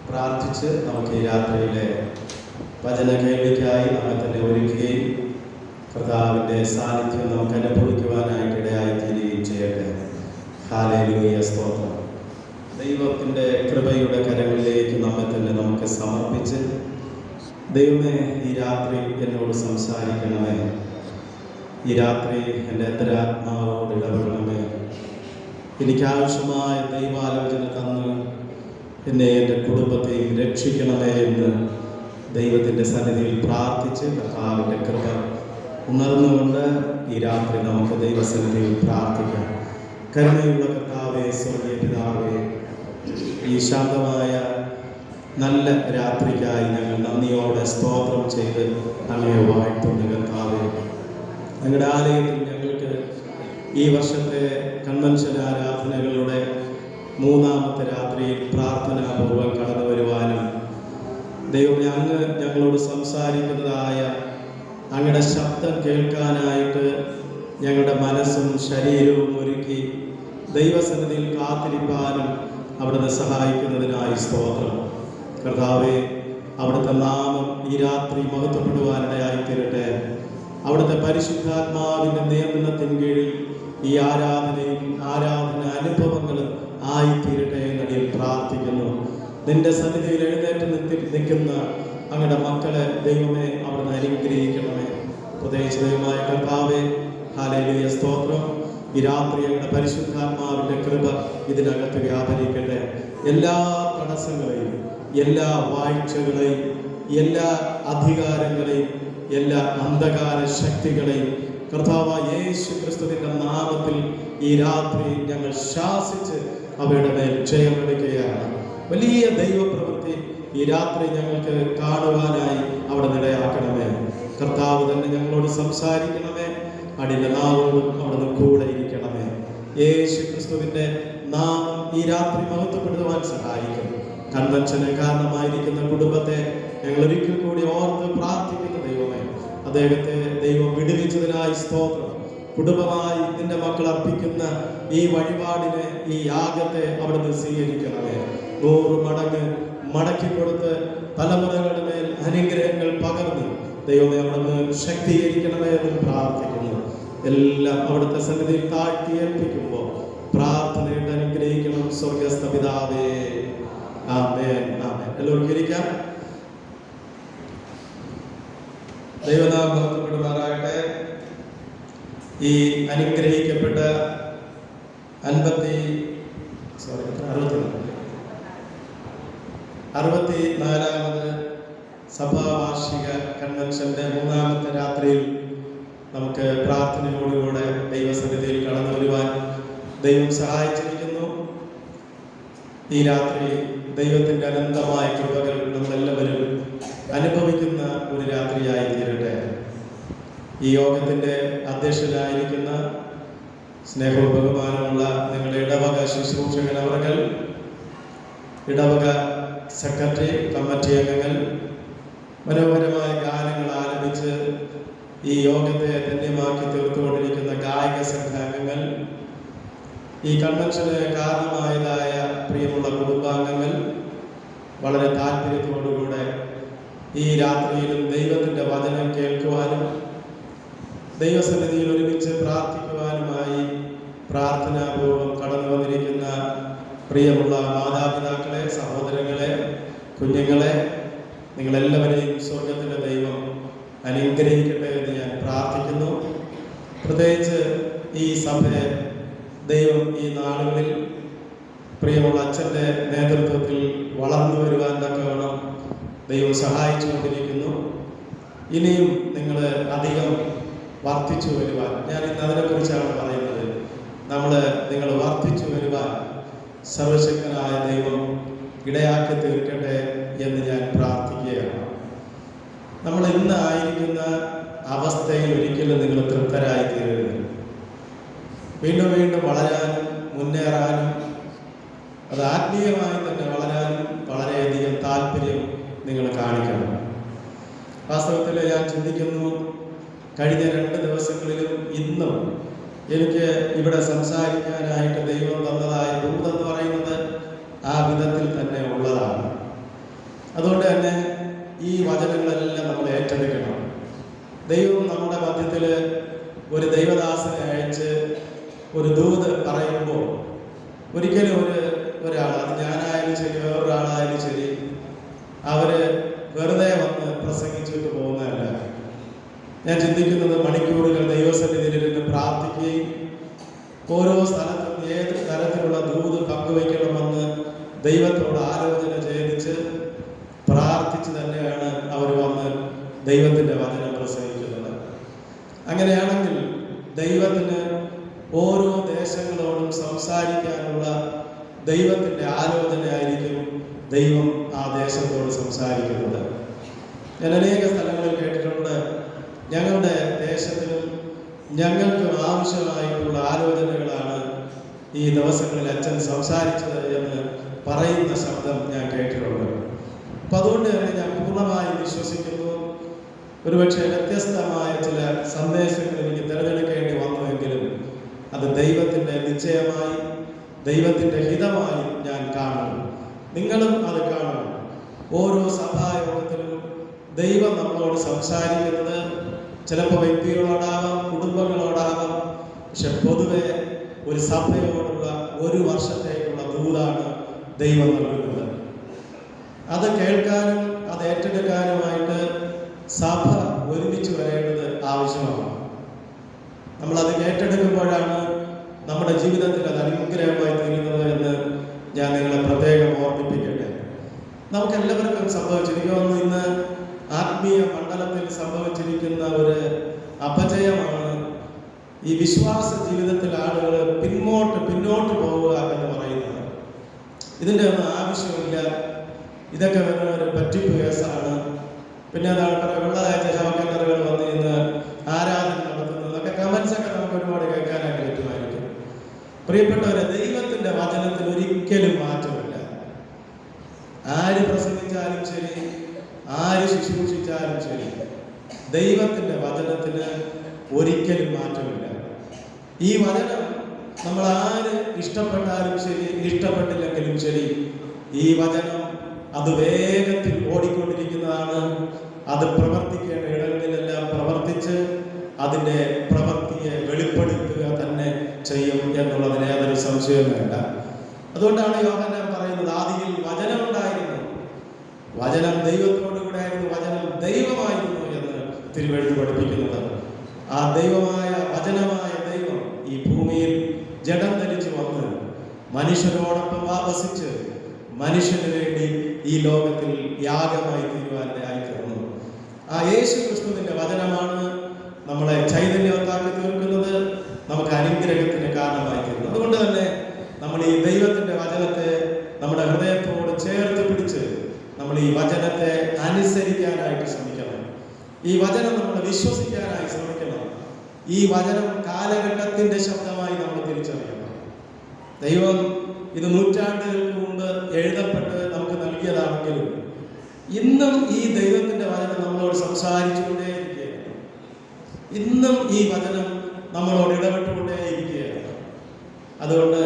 പ്രാർത്ഥിച്ച് നമുക്ക് ഈ രാത്രിയിലെ വചന കേൾവിക്കായി നമ്മെ തന്നെ ഒരുക്കുകയും കർത്താവിൻ്റെ സാന്നിധ്യം നമുക്ക് അനുഭവിക്കുവാനായിട്ട് ഇടയായിത്തീരുകയും ചെയ്യട്ടെ. ഹല്ലേലൂയ, സ്തോത്രം. ദൈവത്തിൻ്റെ കൃപയുടെ കരങ്ങളിലേക്ക് നമ്മെ തന്നെ നമുക്ക് സമർപ്പിച്ച്, ദൈവമേ ഈ രാത്രി എന്നോട് സംസാരിക്കണമേ, ഈ രാത്രി എൻ്റെ അന്തരാത്മാവോട് ഇടപെടണമേ, എനിക്കാവശ്യമായ ദൈവാലോചന തന്ന് എന്നെ എൻ്റെ കുടുംബത്തെയും രക്ഷിക്കണമേ എന്ന് ദൈവത്തിൻ്റെ സന്നിധിയിൽ പ്രാർത്ഥിച്ച് കർത്താവിൻ്റെ കൃപ ഉണർന്നുകൊണ്ട് ഈ രാത്രി നമുക്ക് ദൈവസന്നിധിയിൽ പ്രാർത്ഥിക്കാം. കരുണയുള്ള കർത്താവേ, സ്വർഗീയ പിതാവേ, ഈ ശാന്തമായ നല്ല രാത്രിക്കായി ഞങ്ങൾ നന്ദിയോടെ സ്തോത്രം ചെയ്ത് അങ്ങയെ വാഴ്ത്തുന്നു കർത്താവേ. ഞങ്ങളുടെ ആലയത്തിൽ ഞങ്ങൾക്ക് ഈ വർഷത്തെ കൺവെൻഷൻ ആരാധനകളുടെ മൂന്നാമത്തെ രാത്രിയിൽ പ്രാർത്ഥനാപൂർവ്വം കടന്നു വരുവാനും ദൈവമേ അങ്ങ് ഞങ്ങളോട് സംസാരിക്കുന്നതായ അങ്ങയുടെ ശബ്ദം കേൾക്കാനായിട്ട് ഞങ്ങളുടെ മനസ്സും ശരീരവും ഒരുക്കി ദൈവസന്നിധിയിൽ കാത്തിരിപ്പാനും അവിടുന്ന് സഹായിക്കുന്നതിനായി സ്തോത്രം. കർത്താവേ, അവിടുത്തെ നാമം ഈ രാത്രി മഹത്വപ്പെടുവാനിടയായി തീരട്ടെ. അവിടുത്തെ പരിശുദ്ധാത്മാവിൻ്റെ നിയന്ത്രണത്തിന് കീഴിൽ ഈ ആരാധന അനുഭവങ്ങളും ആയിത്തീരട്ടെ എന്നടിയിൽ പ്രാർത്ഥിക്കുന്നു. നിന്റെ സന്നിധിയിൽ എഴുന്നേറ്റ് നിൽക്കുന്ന അങ്ങയുടെ മക്കളെ ദൈവമേ അവിടുന്ന് അനുഗ്രഹിക്കണമേ. പ്രത്യേകിച്ച് ദൈവമായ കർത്താവേ, ഹല്ലേലൂയ, സ്തോത്രം. ഈ രാത്രി അങ്ങയുടെ പരിശുദ്ധാത്മാവിൻ്റെ കൃപ ഇതിനകത്ത് വ്യാപരിക്കട്ടെ. എല്ലാ തടസ്സങ്ങളെയും, എല്ലാ വാഴ്ചകളെയും, എല്ലാ അധികാരങ്ങളെയും, എല്ലാ അന്ധകാര ശക്തികളെയും കർത്താവായ യേശു ക്രിസ്തുവിന്റെ നാമത്തിൽ ഈ രാത്രി ഞങ്ങൾ ശാസിച്ച് അവയുടെ മേൽ ജയമെടുക്കുകയാണ്. വലിയ ദൈവപ്രവൃത്തി ഈ രാത്രി ഞങ്ങൾക്ക് കാണുവാനായി അവിടെ ഇടയാക്കണമേ. കർത്താവ് തന്നെ ഞങ്ങളോട് സംസാരിക്കണമേ. അടിയുടെ നാവോടും അവിടുന്ന് കൂടെ ഇരിക്കണമേ. യേശു ക്രിസ്തുവിന്റെ നാമം ഈ രാത്രി മഹത്വപ്പെടുത്തുവാൻ സഹായിക്കും. കൺവെൻഷന് കാരണമായിരിക്കുന്ന കുടുംബത്തെ ഞങ്ങൾ ഒരിക്കൽ കൂടി ഓർത്ത് പ്രാർത്ഥിക്കുന്ന ദൈവമേ, അദ്ദേഹത്തെ ദൈവം വിടുവിച്ചതിനായി സ്തോത്രം. കുടുംബമായി നിന്റെ മക്കൾ അർപ്പിക്കുന്ന ഈ വഴിപാടിനെ, ഈ യാഗത്തെ അവിടുന്ന് സ്വീകരിക്കണമേ. 100 മടങ്ങ് മടക്കി കൊടുത്ത് തലമുറകളുടെ മേൽ അനുഗ്രഹങ്ങൾ പകർന്ന് ദൈവമേ അവിടുന്ന് ശക്തീകരിക്കണമേ എന്ന് പ്രാർത്ഥിക്കുന്നു. എല്ലാം അവിടുത്തെ സന്നിധിയിൽ താഴ്ത്തി ഏൽപ്പിക്കുമ്പോൾ പ്രാർത്ഥനയുടെ അനുഗ്രഹിക്കണം സ്വർഗസ്ഥ പിതാവേ. ആമേൻ, ആമേൻ. എല്ലാവർക്കും ഇരിക്കാം. ദൈവനാമം മഹത്വപ്പെടുമാറാകട്ടെ. ഈ അനുഗ്രഹിക്കപ്പെട്ട 64ാമത് സഭാവാർഷിക കൺവെൻഷന്റെ മൂന്നാമത്തെ രാത്രിയിൽ നമുക്ക് പ്രാർത്ഥനയോടുകൂടെ ദൈവസന്നിധിയിൽ കടന്നു വരുവാൻ ദൈവം സഹായിച്ചിരിക്കുന്നു. ഈ രാത്രി ദൈവത്തിൻ്റെ അനന്തമായ കൃപകൾ നമ്മളെല്ലാവരും അനുഭവിക്കുന്ന ഒരു രാത്രിയായി തീരട്ടെ. ഈ യോഗത്തിൻ്റെ അധ്യക്ഷനായിരിക്കുന്ന സ്നേഹവും ബഹുമാനമുള്ള നിങ്ങളുടെ ഇടവക ശുശ്രൂഷകൻ അവർകൾ, ഇടവക സെക്രട്ടറി, കമ്മിറ്റി അംഗങ്ങൾ, മനോഹരമായ ഗാനങ്ങൾ ആലപിച്ച് ഈ യോഗത്തെ ധന്യമാക്കി തീർത്തുകൊണ്ടിരിക്കുന്ന ഗായക സംഘാംഗങ്ങൾ, ഈ കൺവെൻഷന് കാരണമായതായ പ്രിയമുള്ള കുടുംബാംഗങ്ങൾ, വളരെ താല്പര്യത്തോടുകൂടെ ഈ രാത്രിയിലും ദൈവത്തിൻ്റെ വചനം കേൾക്കുവാനും ദൈവസന്നിധിയിൽ ഒരുമിച്ച് പ്രാർത്ഥിക്കുവാനുമായി പ്രാർത്ഥനാപൂർവ്വം കടന്നു വന്നിരിക്കുന്ന പ്രിയമുള്ള മാതാപിതാക്കളെ, സഹോദരങ്ങളെ, കുഞ്ഞുങ്ങളെ, നിങ്ങളെല്ലാവരെയും സ്വർഗത്തിൻ്റെ ദൈവം അനുഗ്രഹിക്കട്ടെ എന്ന് ഞാൻ പ്രാർത്ഥിക്കുന്നു. പ്രത്യേകിച്ച് ഈ സഭയെ ദൈവം ഈ നാളുകളിൽ പ്രിയമുള്ള അച്ഛൻ്റെ നേതൃത്വത്തിൽ വളർന്നു വരുവാൻ തക്കവണ്ണം ദൈവം സഹായിച്ചുകൊണ്ടിരിക്കുന്നു. ഇനിയും നിങ്ങൾ അധികം വർദ്ധിച്ചു വരുവാൻ, ഞാൻ ഇന്ന് അതിനെക്കുറിച്ചാണ് പറയുന്നത്. നിങ്ങൾ വർദ്ധിച്ചു വരുവാൻ സർവശക്തനായ ദൈവം ഇടയാക്കി തീർക്കട്ടെ എന്ന് ഞാൻ പ്രാർത്ഥിക്കുകയാണ്. നമ്മൾ ഇന്ന് ആയിരിക്കുന്ന അവസ്ഥയിൽ ഒരിക്കലും നിങ്ങൾ തൃപ്തരായി തീരരുത്. വീണ്ടും വീണ്ടും വളരാനും മുന്നേറാനും, അത് ആത്മീയമായി തന്നെ വളരാനും വളരെയധികം താല്പര്യം നിങ്ങൾ കാണിക്കണം. വാസ്തവത്തിൽ ഞാൻ ചിന്തിക്കുന്നു, കഴിഞ്ഞ 2 ദിവസങ്ങളിലും ഇന്നും എനിക്ക് ഇവിടെ സംസാരിക്കാനായിട്ട് ദൈവം തന്നതായ ദൂതെന്ന് പറയുന്നത് ആ വിധത്തിൽ തന്നെ ഉള്ളതാണ്. അതുകൊണ്ട് തന്നെ ഈ വചനങ്ങളെല്ലാം നമ്മൾ ഏറ്റെടുക്കണം. ദൈവം നമ്മുടെ മധ്യത്തിൽ ഒരു ദൈവദാസനെ അയച്ച് ഒരു ദൂത് പറയുമ്പോൾ ഒരിക്കലും ഒരാൾ, അത് ഞാനായാലും ശരി വേറൊരാളായാലും ശരി, അവര് വെറുതെ വന്ന് പ്രസംഗിച്ചിട്ട് പോകുന്നതല്ല. ഞാൻ ചിന്തിക്കുന്നത് മണിക്കൂറുകൾ ദൈവസന്നിധിയിലിരുന്ന് പ്രാർത്ഥിക്കുകയും ഓരോ സ്ഥലത്തും ഏത് തരത്തിലുള്ള ദൂത് പങ്കുവയ്ക്കണമെന്ന് ദൈവത്തോട് ആലോചന ചെയ്തിച്ച് പ്രാർത്ഥിച്ച് തന്നെയാണ് അവർ വന്ന് ദൈവത്തിൻ്റെ വചനം പ്രസംഗിക്കുന്നത്. അങ്ങനെയാണെങ്കിൽ ദൈവത്തിന് ഓരോ ദേശങ്ങളോടും സംസാരിക്കാനുള്ള ദൈവത്തിൻ്റെ ആലോചനയായിരിക്കും ദൈവം ആ ദേശത്തോട് സംസാരിക്കുന്നത്. ഞാൻ അനേക സ്ഥലങ്ങളിൽ കേട്ടിട്ടുണ്ട്, ഞങ്ങളുടെ ദേശത്തിനും ഞങ്ങൾക്ക് ആവശ്യമായിട്ടുള്ള ആലോചനകളാണ് ഈ ദിവസങ്ങളിൽ അച്ഛൻ സംസാരിച്ചത് എന്ന് പറയുന്ന ശബ്ദം ഞാൻ കേട്ടിട്ടുണ്ട്. അപ്പം അതുകൊണ്ട് തന്നെ ഞാൻ പൂർണ്ണമായി വിശ്വസിക്കുന്നു, ഒരുപക്ഷെ വ്യത്യസ്തമായ ചില സന്ദേശങ്ങൾ എനിക്ക് തിരഞ്ഞെടുക്കേണ്ടി വന്നുവെങ്കിലും അത് ദൈവത്തിൻ്റെ നിശ്ചയമായി, ദൈവത്തിൻ്റെ ഹിതമായി ഞാൻ കാണുന്നു. നിങ്ങളും അത് കാണണം. ഓരോ സഭായോഗത്തിലും ദൈവം നമ്മളോട് സംസാരിക്കുന്നത് ചിലപ്പോൾ വ്യക്തികളോടാവാം, കുടുംബങ്ങളോടാവാം, പക്ഷെ പൊതുവെ ഒരു സഭയോടുള്ള ഒരു വർഷത്തേക്കുള്ള ദൂതാണ് ദൈവം നൽകുന്നത്. അത് കേൾക്കാനും അത് ഏറ്റെടുക്കാനുമായിട്ട് സഭ ഒരുമിച്ച് വരേണ്ടത് ആവശ്യമാണ്. നമ്മളത് ഏറ്റെടുക്കുമ്പോഴാണ് നമ്മുടെ ജീവിതത്തിൽ അത് അനുഗ്രഹമായി തീരുന്നത് എന്ന് ഞാൻ നിങ്ങളെ പ്രത്യേകം ഓർമ്മിപ്പിക്കട്ടെ. നമുക്കെല്ലാവർക്കും സംഭവിച്ചിരിക്കുന്നു, ഇന്ന് ആത്മീയ മണ്ഡലത്തിൽ സംഭവിച്ചിരിക്കുന്ന ഒരു അപജയമാണ് ഈ വിശ്വാസ ജീവിതത്തിൽ ആളുകൾ പിന്നോട്ട് പോവുക എന്ന് പറയുന്നത്. ഇതിൻ്റെ ഒന്നും ആവശ്യമില്ല, ഇതൊക്കെ വെറും ഒരു പറ്റിപ്പ് കേസാണ്. പിന്നെ അതാണ് വെള്ളാഴ്ച ശവക്കല്ലറുകൾ വന്ന് ഇന്ന് ആരാധന നടത്തുന്നതൊക്കെ കമൻസൊക്കെ നമുക്ക് ഒരുപാട് കേൾക്കാനായിട്ട് പറ്റുമായിരിക്കും. പ്രിയപ്പെട്ടവരെ, ദൈവത്തിൻ്റെ വചനത്തിൽ ഒരിക്കലും മാറ്റമില്ല. ആര് പ്രസംഗിച്ചാലും ശരി, ആര് ശുശ്രൂഷിച്ചാലും ശരി, ദൈവത്തിൻ്റെ വചനത്തിന് ഒരിക്കലും മാറ്റമില്ല. ഈ വചനം നമ്മൾ ആര് ഇഷ്ടപ്പെട്ടാലും ശരി, ഇഷ്ടപ്പെട്ടില്ലെങ്കിലും ശരി, ഈ വചനം അത് വേഗത്തിൽ ഓടിക്കൊണ്ടിരിക്കുന്നതാണ്. അത് പ്രവർത്തിക്കേണ്ട ഇടങ്ങളിലെല്ലാം പ്രവർത്തിച്ച് അതിൻ്റെ പ്രവൃത്തിയെ വെളിപ്പെടുത്തുക തന്നെ ചെയ്യും എന്നുള്ളതിന് യാതൊരു സംശയവും വേണ്ട. അതുകൊണ്ടാണ് യോഹന്നാൻ പറയുന്നത്, ആദിയിൽ വചനം ഉണ്ടായിരുന്നു, വചനം ദൈവത്തോടു കൂടെ ആയിരുന്നു, വചനം ദൈവമായിരുന്നു എന്ന് തിരുവെഴുത്ത് പഠിപ്പിക്കുന്നത്. ആ ദൈവമായ വചനമായ ദൈവം ഈ ഭൂമിയിൽ ജഡം ധരിച്ചു വന്ന് മനുഷ്യരോടൊപ്പം വാസിച്ച് മനുഷ്യന് വേണ്ടി ഈ ലോകത്തിൽ യാഗമായി തീരുവാനായി തീർന്നു. ആ യേശു ക്രിസ്തുവിന്റെ വചനമാണ് നമ്മളെ ചൈതന്യവത്താക്കി തീർക്കുന്നത്, നമുക്ക് അനുഗ്രഹത്തിന് കാരണമായി തീർന്നു. അതുകൊണ്ട് തന്നെ നമ്മൾ ഈ ദൈവത്തിന്റെ വചനത്തെ നമ്മുടെ ഹൃദയത്തോട് ചേർത്ത് പിടിച്ച് നമ്മൾ ഈ വചനത്തെ അനുസരിക്കാനായിട്ട് ശ്രമിക്കണം. ഈ വചനം നമ്മൾ വിശ്വസിക്കാനായി ശ്രമിക്കണം. ഈ വചനം കാലഘട്ടത്തിന്റെ ശബ്ദമായി നമ്മൾ തിരിച്ചറിയണം. ദൈവം ഇത് നൂറ്റാണ്ടുകൾക്ക് മുമ്പ് എഴുതപ്പെട്ട് നമുക്ക് നൽകിയതാണെങ്കിലും ഇന്നും ഈ ദൈവത്തിന്റെ വചനം നമ്മളോട് സംസാരിച്ചുകൊണ്ടേയിരിക്കുകയാണ്. ഇന്നും ഈ വചനം നമ്മളോട് ഇടപെട്ടുകൊണ്ടേയിരിക്കുകയാണ്. അതുകൊണ്ട്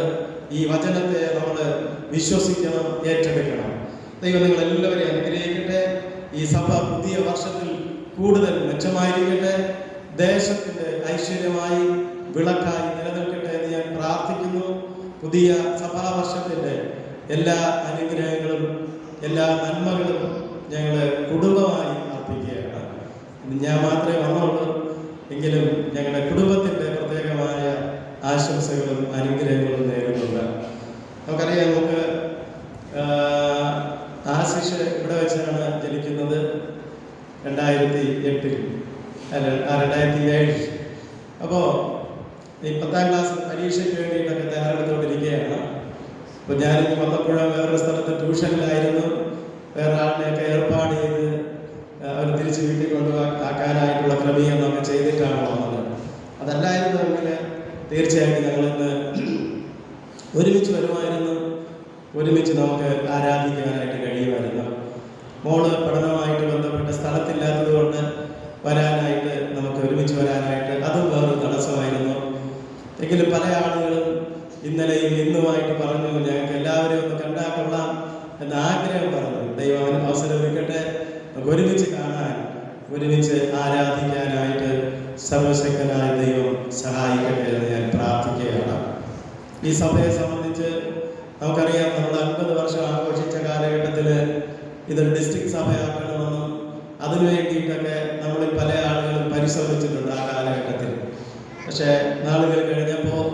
ഈ വചനത്തെ നമ്മൾ വിശ്വസിക്കണം, ഏറ്റെടുക്കണം. ദൈവം നിങ്ങളെല്ലാവരെയും അനുഗ്രഹിക്കട്ടെ. ഈ സഭ പുതിയ വർഷത്തിൽ കൂടുതൽ മെച്ചമായിരിക്കട്ടെ, ദേശത്തിന്റെ ഐശ്വര്യമായി വിളക്കായി നിലനിൽക്കട്ടെ എന്ന് ഞാൻ പ്രാർത്ഥിക്കുന്നു. പുതിയ സഭാവർഷത്തിന്റെ എല്ലാ അനുഗ്രഹങ്ങളും എല്ലാ നന്മകളും ഞങ്ങൾ കുടുംബമായി അർപ്പിക്കുകയാണ്. ഞാൻ മാത്രമേ വന്നുള്ളൂ എങ്കിലും ഞങ്ങളുടെ കുടുംബത്തിന്റെ പ്രത്യേകമായ ആശംസകളും അനുഗ്രഹങ്ങളും നേരുന്നുണ്ട്. നമുക്കറിയാം, നമുക്ക് ആശിഷ് ഇവിടെ വെച്ചാണ് ജനിക്കുന്നത് 2008 അല്ല 2007. അപ്പോൾ ഈ 10ാം ക്ലാസ് പരീക്ഷയ്ക്ക് വേണ്ടിയിട്ടൊക്കെ തയ്യാറെടുത്തുകൊണ്ടിരിക്കുകയാണ്. അപ്പോൾ ഞാനിന്ന് വന്നപ്പോഴും വേറൊരു സ്ഥലത്ത് ട്യൂഷനിലായിരുന്നു. വേറെ ആളിനെയൊക്കെ ഏർപ്പാട് ചെയ്ത് അവർ തിരിച്ച് വീട്ടിൽ കൊണ്ടുവാക്കാനായിട്ടുള്ള ക്രമീകരണമൊക്കെ ചെയ്തിട്ടാണ് വന്നത്. അതല്ലായിരുന്നെങ്കിൽ തീർച്ചയായിട്ടും ഞങ്ങളിന്ന് ഒരുമിച്ച് വരുമായിരുന്നു, ഒരുമിച്ച് നമുക്ക് ആരാധിക്കാനായിട്ട് കഴിയുമായിരുന്നു. മോള് പഠനവുമായിട്ട് ബന്ധപ്പെട്ട സ്ഥലത്തില്ലാത്തത് കൊണ്ട് വരാനായിട്ട് നമുക്ക് ഒരുമിച്ച് വരാനായിട്ട് അതും വേറൊരു തടസ്സമായിരുന്നു. എങ്കിലും പല ആളുകളും ഇന്നലെയും ഇന്നുമായിട്ട് പറഞ്ഞു ഞങ്ങൾക്ക് എല്ലാവരെയും ഒന്ന് കണ്ടാൽ കൊള്ളാം എന്ന ആഗ്രഹം പറഞ്ഞു. ദൈവം അവന് അവസരം ഒരുക്കട്ടെ. നമുക്ക് ഒരുമിച്ച് കാണാൻ, ഒരുമിച്ച് ആരാധിക്കാനായിട്ട് സർവശക്തനായ ദൈവം സഹായിക്കട്ടെ എന്ന് ഞാൻ പ്രാർത്ഥിക്കുകയാണ്. ഈ സഭയെ സംബന്ധിച്ച് നമുക്കറിയാം, നമ്മൾ 50 വർഷം ആഘോഷിച്ച കാലഘട്ടത്തിൽ ഇതൊരു ഡിസ്ട്രിക്ട് സഭയാക്കണമെന്നും അതിനു വേണ്ടിയിട്ടൊക്കെ നമ്മളിൽ പല ആളുകളും പരിശ്രമിച്ചിട്ടുണ്ട് ആ കാലഘട്ടത്തിൽ. പക്ഷേ നാളുകൾ കഴിഞ്ഞപ്പോൾ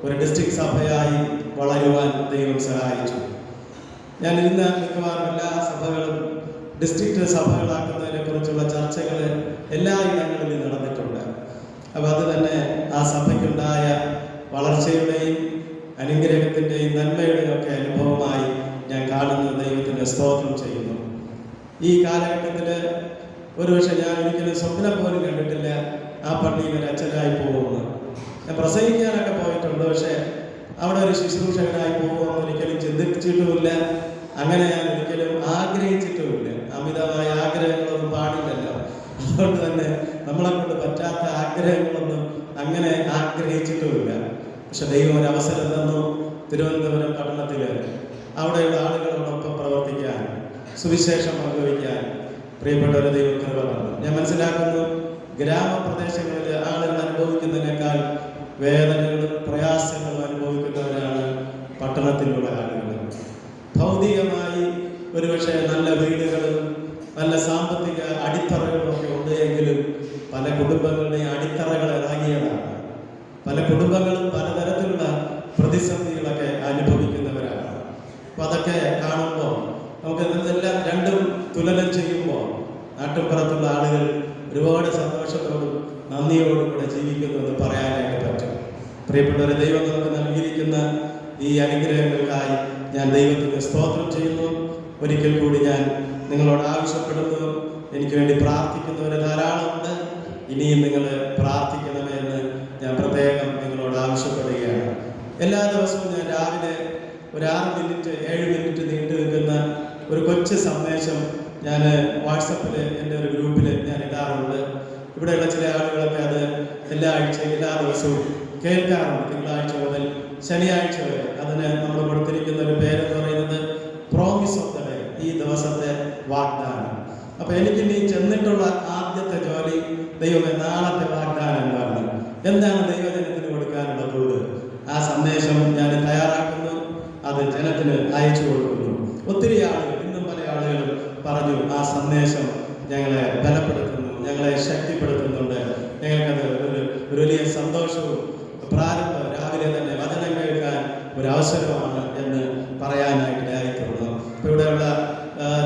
ഒരു ഡിസ്ട്രിക്ട് സഭയായി വളരുവാൻ ദൈവം സഹായിച്ചു. ഞാൻ ഇന്ന് മിക്കവാറും എല്ലാ സഭകളും ഡിസ്ട്രിക്ട് സഭകളാക്കുന്നതിനെ കുറിച്ചുള്ള ചർച്ചകൾ എല്ലാ ഇടങ്ങളിലും നടന്നിട്ടുണ്ട്. അപ്പോൾ അത് തന്നെ ആ സഭയ്ക്കുണ്ടായ വളർച്ചയുടെയും അനുഗ്രഹത്തിൻ്റെയും നന്മയുടെയും ഒക്കെ അനുഭവമായി ഞാൻ കാണുന്ന ദൈവത്തിൻ്റെ സ്തോത്രം ചെയ്യുന്നു. ഈ കാലഘട്ടത്തിൽ ഒരുപക്ഷെ ഞാൻ ഒരിക്കലും സ്വപ്നം പോലും കണ്ടിട്ടില്ല ആ പള്ളിയിൽ ഒരു അച്ഛനായി പോകുമെന്ന്. ഞാൻ പ്രസംഗിക്കാനൊക്കെ പോയിട്ടുണ്ട്, പക്ഷേ അവിടെ ഒരു ശുശ്രൂഷകനായി പോകുമെന്ന് ഒരിക്കലും ചിന്തിച്ചിട്ടുമില്ല. അങ്ങനെ ഞാൻ ഒരിക്കലും ആഗ്രഹിച്ചിട്ടുമില്ല. അമിതമായ ആഗ്രഹങ്ങളൊന്നും പാടില്ലല്ലോ. അതുകൊണ്ട് തന്നെ നമ്മളെ കൊണ്ട് പറ്റാത്ത ആഗ്രഹങ്ങളൊന്നും അങ്ങനെ ആഗ്രഹിച്ചിട്ടുമില്ല. പക്ഷെ ദൈവം ഒരു അവസരം തന്നു. തിരുവനന്തപുരം പട്ടണത്തിൽ അവിടെയുള്ള ആളുകളോടൊപ്പം പ്രവർത്തിക്കാൻ, സുവിശേഷം പങ്കുവയ്ക്കാൻ പ്രിയപ്പെട്ടവരെ ദൈവം കൃപ തന്നു. ഞാൻ മനസ്സിലാക്കുന്നു, ഗ്രാമപ്രദേശങ്ങളിൽ ആളുകൾ അനുഭവിക്കുന്നതിനേക്കാൾ വേദനകളും പ്രയാസങ്ങളും അനുഭവിക്കുന്നവരാണ് പട്ടണത്തിലുള്ള ആളുകൾ. ഭൗതികമായി ഒരുപക്ഷെ നല്ല വീടുകളും നല്ല സാമ്പത്തിക അടിത്തറകളും ഒക്കെ ഉണ്ട് എങ്കിലും പല കുടുംബങ്ങളുടെയും അടിത്തറകൾ ഇറങ്ങിയതാണ്. പല കുടുംബങ്ങളും പലതരത്തിലുള്ള പ്രതിസന്ധികളൊക്കെ അനുഭവിക്കുന്നവരാണ്. അപ്പം അതൊക്കെ കാണുമ്പോൾ നമുക്ക് ഇതെല്ലാം രണ്ടും തുലനം ചെയ്യുമ്പോൾ നാട്ടിൻപുറത്തുള്ള ആളുകൾ ഒരുപാട് സന്തോഷത്തോടും നന്ദിയോടും കൂടെ ജീവിക്കുന്നു എന്ന് പറയാനായിട്ട് പറ്റും. പ്രിയപ്പെട്ടവരെ, ദൈവം നമുക്ക് നൽകിയിരിക്കുന്ന ഈ അനുഗ്രഹങ്ങൾക്കായി ഞാൻ ദൈവത്തിന് സ്തോത്രം ചെയ്യുന്നു. ഒരിക്കൽ കൂടി ഞാൻ നിങ്ങളോട് ആവശ്യപ്പെടുന്നു, എനിക്ക് വേണ്ടി പ്രാർത്ഥിക്കുന്നവരെ ധാരാളമുണ്ട്. ഇനിയും നിങ്ങൾ പ്രാർത്ഥിക്കണമേ എന്ന് ഞാൻ പ്രത്യേകം നിങ്ങളോട് ആവശ്യപ്പെടുകയാണ്. എല്ലാ ദിവസവും ഞാൻ രാവിലെ ഒരു 6 മിനിറ്റ് 7 മിനിറ്റ് നീണ്ടു നിൽക്കുന്ന ഒരു കൊച്ചു സന്ദേശം ഞാൻ വാട്സപ്പിൽ എൻ്റെ ഒരു ഗ്രൂപ്പിൽ ഞാൻ ഇടാറുണ്ട്. ഇവിടെയുള്ള ചില ആളുകളൊക്കെ അത് എല്ലാ ദിവസവും കേൾക്കാറുണ്ട്. തിങ്കളാഴ്ച മുതൽ ശനിയാഴ്ച വരെ. അതിന് നമ്മൾ കൊടുത്തിരിക്കുന്ന ഒരു പേരെന്ന് പറയുന്നത് പ്രോമിസ് ഓഫ് ദ ഡേ, ഈ ദിവസത്തെ വാഗ്ദാനം. അപ്പൊ എനിക്ക് നീ ചെന്നിട്ടുള്ള ആദ്യത്തെ ജോലി, ദൈവമേ നാളത്തെ വാഗ്ദാനം എന്താണ് ദൈവജനത്തിന് കൊടുക്കാനുള്ള ദൂത്. ആ സന്ദേശം ഞാൻ തയ്യാറാക്കുന്നു, അത് ജനത്തിന് അയച്ചു കൊടുക്കുന്നു. ഒത്തിരി ആളുകൾ, ഇന്നും പല ആളുകളും പറഞ്ഞു, ആ സന്ദേശം ഞങ്ങളെ ബലപ്പെടുത്തുന്നു, ഞങ്ങളെ ശക്തിപ്പെടുത്തുന്നുണ്ട്, ഞങ്ങൾക്കത് ഒരു വലിയ സന്തോഷവും രാവിലെ തന്നെ വചനം കേൾക്കാൻ ഒരു അവസരമാണ് എന്ന് പറയാനായിട്ട് ആയിട്ടുണ്ട്. ഇപ്പൊ ഇവിടെയുള്ള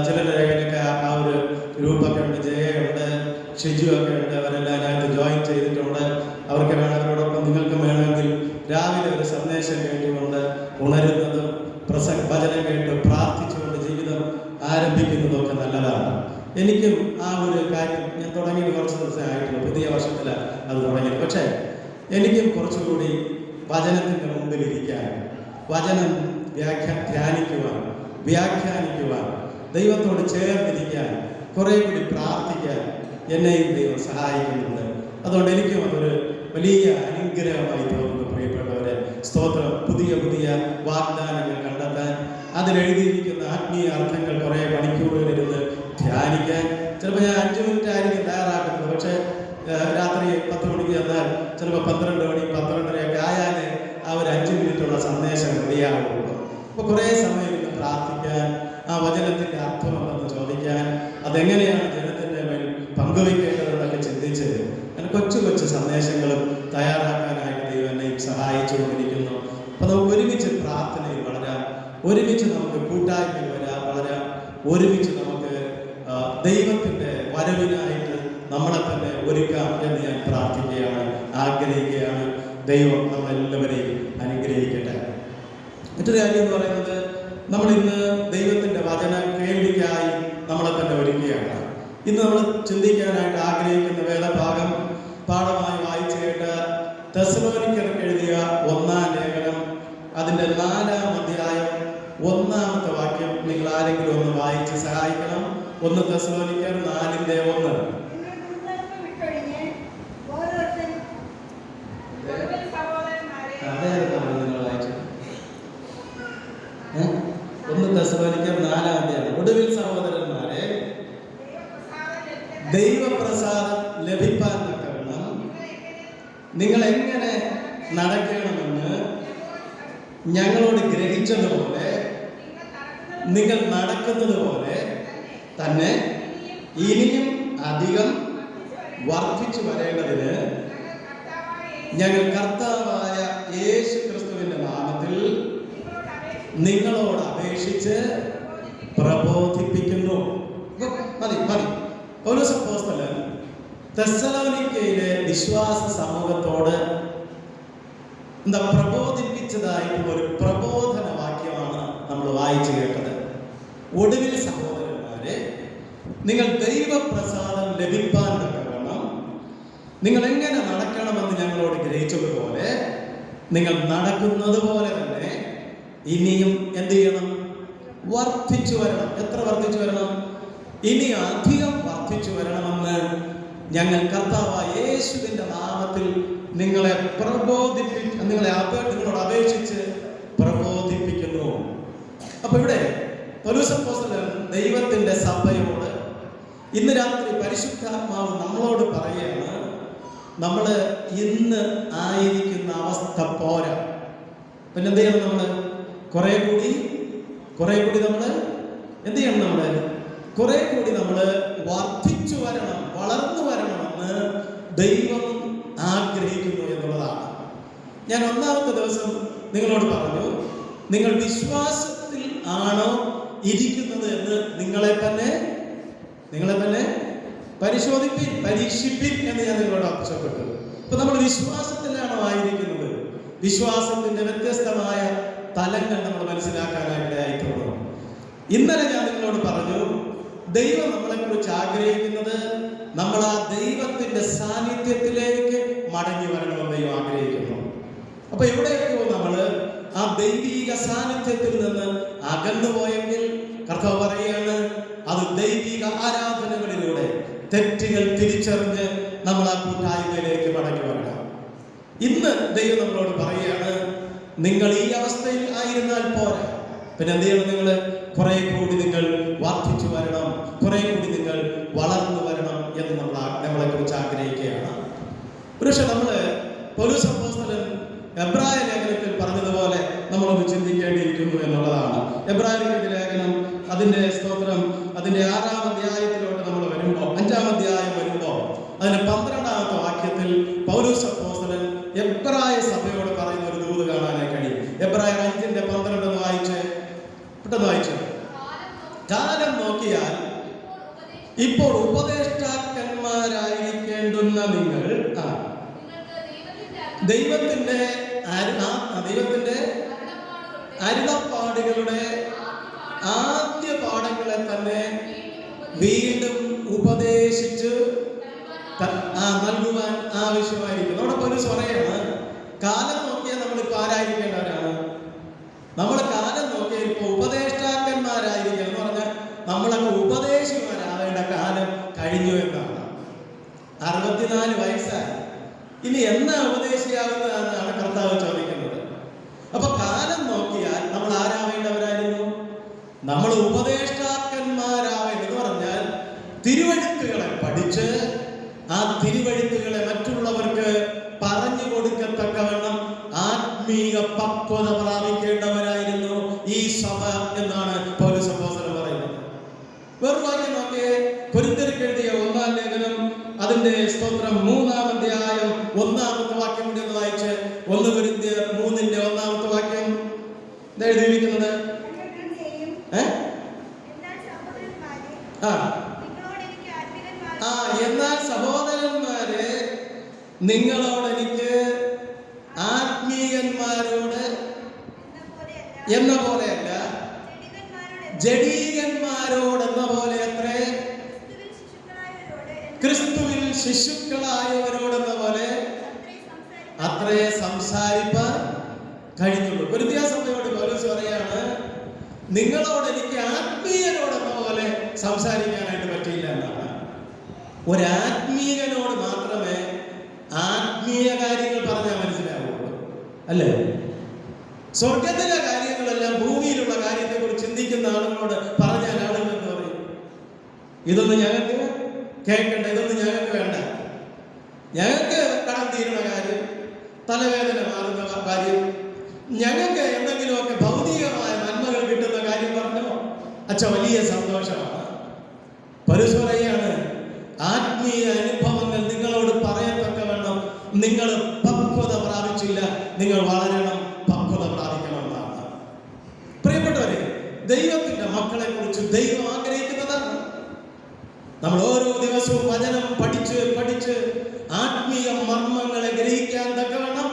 ചിലരൊക്കെ ആ ഒരു ഗ്രൂപ്പൊക്കെ ഉണ്ട്, ജയുണ്ട്, ഷിജു ഒക്കെ ഉണ്ട്, അവരെല്ലാം അതിനകത്ത് ജോയിൻ ചെയ്തിട്ടുണ്ട്. അവർക്ക് അവരോടൊപ്പം നിങ്ങൾക്കും വേണമെങ്കിൽ രാവിലെ ഒരു സന്ദേശം കേട്ടുകൊണ്ട് ഉണരുന്നതും വചനം കേട്ട് പ്രാർത്ഥിച്ചുകൊണ്ട് ജീവിതം ആരംഭിക്കുന്നതും ഒക്കെ നല്ലതാണ്. എനിക്കും ആ ഒരു കാര്യം ഞാൻ തുടങ്ങിയത് കുറച്ച് ദിവസമായിട്ടുള്ളൂ, പുതിയ വർഷത്തിലാണ് അത് തുടങ്ങിയത്. പക്ഷേ എനിക്കും കുറച്ചുകൂടി വചനത്തിൻ്റെ മുമ്പിലിരിക്കാൻ, വചനം ധ്യാനിക്കുവാൻ, വ്യാഖ്യാനിക്കുവാൻ, ദൈവത്തോട് ചേർന്നിരിക്കാൻ, കുറേ കൂടി പ്രാർത്ഥിക്കാൻ എന്നെയും ദൈവം സഹായിക്കുന്നുണ്ട്. അതുകൊണ്ട് എനിക്കും അതൊരു വലിയ അനുഗ്രഹമായി തോന്നുന്നു. പ്രിയപ്പെട്ടവരെ, സ്തോത്രം. പുതിയ പുതിയ വാഗ്ദാനങ്ങൾ കണ്ടെത്താൻ, അതിലെഴുതിയിരിക്കുന്ന ആത്മീയ അർത്ഥങ്ങൾ കുറേ മണിക്കൂറുകളിരുന്ന് ധ്യാനിക്കാൻ. ചിലപ്പോൾ ഞാൻ 5 മിനിറ്റ് ആയിരിക്കും തയ്യാറാക്കുന്നത്, പക്ഷേ രാത്രി 10 മണിക്ക് ചെന്നാൽ ചിലപ്പോൾ 12 മണി 12:30 ആയാലേ ആ ഒരു 5 മിനിറ്റുള്ള സന്ദേശം റെഡിയാകുള്ളൂ. അപ്പോൾ കുറേ സമയം ഇരുന്ന് പ്രാർത്ഥിക്കാൻ, ആ വചനത്തിൻ്റെ അർത്ഥമെന്ന് ചോദിക്കാൻ, അതെങ്ങനെയാണ് ജനത്തിൻ്റെ മേൽ പങ്കുവയ്ക്കേണ്ടതെന്നൊക്കെ ചിന്തിച്ച് അങ്ങനെ കൊച്ചു കൊച്ചു സന്ദേശങ്ങളും തയ്യാറാക്കാനായിട്ട് ദൈവം എന്നെയും സഹായിച്ചുകൊണ്ടിരിക്കുന്നു. അപ്പോൾ നമുക്ക് ഒരുമിച്ച് പ്രാർത്ഥനയിൽ വളരാം, ഒരുമിച്ച് നമുക്ക് കൂട്ടായ്മയിൽ വളരാം, ഒരുമിച്ച് നമുക്ക് ദൈവത്തിൻ്റെ വരവിനായിട്ട് നമ്മളെ തന്നെ ഒരുക്കാം എന്ന് ഞാൻ പ്രാർത്ഥിക്കുകയാണ്, ആഗ്രഹിക്കുകയാണ്. ദൈവം നമ്മളെല്ലാവരെയും അനുഗ്രഹിക്കട്ടെ. മറ്റൊരു കാര്യം എന്ന് പറയുന്നത്, നമ്മൾ ഇന്ന് ദൈവത്തിൻ്റെ വചന കേൾവിക്കായി നമ്മളെ തന്നെ ഒരുക്കുകയാണ്. ഇന്ന് നമ്മൾ ചിന്തിക്കാനായിട്ട് ആഗ്രഹിക്കുന്ന വേദഭാഗം പാഠമായി വായിച്ചു കേട്ട തെസ്സലോനിക്കർക്ക് എഴുതിയ 1-ാം ലേഖനം, അതിൻ്റെ 4-ാം അധ്യായം 1-ാമത്തെ വാക്യം നിങ്ങൾ ആരെങ്കിലും ഒന്ന് വായിച്ച് സഹായിക്കണം. 1 തെസ്സലോനിക്കർ 4:1. നിങ്ങൾ വായിച്ചു. 4-ാം അധ്യായം. ഒടുവിൽ സഹോദരന്മാരെ, ദൈവപ്രസാദം ലഭിപ്പാൻ തക്കവണ്ണം നിങ്ങൾ എങ്ങനെ നടക്കണമെന്ന് ഞങ്ങളോട് ഗ്രഹിച്ചതുപോലെ നിങ്ങൾ നടക്കുന്നത് പോലെ തന്നെ ഇനിയും അധികം വർദ്ധിച്ചു വരേണ്ടതിന് ഞങ്ങൾ കർത്താവായ യേശു ക്രിസ്തുവിന്റെ നാമത്തിൽ നിങ്ങളോട് അപേക്ഷിച്ച് പ്രബോധിപ്പിക്കുന്നു. മതി. പൗലോസ് അപ്പോസ്തലൻ തെസ്സലോനിക്കയിലെ വിശ്വാസ സമൂഹത്തോട് പ്രബോധിപ്പിച്ചതായിട്ടുള്ള ഒരു പ്രബോധന വാക്യമാണ് നമ്മൾ വായിച്ചു കേട്ടത്. ഒടുവിൽ സഹോദരന്മാരെ, നിങ്ങൾ ദൈവപ്രസാദം ലഭിപ്പാൻ തക്കവണ്ണം നിങ്ങൾ എങ്ങനെ നടക്കണമെന്ന് ഞങ്ങളോട് ഗ്രഹിച്ചതുപോലെ നിങ്ങൾ നടക്കുന്നത് പോലെ തന്നെ ഇനിയും എന്ത് ചെയ്യണം? വർദ്ധിച്ചു വരണം. എത്ര വർദ്ധിച്ചു വരണം? ഇനി അധികം വർദ്ധിച്ചു വരണമെന്ന് ഞങ്ങൾ കർത്താവായ യേശുവിന്റെ നാമത്തിൽ നിങ്ങളോട് അപേക്ഷിച്ച് പ്രബോധിപ്പിക്കുന്നു. അപ്പൊ ഇവിടെ പൗലോസ് അപ്പോസ്തലൻ ദൈവത്തിന്റെ സഭയോട് ഇന്ന് രാത്രി പരിശുദ്ധാത്മാവ് നമ്മളോട് പറയുകയാണ്, നമ്മൾ ഇന്ന് ആയിരിക്കുന്ന അവസ്ഥ പോരാ. പിന്നെ എന്ത് ചെയ്യണം? നമ്മൾ കുറെ കൂടി നമ്മൾ എന്ത് ചെയ്യണം? കുറെ കൂടി നമ്മൾ വർദ്ധിച്ചു വരണം, വളർന്നു വരണമെന്ന് ദൈവം ആഗ്രഹിക്കുന്നു എന്നുള്ളതാണ്. ഞാൻ ഒന്നാമത്തെ ദിവസം നിങ്ങളോട് പറഞ്ഞു, നിങ്ങൾ വിശ്വാസത്തിൽ ആണോ ഇരിക്കുന്നത് എന്ന് നിങ്ങളെ തന്നെ പരീക്ഷിപ്പിൻ എന്ന് ഞാൻ നിങ്ങളോട് ആവശ്യപ്പെട്ടു. അപ്പൊ നമ്മൾ വിശ്വാസത്തിലാണോ ആയിരിക്കുന്നത്? വിശ്വാസത്തിന്റെ വ്യത്യസ്തമായ തലങ്ങൾ നമ്മൾ മനസ്സിലാക്കാനായിട്ടായിട്ടുള്ളൂ. ഇന്നലെ ഞാൻ നിങ്ങളോട് പറഞ്ഞു, ദൈവം നമ്മളെ കുറിച്ച് ആഗ്രഹിക്കുന്നത് നമ്മൾ ആ ദൈവത്തിന്റെ സാന്നിധ്യത്തിലേക്ക് മടങ്ങി വരണമെന്ന് ദൈവം ആഗ്രഹിക്കുന്നു. അപ്പൊ എവിടെയൊക്കെയോ നമ്മൾ ആ ദൈവീക സാന്നിധ്യത്തിൽ നിന്ന് അകന്നു പോയെങ്കിൽ കർത്താവ് പറയുകയാണ്, അത് ദൈവിക ആരാധനകളിലൂടെ തെറ്റുകൾ തിരിച്ചറിഞ്ഞ് നമ്മൾ ആ കൂട്ടായ്മയിലേക്ക് മടങ്ങി വരണം. ഇന്ന് ദൈവം നമ്മളോട് പറയുകയാണ്, നിങ്ങൾ ഈ അവസ്ഥയിൽ ആയിരുന്നാൽ പോരാ, പിന്നെ എന്ത് ചെയ്യണം? നിങ്ങൾ കുറെ കൂടി നിങ്ങൾ വർദ്ധിച്ചു വരണം, കുറെ കൂടി നിങ്ങൾ വളർന്നു വരണം എന്ന് നമ്മളെ കുറിച്ച് ആഗ്രഹിക്കുകയാണ്. പക്ഷെ നമ്മള് പൗലോസ് അപ്പോസ്തലൻ എബ്രായ ലേഖനത്തിൽ പറഞ്ഞതുപോലെ നമ്മളൊന്ന് ചിന്തിക്കേണ്ടിയിരിക്കുന്നു എന്നുള്ളതാണ്. എബ്രായരുടെ ലേഖനം അതിന്റെ 6-ാം അധ്യായത്തിലോട്ട് നമ്മൾ വരുമ്പോൾ, 5-ാം അധ്യായം വരുമ്പോൾ അതിന്റെ 12-ാമത്തെ വാക്യത്തിൽ പൗലോസ് അപ്പോസ്തലൻ എബ്രായ സഭയോട് പറയുന്ന ഒരു ദൂത് കാണാനായി കഴിയും. എബ്രായർ 5:12 പെട്ടെന്ന് വായിച്ചു. കാലം നോക്കിയാൽ ഇപ്പോൾ ഉപദേഷ്ടാക്കന്മാരായിരിക്കേണ്ടുന്ന നിങ്ങൾ ദൈവത്തിന്റെ അരുളപ്പാടുകളുടെ ആദ്യ പാഠങ്ങളെ തന്നെ വീണ്ടും ഉപദേശിച്ച് നൽകുവാൻ ആവശ്യമായിരിക്കും. നമ്മുടെ പൗലോസ് പറയാണ്, കാലം നോക്കിയാൽ നമ്മളിപ്പോൾ ആരായിരിക്കേണ്ടവരാണ്? നമ്മൾ കാലം നോക്കിയാൽ ഇപ്പോൾ ഉപദേഷ്ടാക്കന്മാരായിരിക്കണം എന്ന് പറഞ്ഞാൽ നമ്മളൊക്കെ ഉപദേശിമാരാവേണ്ട കാലം കഴിഞ്ഞു എന്നാണ്. 64 വയസ്സായി, ഇനി എന്നാ ഉപദേശിയാവുന്നതെന്നാണ് കർത്താവ് ചോദിക്കുന്നത്. അപ്പൊ കാലം നോക്കിയാൽ നമ്മൾ ആരാവേണ്ടവരായിരുന്നു? നമ്മൾ ഉപദേഷ്ടാക്കന്മാരാവേണ്ടെന്ന് പറഞ്ഞാൽ തിരുവഴുത്തുകളെ പഠിച്ച് ആ തിരുവഴുത്തുകളെ മറ്റുള്ളവർക്ക് പറഞ്ഞു കൊടുക്കത്തക്കവണ്ണം ആത്മീയ പക്വത പ്രാപിക്കേണ്ടവരായിരുന്നു ഈ സഭ എന്നാണ് പൗലോസ് അപ്പോസ്തലൻ പറയുന്നത്. വേറെ വാക്യം നോക്കിയേ, കൊരിന്ത്യർക്ക് എഴുതിയ 1-ാം ലേഖനം അതിന്റെ 3-ാം അധ്യായം 1-ാമത്തെ വാക്യം കൂടി ഒന്ന് വായിച്ച്. 1 കൊരിന്ത്യർ 3-ന്റെ 1-ാമത്തെ വാക്യം എഴുതിയിരിക്കുന്നത് എന്നാൽ സഹോദരന്മാരെ, നിങ്ങളോട് എനിക്ക് ആത്മീയന്മാരോട് എന്ന പോലെയല്ല, ജഡീകന്മാരോട് എന്ന പോലെ അത്രേ, ക്രിസ്തുവിൽ ശിശുക്കളായവരോടെന്ന പോലെ അത്രേ സംസാരിപ്പാൻ കഴിഞ്ഞുള്ളൂ. കൊരിന്ത്യ സഭയോട് പൗലോസ് പറയാണ്, നിങ്ങളോട് എനിക്ക് ആത്മീയനോടെന്ന പോലെ സംസാരിക്കാനായിട്ട് പറ്റിയില്ല എന്നാണ്. ഒരാത്മീയനോട് മാത്രമേ ആത്മീയ കാര്യങ്ങൾ പറഞ്ഞാൽ മനസ്സിലാവുള്ളൂ, അല്ലേ? സ്വർഗത്തിലെ കാര്യങ്ങളെല്ലാം ഭൂമിയിലുള്ള കാര്യത്തെക്കുറിച്ച് ചിന്തിക്കുന്ന ആളുകളോട് പറഞ്ഞാൽ ആളുകൾ എന്ന് പറയും, ഇതൊന്നും ഞങ്ങൾക്ക് കേൾക്കണ്ട, ഇതൊന്നും ഞങ്ങൾക്ക് വേണ്ട. ഞങ്ങൾക്ക് കടം തീരുന്ന കാര്യം, തലവേദന മാറുന്ന കാര്യം, ഞങ്ങൾക്ക് എന്തെങ്കിലുമൊക്കെ ഭൗതികമായ നന്മകൾ കിട്ടുന്ന കാര്യം പറഞ്ഞോ അച്ഛ വലിയ സന്തോഷമാണ്. പൗലോസ് പറയാണ്, ആത്മീയ അനുഭവങ്ങൾ നിങ്ങളോട് പറയത്തക്കവണ്ണം നിങ്ങൾ പക്വത പ്രാപിച്ചില്ല, നിങ്ങൾ വളരണം, പക്വത പ്രാപിക്കണമെന്നാണ്. പ്രിയപ്പെട്ടവരെ, ദൈവത്തിന്റെ മക്കളെ കുറിച്ച് ദൈവം ആഗ്രഹിക്കുന്നതാണ് നമ്മൾ ഓരോ ദിവസവും വചനം പഠിച്ച് പഠിച്ച് ആത്മീയ മർമ്മങ്ങളെ ഗ്രഹിക്കാൻ തക്കവണ്ണം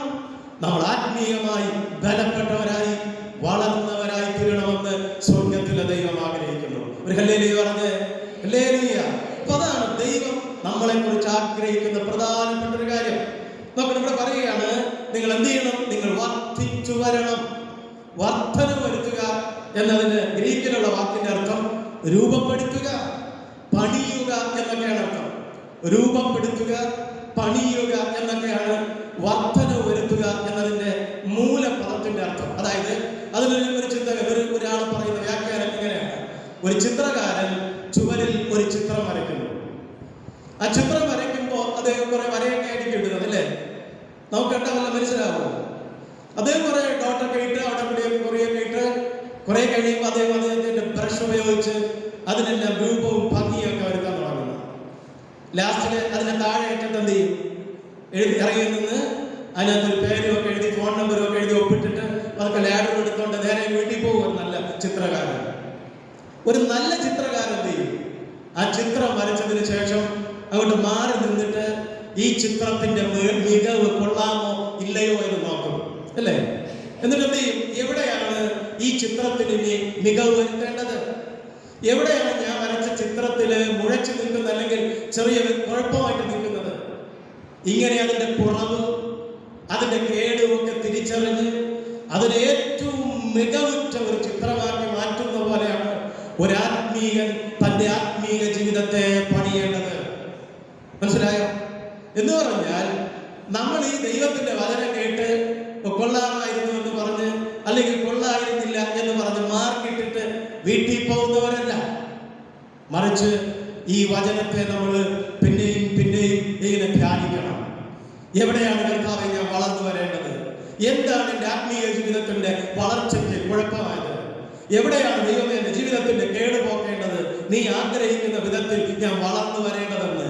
നമ്മൾ ആത്മീയമായി ബലപ്പെട്ടവരായി വളർന്നവരായി തീരണമെന്ന് സ്വർഗത്തിലെ ദൈവം ആഗ്രഹിക്കുന്നു. ഒരു ഹല്ലേലൂയ പറഞ്ഞ് ഹല്ലേലൂയ. അതാണ് ദൈവം നമ്മളെ കുറിച്ച് ആഗ്രഹിക്കുന്ന പ്രധാനപ്പെട്ട ഒരു കാര്യം. നമുക്ക് ഇവിടെ പറയുകയാണ്, നിങ്ങൾ എന്ത് ചെയ്യണം? നിങ്ങൾ വർദ്ധിച്ചു വരണം. വർധന വരുത്തുക എന്നതിന് ഗ്രീക്കിലുള്ള വാക്കിന്റെ അർത്ഥം രൂപപ്പെടുത്തുക, പണിയുക എന്നൊക്കെയാണ് അർത്ഥം. രൂപപ്പെടുത്തുക, പണിയുക എന്നൊക്കെയാണ് വർധന വരുത്തുക എന്നതിന്റെ മൂലപദത്തിന്റെ അർത്ഥം. അതായത് അതിലൊരു ചിന്തകൻ ഒരാൾ പറയുന്ന വ്യാഖ്യാനം ഇങ്ങനെയാണ്: ഒരു ചിത്രകാരൻ ചുവരിൽ ഒരു ചിത്രം വരയ്ക്കുന്നു. ആ ചിത്രം വരയ്ക്കുമ്പോൾ അദ്ദേഹം കുറെ വരയൊക്കെ ആയിരിക്കും ഇടുന്നത്, അല്ലേ? നമുക്ക് കണ്ടാൽ വല്ല മനസ്സിലാവുമോ? അദ്ദേഹം കുറെ ഡോട്ടൊക്കെ ഇട്ട് അവിടെ കുറേയൊക്കെ ഇട്ട് കുറെ കഴിയുമ്പോൾ അദ്ദേഹത്തിന്റെ ബ്രഷ് ഉപയോഗിച്ച് അതിനെല്ലാം രൂപവും ഭംഗിയൊക്കെ വരുത്താൻ തുടങ്ങുന്നു. ലാസ്റ്റില് അതിന്റെ താഴെ അറ്റത്ത് എന്ത് ചെയ്യും? ഇറങ്ങി നിന്ന് അതിനകത്തൊരു പേരും ഒക്കെ എഴുതി, ഫോൺ നമ്പറും ഒക്കെ എഴുതി ഒപ്പിട്ടിട്ട് അതൊക്കെ ലാഡർ എടുത്തോണ്ട് നേരെ വീട്ടിൽ പോകും. നല്ല ചിത്രകാരൻ, ഒരു നല്ല ചിത്രകാരൻ എന്ത് ചെയ്യും? ആ ചിത്രം വരച്ചതിന് ശേഷം അങ്ങോട്ട് മാറി നിന്നിട്ട് ഈ ചിത്രത്തിന്റെ മികവ് കൊള്ളാമോ ഇല്ലയോ എന്ന് നോക്കും, അല്ലേ? എന്നിട്ട് എന്ത് ചെയ്യും? എവിടെയാണ് ഈ ചിത്രത്തിന് ഇനി മികവ് വരുത്തേണ്ടത്? എവിടെയാണ് ഞാൻ വരച്ച ചിത്രത്തില് മുഴച്ചു നിൽക്കുന്നത് അല്ലെങ്കിൽ ചെറിയ കുഴപ്പമായിട്ട് നിൽക്കുന്നത്? ഇങ്ങനെ അതിന്റെ കുറവ്, അതിന്റെ കേടുമൊക്കെ തിരിച്ചറിഞ്ഞ് അതിന് ഏറ്റവും മികവുറ്റ ഒരു ചിത്രമാക്കി മാറ്റുന്ന പോലെയാണ് ഒരാത്മീയൻ തന്റെ ആത്മീയ ജീവിതത്തെ പണിയേണ്ടത്. മനസ്സിലായോ? എന്ന് പറഞ്ഞാൽ നമ്മൾ ഈ ദൈവത്തിന്റെ വചനം കേട്ട് കൊള്ളാമായിരുന്നു എന്ന് പറഞ്ഞ് അല്ലെങ്കിൽ കൊള്ളായിരുന്നില്ല എന്ന് പറഞ്ഞ് മാർക്കിട്ടിട്ട് വീട്ടിൽ പോകുന്നവരല്ല. മറിച്ച് ഈ വചനത്തെ നമ്മൾ പിന്നെയും പിന്നെയും ഇങ്ങനെ ധ്യാനിക്കണം. എവിടെയാണ് കർത്താവേ ഞാൻ വളർന്നു വരേണ്ടത്? എന്താണ് എൻ്റെ ആത്മീയ ജീവിതത്തിന്റെ വളർച്ചയ്ക്ക് കുഴപ്പമായത്? എവിടെയാണ് ദൈവമേ എൻ്റെ ജീവിതത്തിന്റെ കേട് പോക്കേണ്ടത്? നീ ആഗ്രഹിക്കുന്ന വിധത്തിൽ ഞാൻ വളർന്നു വരേണ്ടതെന്ന്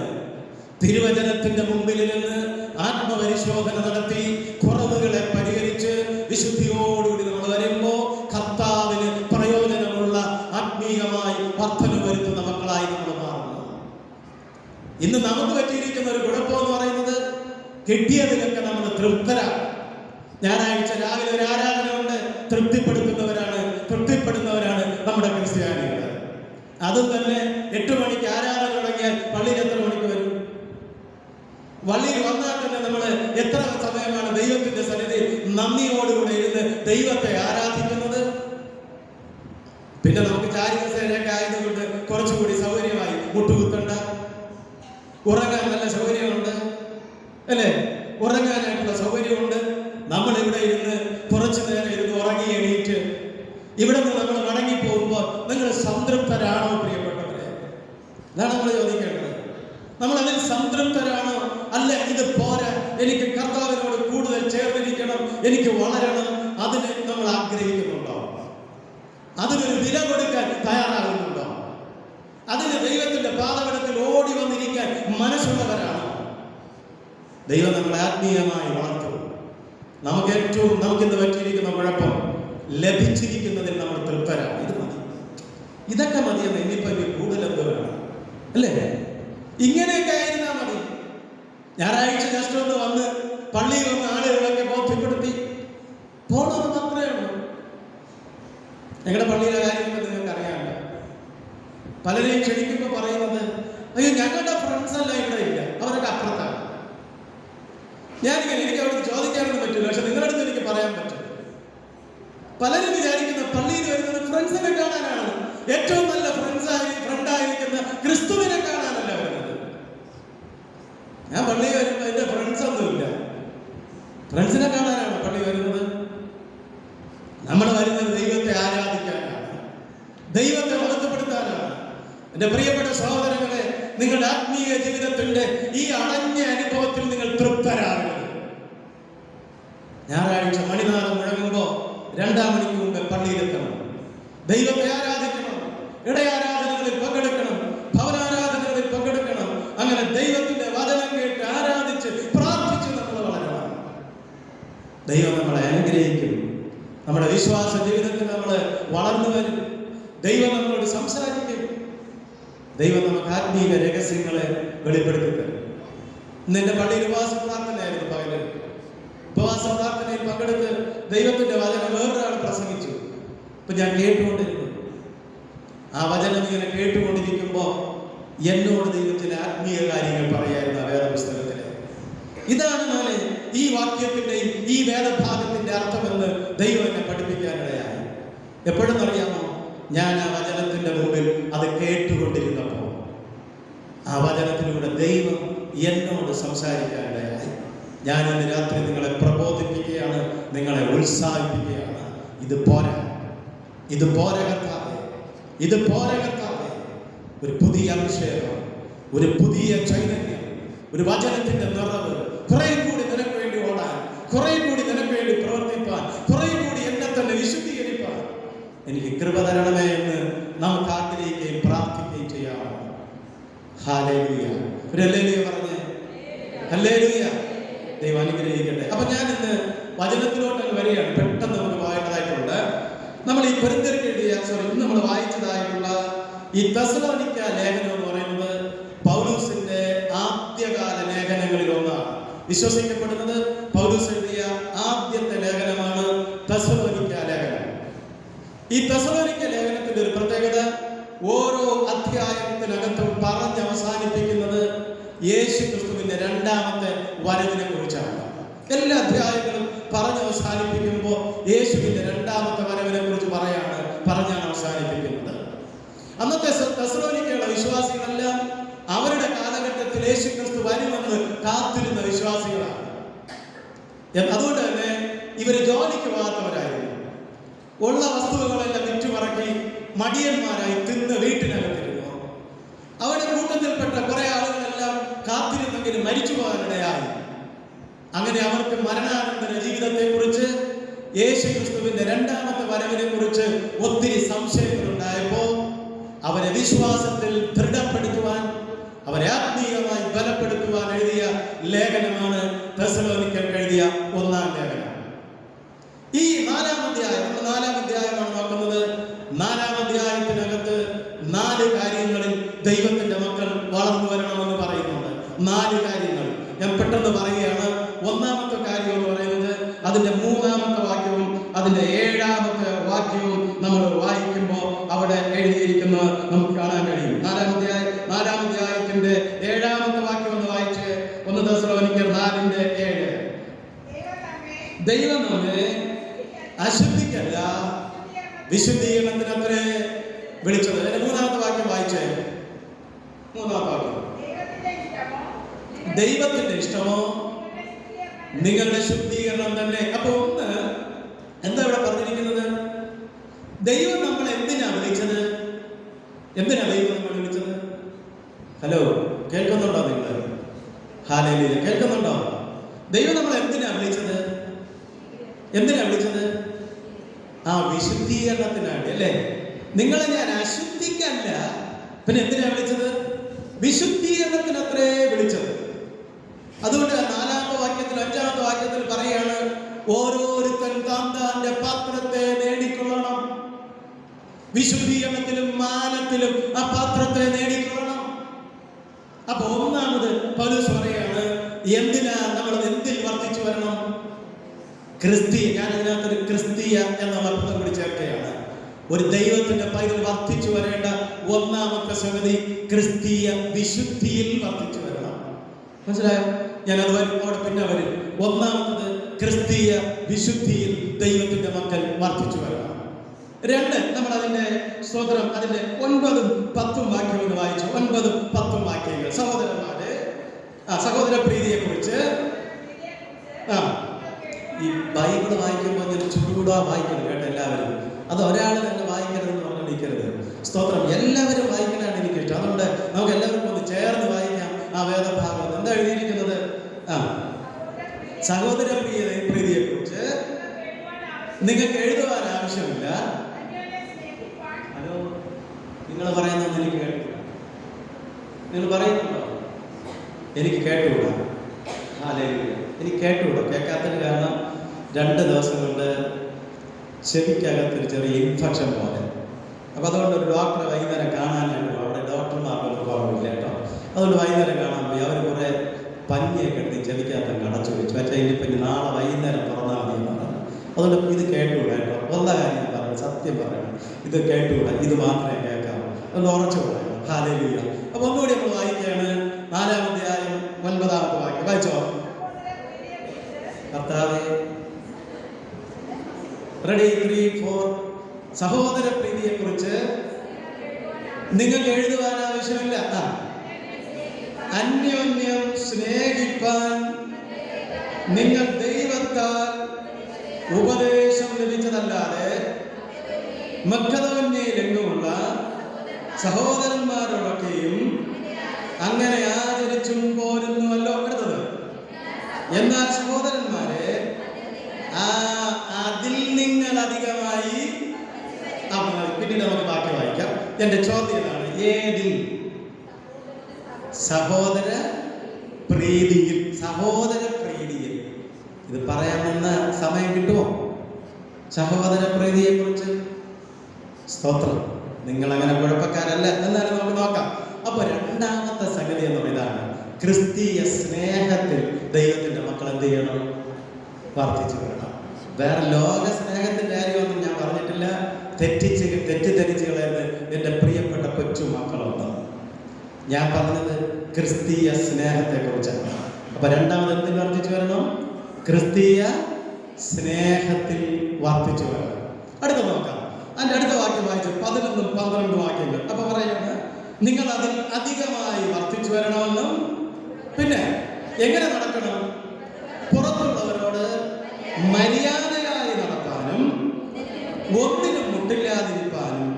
തിരുവചനത്തിന്റെ മുമ്പിൽ നിന്ന് ആത്മപരിശോധന നടത്തി കുറവുകളെ പരിഹരിച്ച് വിശുദ്ധിയോടുകൂടി നമ്മൾ വരുമ്പോൾ കർത്താവിന് പ്രയോജനമുള്ള ആത്മീയമായി വർധന വരുത്തുന്ന മക്കളായി നമ്മൾ മാറുന്നു. ഇന്ന് നമുക്ക് പറ്റിയിരിക്കുന്ന ഒരു കുഴപ്പം എന്ന് പറയുന്നത്, കിട്ടിയതിലൊക്കെ നമ്മൾ തൃപ്തരാണ്. ഞായറാഴ്ച രാവിലെ ഒരു ആരാധന കൊണ്ട് തൃപ്തിപ്പെടുന്നവരാണ് നമ്മുടെ ക്രിസ്ത്യാനികൾ. അതും തന്നെ 8 മണിക്ക് ആരാധന തുടങ്ങിയാൽ പള്ളിയിൽ എത്ര മണിക്ക് വരും? പള്ളിയിൽ വന്നാൽ തന്നെ നമ്മൾ എത്ര സമയമാണ് ദൈവത്തിന്റെ സന്നിധിയിൽ നന്ദിയോടുകൂടെ ഇരുന്ന് ദൈവത്തെ ആരാധിക്കുന്നത്? പിന്നെ നമുക്ക് ചാരികസേനയൊക്കെ ആയതുകൊണ്ട് കുറച്ചുകൂടി സൗകര്യമായി, മുട്ടുകുത്തണ്ട, ഉറങ്ങാൻ നല്ല സൗകര്യമുണ്ട്, അല്ലേ? ഉറങ്ങാനായിട്ടുള്ള സൗകര്യമുണ്ട്. നമ്മൾ ഇവിടെ ഇരുന്ന് കുറച്ചു നേരം ഇരുന്ന് ഉറങ്ങി എണീറ്റ് ഇവിടെ നിന്ന് നമ്മൾ മടങ്ങി പോകുമ്പോൾ നിങ്ങൾ സംതൃപ്തരാണോ പ്രിയപ്പെട്ടവരെ? അതാണ് നമ്മൾ ചോദിക്കേണ്ടത്. നമ്മൾ അതിൽ സംതൃപ്തരാണോ? അല്ല, ഇത് പോരാ, എനിക്ക് കർത്താവിനോട് കൂടുതൽ ചേർന്നിരിക്കണം, എനിക്ക് വളരണം, അതിന് നമ്മൾ ആഗ്രഹിക്കുന്നുണ്ടോ? അതിനൊരു വില കൊടുക്കാൻ തയ്യാറാകുന്നുണ്ടോ? അതിന് ദൈവത്തിന്റെ പാദപീഠത്തിൽ ഓടി വന്നിരിക്കാൻ മനസ്സുള്ളവരാണോ? ദൈവം നമ്മളെ ആത്മീയമായി വളർത്തും. നമുക്കിന്ന് പറ്റിയിരിക്കുന്ന കുഴപ്പം, ലഭിച്ചിരിക്കുന്നതിൽ നമ്മൾ തൃപ്തരാണ്. ഇത് മതി, ഇതൊക്കെ മതിയെന്ന്. ഇനിയിപ്പോ കൂടുതൽ എന്ത് വേണം, അല്ലേ? ഇങ്ങനെയൊക്കെ ആയിരുന്നാൽ മതി. ഞായറാഴ്ച ജസ്റ്റ് ഒന്ന് വന്ന് പള്ളിയിൽ വന്ന് ആളുകളൊക്കെ ബോധ്യപ്പെടുത്തി പോണെന്ന് മാത്രമേ ഉള്ളൂ. ഞങ്ങളുടെ പള്ളിയിലെ കാര്യമൊക്കെ നിങ്ങൾക്ക് അറിയാമല്ലോ. പലരെയും ക്ഷണിക്കുമ്പോൾ പറയുന്നത്, അയ്യോ ഞങ്ങളുടെ ഫ്രണ്ട്സ് എല്ലാം ഇവിടെ ഇല്ല, അവരൊക്കെ അപ്പുറത്താണ്. എനിക്ക് അവിടെ ചോദിക്കാനൊന്നും പറ്റില്ല, പക്ഷെ നിങ്ങളുടെ അടുത്ത് എനിക്ക് പറയാൻ പറ്റും. പലരും വിചാരിക്കുന്ന പള്ളിയിൽ വരുന്നത് ഫ്രണ്ട്സിനെ കാണാനാണ്. ഏറ്റവും നല്ല ഫ്രണ്ടായിരിക്കുന്ന ക്രിസ്തുവിനെ കാണാനല്ല വരുന്നത്. ഞാൻ പള്ളി വരുമ്പോൾ എന്റെ ഫ്രണ്ട്സ് ഒന്നുമില്ല, ഫ്രണ്ട്സിനെ കാണാനാണ് പള്ളി വരുന്നത്. എന്റെ പ്രിയപ്പെട്ട സഹോദരങ്ങളെ, നിങ്ങളുടെ ആത്മീയ ജീവിതത്തിന്റെ ഈ അടഞ്ഞ അനുഭവത്തിൽ നിങ്ങൾ തൃപ്തരാകരുത്. ഞായറാഴ്ച മണിനാഥം മുഴങ്ങുമ്പോ 2 മണിക്ക് മുമ്പ് പള്ളിയിലെത്തണം. ദൈവത്തെ ആരാധിക്കണം, ഇടയാരാധനകളിൽ പങ്കെടുക്കണം, ഭവനാരാധനകളിൽ പങ്കെടുക്കണം. അങ്ങനെ ദൈവത്തിന്റെ വചനം കേട്ട് ആരാധിച്ച് പ്രാർത്ഥിച്ച് നമ്മൾ വളരണം. ദൈവം നമ്മളെ അനുഗ്രഹിക്കും. നമ്മുടെ വിശ്വാസ ജീവിതത്തിൽ നമ്മൾ വളർന്നു വരും. ദൈവം നമ്മളോട് സംസാരിക്കും. ദൈവം നമുക്ക് ആത്മീയ രഹസ്യങ്ങളെ വെളിപ്പെടുത്തി തരും. ഇന്ന് എന്റെ പള്ളിയിൽ ഉപവാസ പ്രാർത്ഥനയായിരുന്നു. പകല് ഉപവാസ പ്രാർത്ഥനയിൽ പങ്കെടുത്ത് ദൈവത്തിന്റെ വചനം വേറൊരാൾ പ്രസംഗിച്ചു. ഇപ്പൊ ഞാൻ കേട്ടുകൊണ്ടിരുന്നു. ആ വചനം ഇങ്ങനെ കേട്ടുകൊണ്ടിരിക്കുമ്പോ എന്നോട് ദൈവം ചില ആത്മീയ കാര്യങ്ങൾ പറയായിരുന്നു ആ വേദപുസ്തകത്തില്. ഇതാണ് മോനെ ഈ വാക്യത്തിന്റെയും ഈ വേദഭാഗത്തിന്റെ അർത്ഥമെന്ന് ദൈവം എന്നെ പഠിപ്പിക്കാനിടയായി. എപ്പോഴും അറിയാമോ, ഞാൻ ആ വചനത്തിന്റെ മുമ്പിൽ അത് കേട്ടുകൊണ്ടിരുന്നപ്പോ ആ വചനത്തിലൂടെ ദൈവം എന്നോട് സംസാരിക്കാനിടയായി. ഞാൻ ഇന്ന് രാത്രി നിങ്ങളെ പ്രബോധിപ്പിക്കുകയാണ്, നിങ്ങളെ ഉത്സാഹിപ്പിക്കുകയാണ്. ഇത് പോരാ, ഇത് പോരാ കർത്താവേ, ഇത് പോരാ കർത്താവേ. ഒരു പുതിയ അഭിഷേകം, ഒരു പുതിയ ചൈതന്യം, ഒരു വചനത്തിന്റെ നിറവ്, കുറെ കൂടി നിനക്ക് വേണ്ടി ഓടാൻ, കുറെ കൂടി നിനക്ക് വേണ്ടി പ്രവർത്തിപ്പാൻ, കുറെ കൂടി എന്നെ തന്നെ വിശുദ്ധീകരിപ്പാൻ എനിക്ക് കൃപ തരണമേ എന്ന് നമുക്ക് ആഗ്രഹിക്കുകയും പ്രാർത്ഥിക്കുകയും ചെയ്യാമോ? ഹല്ലേലൂയ. ഒരു ഹല്ലേലൂയ പറഞ്ഞേ. ഹല്ലേലൂയ. ദൈവം അനുഗ്രഹിക്കട്ടെ. അപ്പൊ ഞാൻ ഇന്ന് വചനത്തിലോട്ട് വരികയാണ്. പെട്ടെന്ന് നമുക്ക് വായിച്ചതായിട്ടുണ്ട്. നമ്മൾ ഈ കൊരിന്ത്യർക്ക് എഴുതിയ ഇന്ന് നമ്മൾ വായിച്ചതായിട്ടുള്ള ഈ തെസ്സലോനിക്ക ലേഖനം എന്ന് പറയുന്നത് പൗലോസിന്റെ ആദ്യകാല ലേഖനങ്ങളിൽ ഒന്നാണ്. വിശ്വസിക്കപ്പെടുന്നത് പൗലോസ് എഴുതിയ ആദ്യത്തെ ലേഖനമാണ് തെസ്സലോനിക്ക ലേഖനം. ഈ തെസ്സലോനിക്ക ലേഖനത്തിന്റെ ഒരു പ്രത്യേകത, ഓരോ അധ്യായത്തിനകത്തും പറഞ്ഞ് അവസാനിപ്പിക്കുന്നത് യേശു ക്രിസ്തുവിന്റെ 2ാമത്തെ വരവിനെ കുറിച്ചാണ്. എല്ലാ അധ്യായങ്ങളും പറഞ്ഞ് അവസാനിപ്പിക്കുമ്പോൾ യേശുവിന്റെ 2ാമത്തെ വരവിനെ കുറിച്ച് പറഞ്ഞാണ് അവസാനിപ്പിക്കുന്നത്. അന്നത്തെ തെസ്സലോനിക്കയുള്ള വിശ്വാസികളെല്ലാം അവരുടെ കാലഘട്ടത്തിൽ യേശു ക്രിസ്തു വരുമെന്ന് കാത്തിരുന്ന വിശ്വാസികളാണ്. അതുകൊണ്ട് തന്നെ ഇവര് ജോലിക്ക് പോകാത്തവരായിരുന്നു. ഉള്ള വസ്തുവകളെല്ലാം വിറ്റുമറക്കി മടിയന്മാരായി തിന്ന് വീട്ടിനകത്തിരുന്നു. അവരുടെ കൂട്ടത്തിൽപ്പെട്ട കുറെ ആളുകളെല്ലാം കാത്തിരുന്നെങ്കിലും മരിച്ചു പോകാനിടയായി. അങ്ങനെ അവർക്ക് മരണാനന്തര ജീവിതത്തെ കുറിച്ച്, യേശു ക്രിസ്തുവിന്റെ 2ാമത്തെ വരവിനെ കുറിച്ച് ഒത്തിരി സംശയങ്ങളുണ്ടായപ്പോ അവരെ വിശ്വാസത്തിൽ ദൃഢപ്പെടുത്തുവാൻ, അവരെ ആത്മീയമായി ബലപ്പെടുത്തുവാൻ എഴുതിയ ലേഖനമാണ് തെസ്സലോനിക്കർക്ക് എഴുതിയ 1-ാം ലേഖനം. ഈ 4-ാം അധ്യായം, 4-ാം അധ്യായമാണ് നോക്കുന്നത്. 4-ാം അധ്യായത്തിനകത്ത് 4 കാര്യങ്ങളിൽ ദൈവത്തിന്റെ മക്കൾ വളർന്നു വരണമെന്ന് പറയുന്നുണ്ട്. 4 കാര്യങ്ങൾ ഞാൻ പെട്ടെന്ന് പറയുകയാണ്. 1-ാമത്തെ കാര്യം എന്ന് പറയുന്നത് അതിന്റെ 3-ാമത്തെ വാക്യവും അതിന്റെ 7-ാമത്തെ വാക്യവും നമ്മൾ വായിക്കുമ്പോൾ അവിടെ എഴുതിയിരിക്കുന്നത് നമുക്ക് കാണാൻ കഴിയും. 4-ാം അധ്യായത്തിന്റെ 7-ാമത്തെ വാക്യം ഒന്ന് വായിച്ച്, 1 തെസ്സലോനിക്കർ 4:7. ദൈവം നമ്മെ അശുദ്ധിക്കല്ല വിശുദ്ധീകരണത്തിനത്രേ വിളിച്ചത്. 3-ാമത്തെ വാക്യം വായിച്ചേ. 3-ാമത്തെ വാക്യം, ദൈവത്തിന്റെ ഇഷ്ടമോ നിങ്ങളുടെ ശുദ്ധീകരണം തന്നെ. അപ്പൊ എന്താ ഇവിടെ പറഞ്ഞിരിക്കുന്നത്? ദൈവം നമ്മളെ എന്തിനാ വിളിച്ചത്? എന്തിനാ ദൈവം നമ്മളെ വിളിച്ചത്? ഹലോ, കേൾക്കുന്നുണ്ടോ നിങ്ങൾ? ഹല്ലേലൂയ, കേൾക്കുന്നുണ്ടോ? ദൈവം നമ്മളെ എന്തിനാ വിളിച്ചത്? എന്തിനാ വിളിച്ചത്? വിശുദ്ധീകരണത്തിനാണ് അല്ലേ? നിങ്ങളെ ഞാൻ അശുദ്ധിക്കല്ല, പിന്നെ എന്തിനാ വിളിച്ചത്? വിശുദ്ധീകരണത്തിനത്രേ വിളിച്ചത്. അതുകൊണ്ട് 4-ാമത്തെ വാക്യത്തിൽ 5-ാമത്തെ വാക്യത്തിൽ പറയാണ്, ഓരോരുത്തൻ താന്റെ പാത്രത്തെ നേടിക്കൊള്ളണം. വിശുദ്ധീകരണത്തിലും മാനത്തിലും ആ പാത്രത്തെ നേടിക്കൊള്ളണം. അപ്പൊ ഒന്നാമത് പൗലോസ് പറയാണ്, എന്തിനാ നമ്മൾ എന്തിൽ വർദ്ധിച്ചു വരണം? ക്രിസ്തീയ, ഞാൻ അതിനകത്തൊരു ക്രിസ്തീയ എന്നുള്ള പദം കൂടി ചേർക്കുകയാണ്. ഒരു ദൈവത്തിന്റെ പൈതൽ വർദ്ധിച്ചു വരേണ്ട 1-ാമത്തെ സംഗതി ക്രിസ്തീയ വിശുദ്ധിയിൽ വർദ്ധിച്ചു വരണം. മനസ്സിലായോ? ഞാനത് അവിടെ പിന്നെ വരും. 1-ാമത്തത് ക്രിസ്തീയ വിശുദ്ധിയിൽ ദൈവത്തിന്റെ മക്കൾ വർദ്ധിച്ചു വരണം. 2, നമ്മൾ അതിന്റെ സ്തോത്രം അതിന്റെ 9-ഉം 10-ഉം വാക്യം ഒന്ന് വായിച്ചു. 9-ഉം 10-ഉം വാക്യങ്ങൾ സഹോദരന്മാരെ സഹോദര പ്രീതിയെ കുറിച്ച്. ഈ ബൈബിള് വായിക്കുമ്പോൾ ഒരു ചൂടാ വായിക്കണം കേട്ടോ എല്ലാവരും. അത് ഒരാൾ തന്നെ വായിക്കരുതെന്ന് പറഞ്ഞിരിക്കരുത്. സ്തോത്രം, എല്ലാവരും വായിക്കാനാണ് എനിക്ക് ഇഷ്ടം. അതുകൊണ്ട് നമുക്ക് എല്ലാവർക്കും ഒന്ന് ചേർന്ന് വായിക്കാം ആ വേദഭാഗം. എന്താ എഴുതിയിരിക്കുന്നത്? സഹോദര പ്രീതിയെക്കുറിച്ച് നിങ്ങൾക്ക് എഴുതുവാൻ ആവശ്യമില്ല. ഹലോ, നിങ്ങൾ പറയുന്നൊന്നും എനിക്ക് കേട്ടുകൂടാ. നിങ്ങൾ പറയുന്നുണ്ടോ? എനിക്ക് കേട്ടുകൂടാ. എനിക്ക് കേട്ടുകൂടാ. കേൾക്കാത്തതിന് കാരണം 2 ദിവസം കൊണ്ട് ചെവിക്കകത്തൊരു ചെറിയ ഇൻഫെക്ഷൻ പോലെ. അപ്പോൾ അതുകൊണ്ട് ഒരു ഡോക്ടറെ വൈകുന്നേരം കാണാനായിട്ട് അവിടെ ഡോക്ടർമാർക്കൊന്നും കുറവില്ല കേട്ടോ. അതുകൊണ്ട് വൈകുന്നേരം കാണാൻ പോയി. അവർ കുറേ പഞ്ഞിയൊക്കെ എടുത്ത് ചെവിക്കകത്ത് അടച്ചു വെച്ചു. പക്ഷേ ഇനിയിപ്പോൾ ഇനി നാളെ വൈകുന്നേരം തുറന്നാൽ മതി എന്നാണ്. അതുകൊണ്ട് ഇത് കേട്ടുകൂടാ കേട്ടോ. ഉള്ള കാര്യം പറയണം, സത്യം പറയണം. ഇത് കേട്ടുകൂടാ, ഇത് മാത്രമേ കേൾക്കാവൂ. ഒന്ന് ഉറച്ചു പറയണം. ഹല്ലേലൂയ. അപ്പോൾ ഒന്നുകൂടി നമ്മൾ വായിക്കുകയാണ്. 4-ാം അധ്യായം 9-ാമത്തെ വാക്യം വായിച്ചോ. കർത്താവേ, റെഡി 3, 4. സഹോദര പ്രീതിയെക്കുറിച്ച് നിങ്ങൾക്ക് എഴുതുവാൻ ആവശ്യമില്ല. അന്യോന്യം സ്നേഹിപ്പാൻ നിങ്ങൾ ദൈവത്താൽ ഉപദേശം ലഭിച്ചതല്ലാതെ മക്കദോന്യയിലെങ്ങുമുള്ള സഹോദരന്മാരോടൊക്കെയും അങ്ങനെ ആചരിച്ചും പോരുന്നുവല്ലോ. അടുത്തത്, എന്നാൽ സഹോദരന്മാരെ അതിൽ നിങ്ങൾ അധികമായി. പിന്നീട് നമുക്ക് ബാക്കി വായിക്കാം. എന്റെ ചോദ്യം ഇതാണ്, ഏതിൽ? സഹോദര പ്രീതിയിൽ. സഹോദര പ്രീതിയിൽ. ഇത് പറയാമെന്ന സമയം കിട്ടുമോ? സഹോദര പ്രീതിയെ കുറിച്ച് സ്തോത്രം. നിങ്ങൾ അങ്ങനെ കുഴപ്പക്കാരല്ല, എന്നാലും നമുക്ക് നോക്കാം. അപ്പൊ 2ാമത്തെ സംഗതി എന്ന് പറയുന്നതാണ്, ക്രിസ്തീയ സ്നേഹത്തിൽ ദൈവത്തിന്റെ മക്കൾ എന്ത് ചെയ്യണം? വർദ്ധിച്ചു വരണം. വേറെ ലോക സ്നേഹത്തിന്റെ കാര്യമൊന്നും ഞാൻ പറഞ്ഞിട്ടില്ല. തെറ്റിദ്ധരിച്ച് കളയുന്നത് എൻ്റെ പ്രിയപ്പെട്ട കൊച്ചു മക്കളുണ്ട്. ഞാൻ പറഞ്ഞത് ക്രിസ്തീയ സ്നേഹത്തെ കുറിച്ചാണ്. അപ്പൊ 2ാമത് എന്തിൽ വർദ്ധിച്ചു വരണം? ക്രിസ്തീയ സ്നേഹത്തിൽ വർദ്ധിച്ചു വരണം. അടുത്ത നോക്കാം. അതിന്റെ അടുത്ത വാക്യം വായിച്ചു 11, 12 വാക്യങ്ങൾ. അപ്പൊ പറയുന്നത്, നിങ്ങൾ അതിൽ അധികമായി വർദ്ധിച്ചു വരണമെന്നും പിന്നെ എങ്ങനെ നടക്കണം? പുറത്തുള്ളവരോട് മര്യാദയായി നടപ്പാനും ഒന്നിനും മുട്ടില്ലാതിരിപ്പാനും.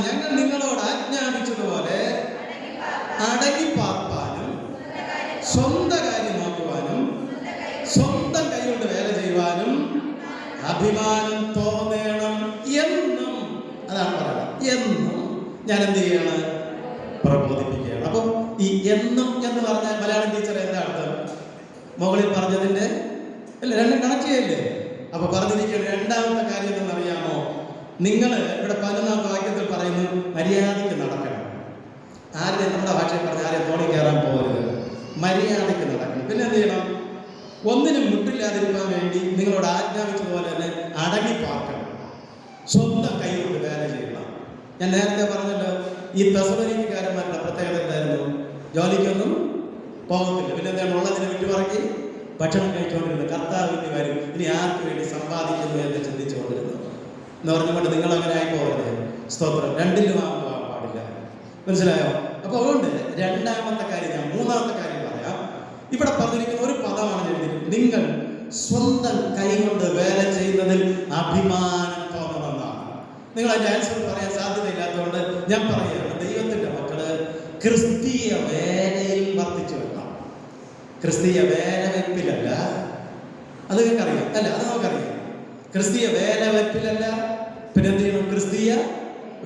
ഞങ്ങൾ നിങ്ങളോട് ആജ്ഞാപിച്ചതുപോലെ അടങ്ങി പാർപ്പാനും സ്വന്തം കാര്യം നോക്കുവാനും സ്വന്തം കൈകൊണ്ട് വേല ചെയ്യുവാനും അഭിമാനം തോന്നണം എന്നും. അതാണ് പറയുന്നത്. എന്നും ഞാൻ എന്ത് ചെയ്യണം? പ്രബോധിപ്പിക്കുകയാണ്. അപ്പം ഈ എന്നും എന്ന് പറഞ്ഞാൽ മലയാളം ടീച്ചർ എന്താ അർത്ഥം? മുകളിൽ പറഞ്ഞതിന്റെ അല്ലേ, 2 കണക്ട് ചെയ്യല്ലേ? അപ്പൊ പറഞ്ഞിരിക്കുന്ന 2ാമത്തെ കാര്യം എന്നറിയാമോ? നിങ്ങൾ ഇവിടെ 11-ാമത്തെ വാക്യത്തിൽ പറയുന്നു, മര്യാദയ്ക്ക് നടക്കണം. ആരുടെ, നമ്മുടെ ഭാഷയിൽ പറഞ്ഞ ആരെയും തോണി കയറാൻ പോകരുത്, മര്യാദയ്ക്ക് നടക്കണം. പിന്നെ എന്ത് ചെയ്യണം? ഒന്നിനും മുട്ടില്ലാതിരിക്കാൻ വേണ്ടി നിങ്ങളോട് ആജ്ഞാപിച്ചതുപോലെ തന്നെ അടങ്ങി പാർക്കണം. സ്വന്തം കൈ കൊണ്ട് വേല ചെയ്യണം. ഞാൻ നേരത്തെ പറഞ്ഞല്ലോ, ഈ തെസ്സലോനിക്കക്കാരന്മാരുടെ പ്രത്യേകത എന്തായിരുന്നു? ജോലിക്കൊന്നും പോകത്തില്ല. പിന്നെ എന്താണ്? ഉള്ളതിനെ വിട്ടുപറക്കി ഭക്ഷണം കഴിച്ചുകൊണ്ടിരുന്നു. കർത്താവിന്റെ കാര്യം ഇനി ആർക്ക് വേണ്ടി സമ്പാദിക്കുന്നു എന്ന് ചിന്തിച്ചുകൊണ്ടിരുന്നു എന്ന് പറഞ്ഞുകൊണ്ട് നിങ്ങൾ അങ്ങനെ ആയി പോകരുത്. സ്തോത്രം. 2ലും പോകാൻ പാടില്ല. മനസ്സിലായോ? അപ്പൊ അതുകൊണ്ട് 2ാമത്തെ കാര്യം ഞാൻ 3ാമത്തെ കാര്യം പറയാം. ഇവിടെ പറഞ്ഞിരിക്കുന്ന ഒരു പദമാണ് എഴുതിയിരിക്കുന്നത്, നിങ്ങൾ സ്വന്തം കൈകൊണ്ട് വേല ചെയ്യുന്നതിൽ അഭിമാനം തോന്നണമെന്നാണ്. നിങ്ങൾ അതിന്റെ ആൻസർ പറയാൻ സാധ്യതയില്ലാത്തതുകൊണ്ട് ഞാൻ പറയുകയാണ്, ദൈവത്തിന്റെ മക്കള് ക്രിസ്തീയ വേലയിൽ വർദ്ധിച്ചു വരണം. ക്രിസ്തീയ വേലവെപ്പിലല്ല. അത് നിങ്ങൾക്കറിയാം അല്ല? അത് നമുക്കറിയാം. ക്രിസ്തീയ വേലവെപ്പിലല്ല. പിന്നെ എന്ത് ചെയ്യണം? ക്രിസ്തീയ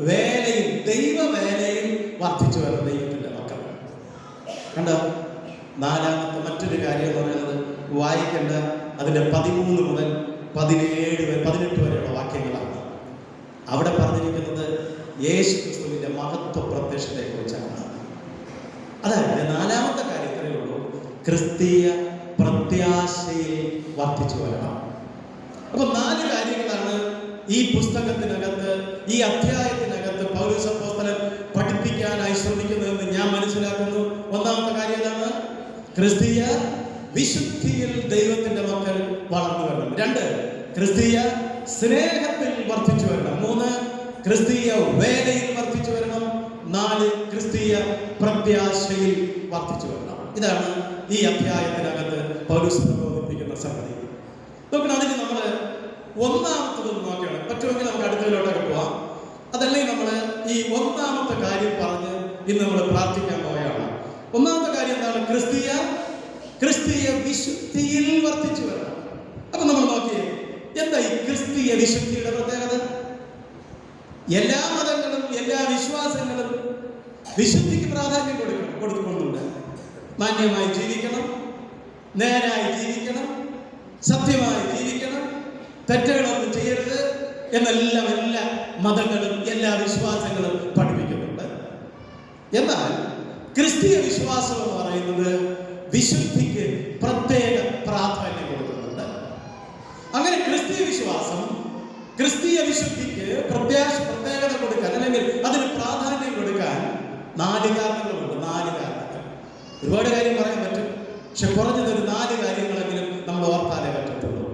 വേലയിൽ, ദൈവ വേലയിൽ വർദ്ധിച്ചു വരണം ദൈവത്തിന്റെ മക്കൾ. കണ്ടോ? 4ാമത്തെ മറ്റൊരു കാര്യം എന്ന് പറയുന്നത്, വായിക്കേണ്ട അതിന്റെ 13 മുതൽ 18 വരെയുള്ള വാക്യങ്ങളാണ്. അവിടെ പറഞ്ഞിരിക്കുന്നത് യേശു ക്രിസ്തുവിന്റെ മഹത്വ പ്രത്യക്ഷത്തെ കുറിച്ചാണ്. അതായത് 4ാമത്തെ കാര്യം ഇത്രയേ ഉള്ളൂ, ക്രിസ്തീയ പ്രത്യാശയിൽ വർദ്ധിച്ചു വരണം. അപ്പൊ 4 കാര്യങ്ങളാണ് ഈ പുസ്തകത്തിനകത്ത്, ഈ അധ്യായത്തിനകത്ത് പൗലോസ് അപ്പോസ്തലൻ പഠിപ്പിക്കാനായി ശ്രമിക്കുന്നതെന്ന് ഞാൻ മനസ്സിലാക്കുന്നു. 1ാമത്തെ കാര്യം എന്താണ്? ക്രിസ്തീയ വിശുദ്ധിയിൽ ദൈവത്തിന്റെ മക്കൾ വളർന്നു വരണം. 2, ക്രിസ്തീയ സ്നേഹത്തിൽ വർദ്ധിച്ചു വരണം. 3, ക്രിസ്തീയ വേലയിൽ വർദ്ധിച്ചു വരണം. 4, ക്രിസ്തീയ പ്രത്യാശയിൽ വർദ്ധിച്ചു വരണം. ഇതാണ് ഈ അധ്യായത്തിനകത്ത് പൗലോസ് പ്രബോധിപ്പിക്കുന്ന സംഗതി. നോക്കണം, അതിന് നമ്മൾ 1ാമത്തത് നോക്കുകയാണ്. പറ്റുമെങ്കിൽ നമുക്ക് അടുത്തതിലോട്ടൊക്കെ പോവാം. അതല്ലെങ്കിൽ നമ്മൾ ഈ ഒന്നാമത്തെ കാര്യം പറഞ്ഞ് ഇന്ന് നമ്മൾ പ്രാർത്ഥിക്കാൻ പോവുകയാണ്. ഒന്നാമത്തെ കാര്യം എന്താണ്? ക്രിസ്തീയ വിശുദ്ധിയിൽ വർദ്ധിച്ചു വരണം. അപ്പൊ നമ്മൾ നോക്കിയേ, എന്താ ഈ ക്രിസ്തീയ വിശുദ്ധിയുടെ പ്രത്യേകത? എല്ലാ മതങ്ങളും എല്ലാ വിശ്വാസങ്ങളും വിശുദ്ധിക്ക് പ്രാധാന്യം കൊടുക്കുന്നുണ്ട്. മാന്യമായി ജീവിക്കണം, നേരായി ജീവിക്കണം, സത്യമായി ജീവിക്കണം, തെറ്റുകളൊന്നും ചെയ്യരുത് എന്നെല്ലാം എല്ലാ മതങ്ങളും എല്ലാ വിശ്വാസങ്ങളും പഠിപ്പിക്കുന്നുണ്ട്. എന്നാൽ ക്രിസ്തീയ വിശ്വാസം എന്ന് പറയുന്നത് വിശുദ്ധിക്ക് പ്രത്യേക പ്രാധാന്യം കൊടുക്കുന്നുണ്ട്. അങ്ങനെ ക്രിസ്തീയ വിശ്വാസം ക്രിസ്തീയ വിശുദ്ധിക്ക് പ്രത്യേകത കൊടുക്കാൻ, അല്ലെങ്കിൽ അതിന് പ്രാധാന്യം കൊടുക്കാൻ 4 കാരണങ്ങളുണ്ട്. 4 കാരണങ്ങൾ. ഒരുപാട് കാര്യം പറയാൻ പറ്റും, പക്ഷെ കുറഞ്ഞതൊരു 4 കാര്യങ്ങളെങ്കിലും നമ്മൾ ഓർത്താലേ പറ്റത്തുള്ളൂ.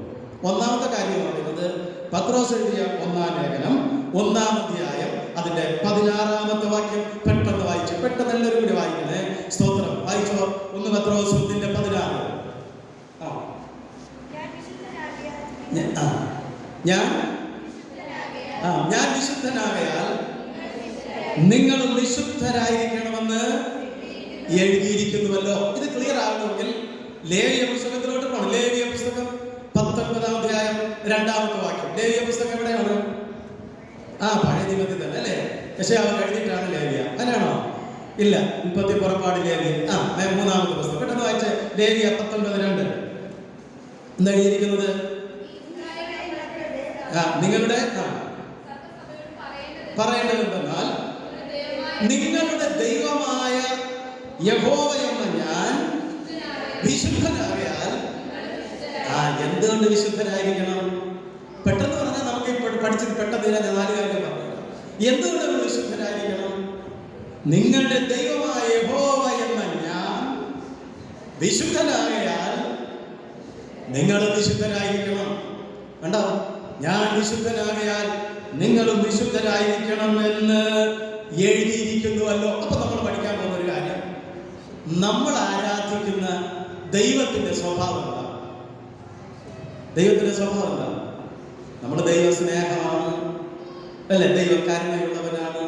ഒന്നാമത്തെ കാര്യം എന്ന് പറയുന്നത് പത്രോസ് എഴുതിയ 1-ാം ലേഖനം 1-ാം അധ്യായം അതിന്റെ 16-ാമത്തെ വാക്യം പെട്ടെന്ന് വായിച്ചു. പെട്ടെന്ന് എല്ലാവരും കൂടി വായിക്കണേ. സ്തോത്രം. വായിച്ചോ. 1 പത്രോസ് 1:16. ഞാൻ വിശുദ്ധനാകയാൽ നിങ്ങളും വിശുദ്ധരായിരിക്കണമെന്ന് എഴുതിയിരിക്കുന്നുവല്ലോ. ഇത് ക്ലിയർ ആകണമെങ്കിൽ ലേവ്യ പുസ്തകത്തിലോട്ട് പോകണം. ലേവ്യ പുസ്തകം 19-ാം അധ്യായം 2-ാമത്തെ വാക്യം. ലേവ്യ പുസ്തകം എവിടെയാണ്? പഴയ നിയമത്തിൽ തന്നെ അല്ലേ? യെശയ്യാവ് കഴിഞ്ഞിട്ടാണ് ലേവ്യ. അങ്ങനെയാണോ? ഇല്ല, ഉൽപ്പത്തി, പുറപ്പാട്, ലേവ്യ. 3-ാമത്തെ പുസ്തകം. പെട്ടെന്ന് വായിച്ച ലേവ്യ 19:2. എന്താ എഴുതിയിരിക്കുന്നത്? നിങ്ങളുടെ പറയേണ്ടതെന്നാൽ നിങ്ങളുടെ ദൈവമായ യഹോവ എന്ന ഞാൻ വിശുദ്ധനാകയാൽ. എന്തുകൊണ്ട് വിശുദ്ധനായിരിക്കണം? പെട്ടെന്ന് പറഞ്ഞാൽ നമുക്ക് പഠിച്ചത് പെട്ടെന്ന് 4 കാര്യം പറഞ്ഞു. എന്തുകൊണ്ട് നമ്മൾ വിശുദ്ധനായിരിക്കണം? നിങ്ങളുടെ ദൈവമായ യഹോവ എന്ന ഞാൻ വിശുദ്ധനാകയാൽ നിങ്ങളും വിശുദ്ധരായിരിക്കണം. കണ്ടോ? ഞാൻ വിശുദ്ധനാകയാൽ നിങ്ങളും വിശുദ്ധരായിരിക്കണം എന്ന് എഴുതിയിരിക്കുന്നുവല്ലോ. അപ്പൊ നമ്മൾ പഠിക്കാൻ പോകുന്ന ഒരു കാര്യം, നമ്മൾ ആരാധിക്കുന്ന ദൈവത്തിന്റെ സ്വഭാവം എന്താ? ദൈവത്തിന്റെ സ്വഭാവം എന്താ? നമ്മുടെ ദൈവ സ്നേഹമാണ് അല്ലെ? ദൈവ കരുണയുള്ളവനാണ്,